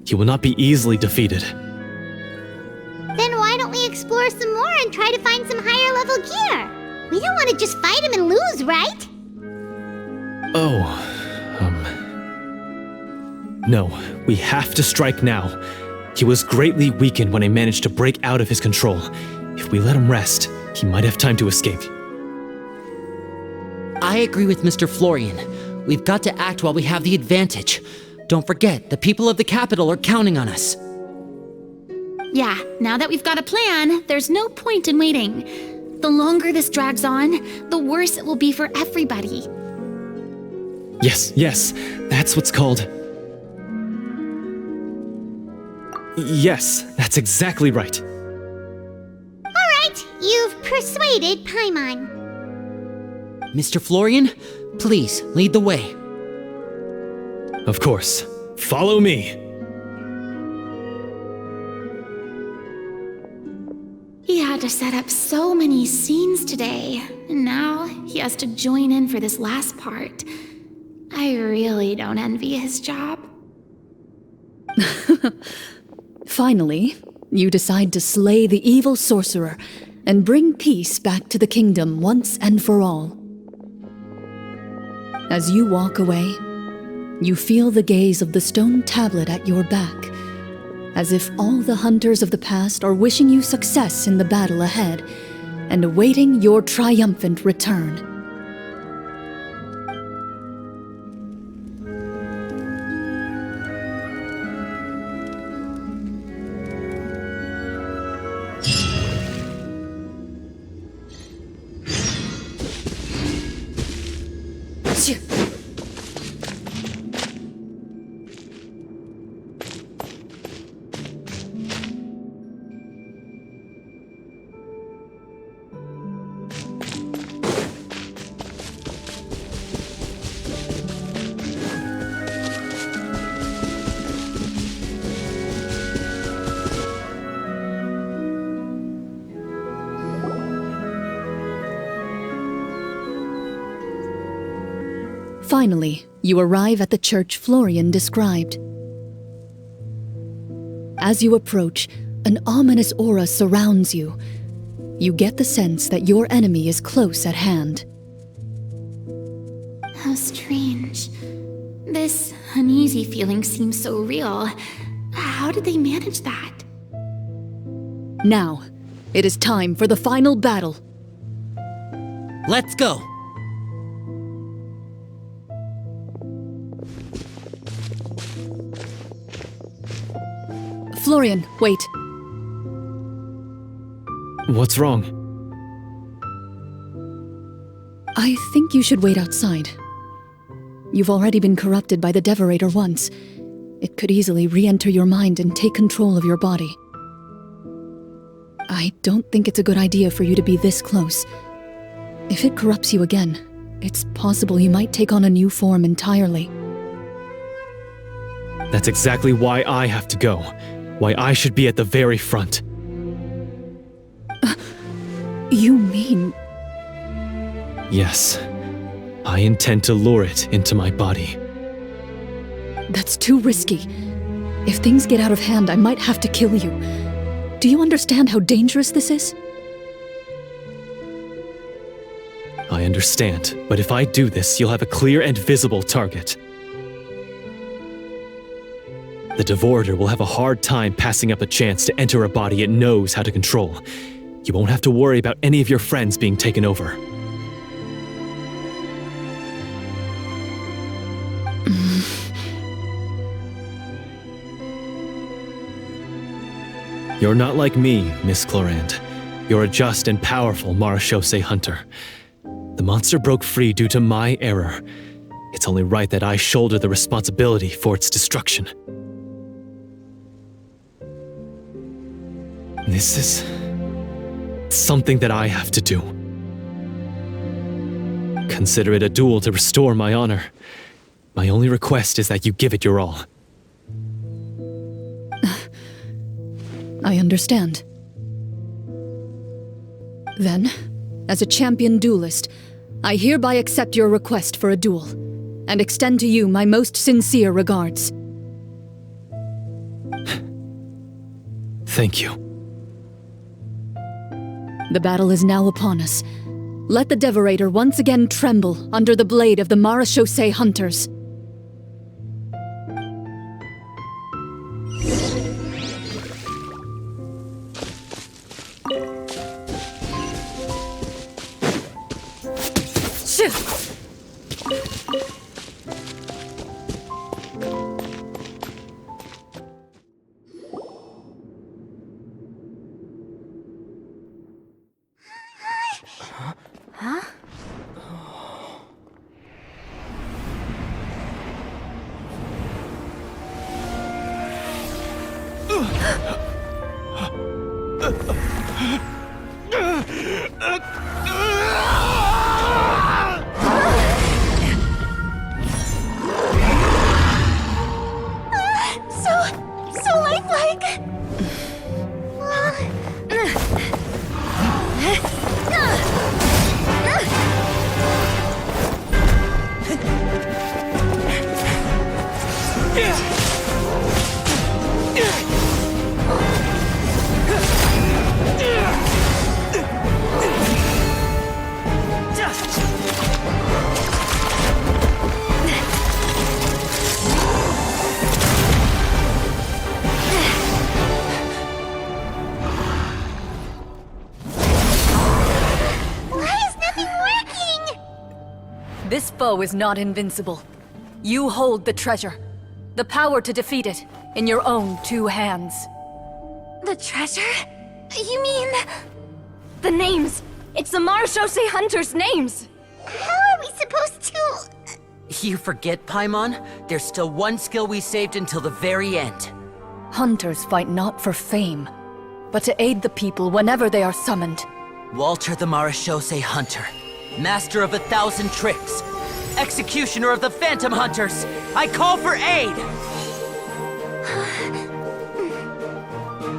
He will not be easily defeated. Then why don't we explore some more and try to find some higher level gear? We don't want to just fight him and lose, right? No, we have to strike now. He was greatly weakened when I managed to break out of his control. If we let him rest, he might have time to escape. I agree with Mr. Florian. We've got to act while we have the advantage. Don't forget, the people of the capital are counting on us. Yeah, now that we've got a plan, there's no point in waiting. The longer this drags on, the worse it will be for everybody. Yes, that's what's called... Yes, that's exactly right. Alright, you've persuaded Paimon. Mr. Florian, please lead the way. Of course. Follow me. He had to set up so many scenes today, and now he has to join in for this last part. I really don't envy his job. Finally, you decide to slay the evil sorcerer and bring peace back to the kingdom once and for all. As you walk away, you feel the gaze of the stone tablet at your back, as if all the hunters of the past are wishing you success in the battle ahead and awaiting your triumphant return. Finally, you arrive at the church Florian described. As you approach, an ominous aura surrounds you. You get the sense that your enemy is close at hand. How strange. This uneasy feeling seems so real. How did they manage that? Now, it is time for the final battle. Let's go! Florian, wait. What's wrong? I think you should wait outside. You've already been corrupted by the Devorator once. It could easily re-enter your mind and take control of your body. I don't think it's a good idea for you to be this close. If it corrupts you again, it's possible you might take on a new form entirely. That's exactly why I have to go. Why I should be at the very front. You mean... Yes. I intend to lure it into my body. That's too risky. If things get out of hand, I might have to kill you. Do you understand how dangerous this is? I understand, but if I do this, you'll have a clear and visible target. The Devorator will have a hard time passing up a chance to enter a body it knows how to control. You won't have to worry about any of your friends being taken over. You're not like me, Miss Clorinde. You're a just and powerful Marechausee Hunter. The monster broke free due to my error. It's only right that I shoulder the responsibility for its destruction. This is something that I have to do. Consider it a duel to restore my honor. My only request is that you give it your all. I understand. Then, as a champion duelist, I hereby accept your request for a duel, and extend to you my most sincere regards. Thank you. The battle is now upon us. Let the Devorator once again tremble under the blade of the Marechausee Hunters. So lifelike! This foe is not invincible. You hold the treasure. The power to defeat it in your own two hands. The treasure? You mean... The names! It's the Marechausee Hunters' names! How are we supposed to... You forget, Paimon? There's still one skill we saved until the very end. Hunters fight not for fame, but to aid the people whenever they are summoned. Walter the Marechausee Hunter, master of 1,000 tricks, executioner of the Phantom Hunters, I call for aid!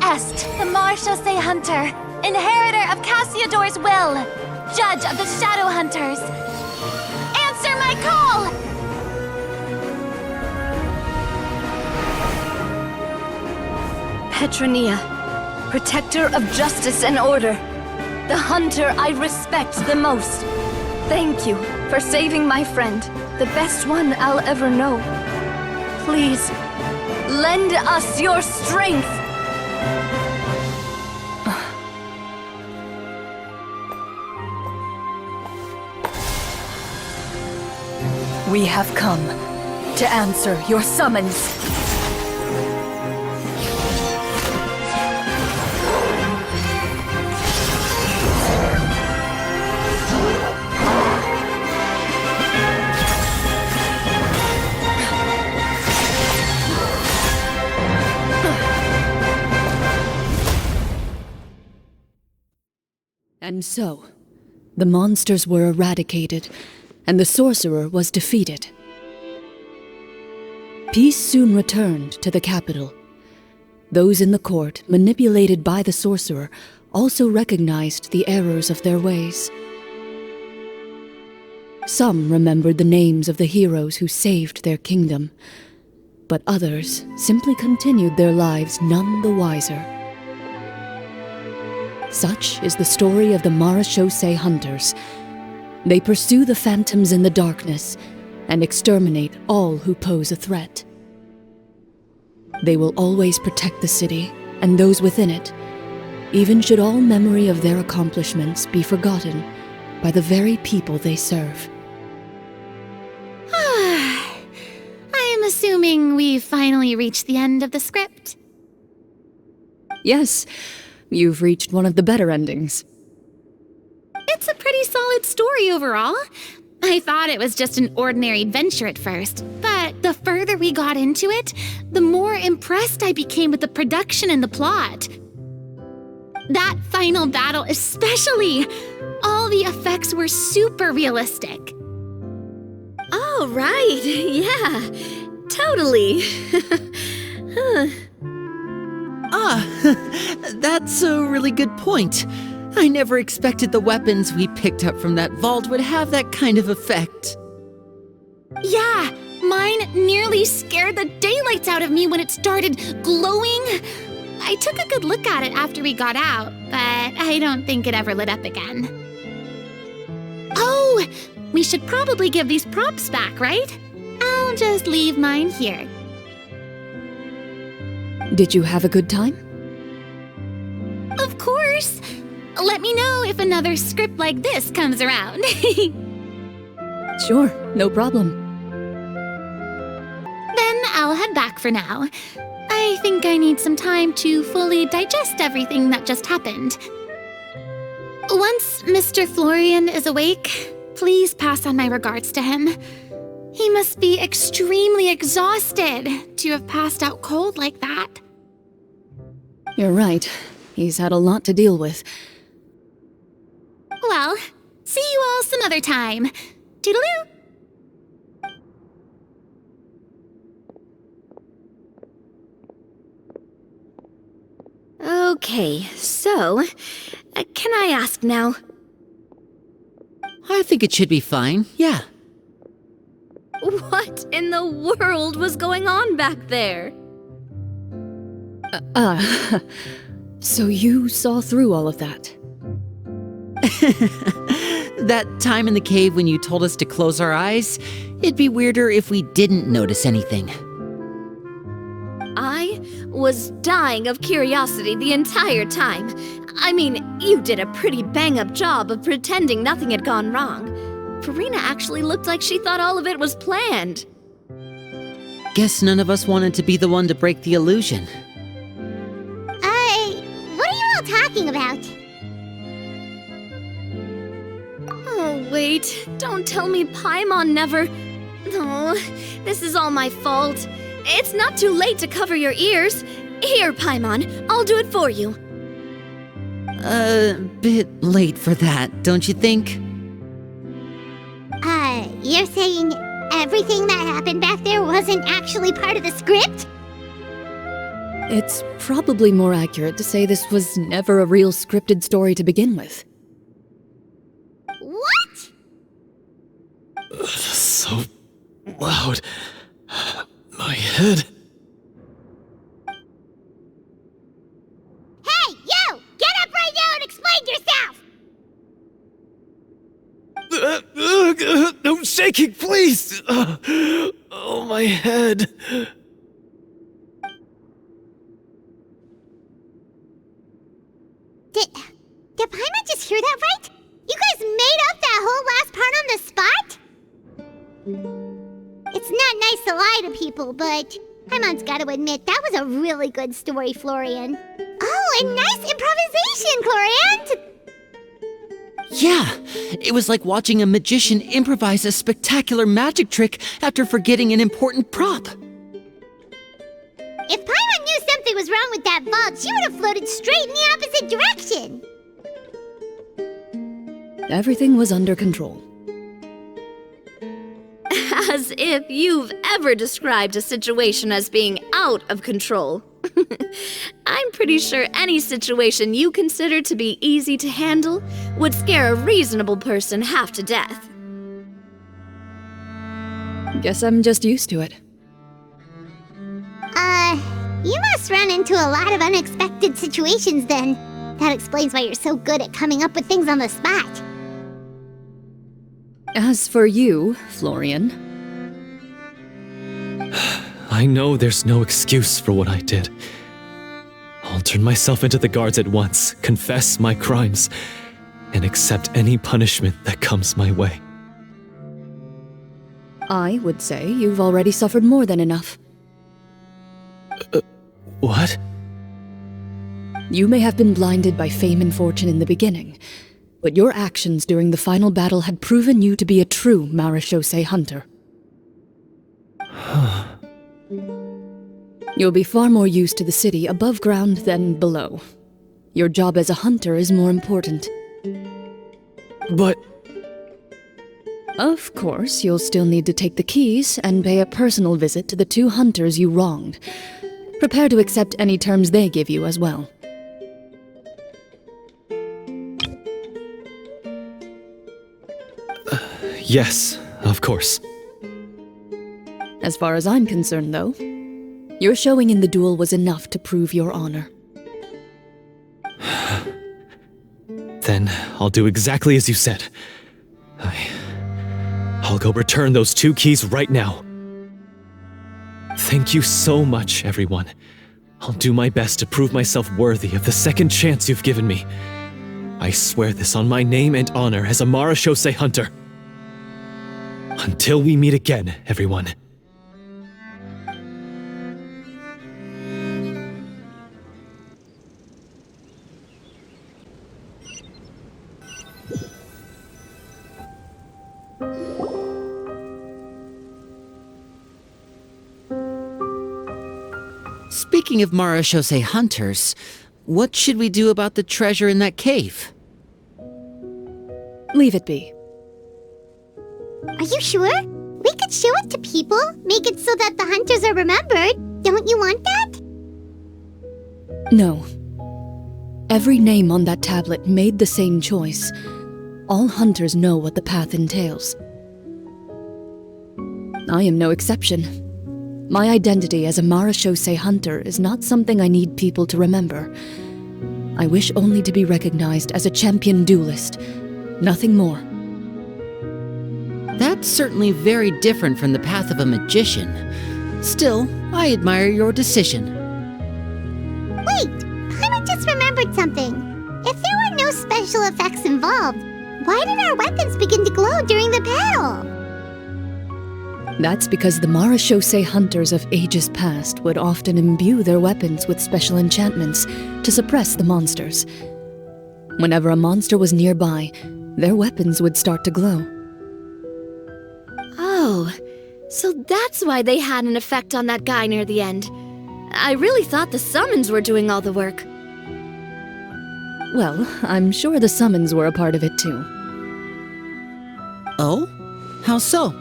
Est, the Marechausee Hunter, inheritor of Cassiodor's will, judge of the Shadow Hunters. Answer my call! Petronia, protector of justice and order. The hunter I respect the most. Thank you for saving my friend, the best one I'll ever know. Please, lend us your strength! We have come to answer your summons. And so, the monsters were eradicated, and the sorcerer was defeated. Peace soon returned to the capital. Those in the court, manipulated by the sorcerer, also recognized the errors of their ways. Some remembered the names of the heroes who saved their kingdom, but others simply continued their lives none the wiser. Such is the story of the Marechausee Hunters. They pursue the phantoms in the darkness and exterminate all who pose a threat. They will always protect the city and those within it, even should all memory of their accomplishments be forgotten by the very people they serve. I am assuming we've finally reached the end of the script. Yes, you've reached one of the better endings. It's a pretty solid story overall. I thought it was just an ordinary adventure at first, but the further we got into it, the more impressed I became with the production and the plot. That final battle especially! All the effects were super realistic. Oh, right. Yeah, totally. That's a really good point. I never expected the weapons we picked up from that vault would have that kind of effect. Yeah, mine nearly scared the daylights out of me when it started glowing. I took a good look at it after we got out, but I don't think it ever lit up again. Oh, we should probably give these props back, right? I'll just leave mine here. Did you have a good time? Of course! Let me know if another script like this comes around. Sure, no problem. Then I'll head back for now. I think I need some time to fully digest everything that just happened. Once Mr. Florian is awake, please pass on my regards to him. He must be extremely exhausted to have passed out cold like that. You're right. He's had a lot to deal with. Well, see you all some other time. Toodaloo! Okay, so, can I ask now? I think it should be fine, yeah. What in the world was going on back there? So you saw through all of that? That time in the cave when you told us to close our eyes, it'd be weirder if we didn't notice anything. I was dying of curiosity the entire time. I mean, you did a pretty bang-up job of pretending nothing had gone wrong. Furina actually looked like she thought all of it was planned. Guess none of us wanted to be the one to break the illusion. What are you all talking about? Oh, wait. Don't tell me Paimon never... No, this is all my fault. It's not too late to cover your ears. Here, Paimon, I'll do it for you. Bit late for that, don't you think? You're saying everything that happened back there wasn't actually part of the script? It's probably more accurate to say this was never a real scripted story to begin with. What? So loud. My head. No shaking, please! Oh, my head. Did Paimon just hear that right? You guys made up that whole last part on the spot? It's not nice to lie to people, but Paimon's got to admit that was a really good story, Florian. Oh, and nice improvisation, Clorinde! Yeah, it was like watching a magician improvise a spectacular magic trick after forgetting an important prop. If Paimon knew something was wrong with that vault, she would have floated straight in the opposite direction. Everything was under control. As if you've ever described a situation as being out of control. I'm pretty sure any situation you consider to be easy to handle would scare a reasonable person half to death. Guess I'm just used to it. You must run into a lot of unexpected situations then. That explains why you're so good at coming up with things on the spot. As for you, Florian... I know there's no excuse for what I did. I'll turn myself into the guards at once, confess my crimes, and accept any punishment that comes my way. I would say you've already suffered more than enough. What? You may have been blinded by fame and fortune in the beginning, but your actions during the final battle had proven you to be a true Marechausee Hunter. You'll be far more used to the city above ground than below. Your job as a hunter is more important. But... Of course, you'll still need to take the keys and pay a personal visit to the 2 hunters you wronged. Prepare to accept any terms they give you as well. Yes, of course. As far as I'm concerned, though, your showing in the duel was enough to prove your honor. Then I'll do exactly as you said. I'll go return those 2 keys right now. Thank you so much, everyone. I'll do my best to prove myself worthy of the second chance you've given me. I swear this on my name and honor as a Marechausee Hunter. Until we meet again, everyone. Speaking of Marechausee Hunters, what should we do about the treasure in that cave? Leave it be. Are you sure? We could show it to people, make it so that the hunters are remembered. Don't you want that? No. Every name on that tablet made the same choice. All hunters know what the path entails. I am no exception. My identity as a Marechausee Hunter is not something I need people to remember. I wish only to be recognized as a champion duelist. Nothing more. That's certainly very different from the path of a magician. Still, I admire your decision. Wait! Paimon just remembered something. If there were no special effects involved, why did our weapons begin to glow during the battle? That's because the Marechausee Hunters of ages past would often imbue their weapons with special enchantments to suppress the monsters. Whenever a monster was nearby, their weapons would start to glow. Oh, so that's why they had an effect on that guy near the end. I really thought the summons were doing all the work. Well, I'm sure the summons were a part of it too. Oh? How so?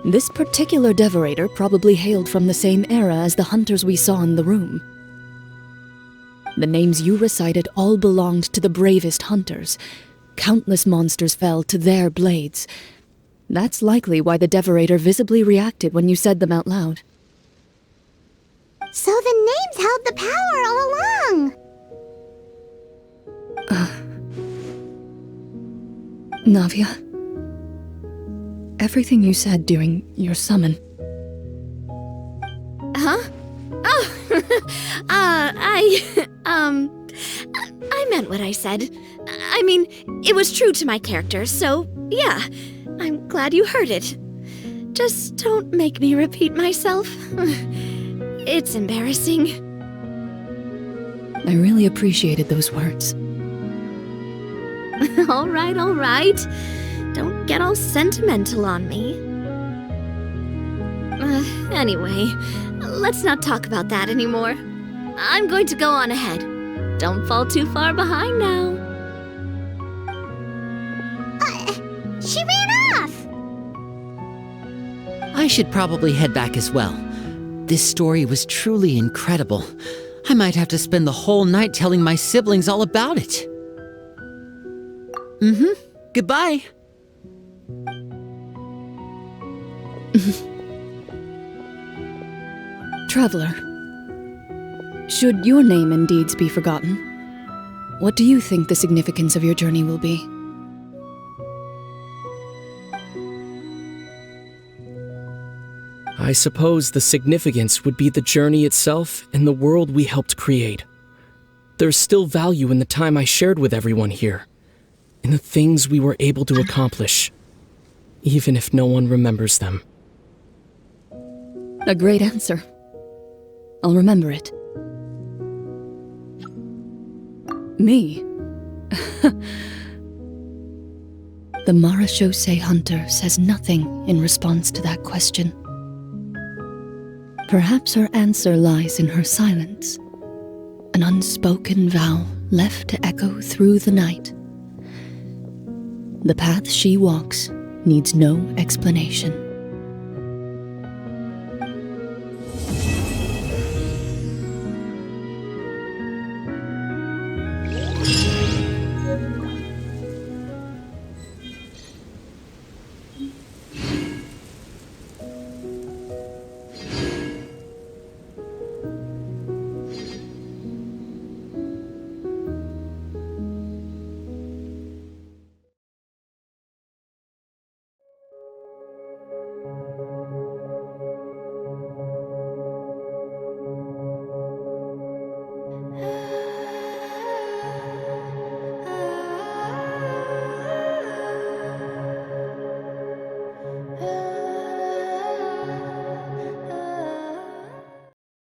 This particular devorator probably hailed from the same era as the hunters we saw in the room. The names you recited all belonged to the bravest hunters. Countless monsters fell to their blades. That's likely why the devorator visibly reacted when you said them out loud. So the names held the power all along! Navia, everything you said during your summon. Huh? Oh, I meant what I said. I mean, it was true to my character, so yeah, I'm glad you heard it. Just don't make me repeat myself. It's embarrassing. I really appreciated those words. All right. Don't get all sentimental on me. Anyway, let's not talk about that anymore. I'm going to go on ahead. Don't fall too far behind now. She ran off! I should probably head back as well. This story was truly incredible. I might have to spend the whole night telling my siblings all about it. Goodbye. Traveler, should your name and deeds be forgotten, what do you think the significance of your journey will be? I suppose the significance would be the journey itself and the world we helped create. There's still value in the time I shared with everyone here, in the things we were able to accomplish, even if no one remembers them. A great answer. I'll remember it. Me? The Marechausee Hunter says nothing in response to that question. Perhaps her answer lies in her silence, an unspoken vow left to echo through the night. The path she walks needs no explanation.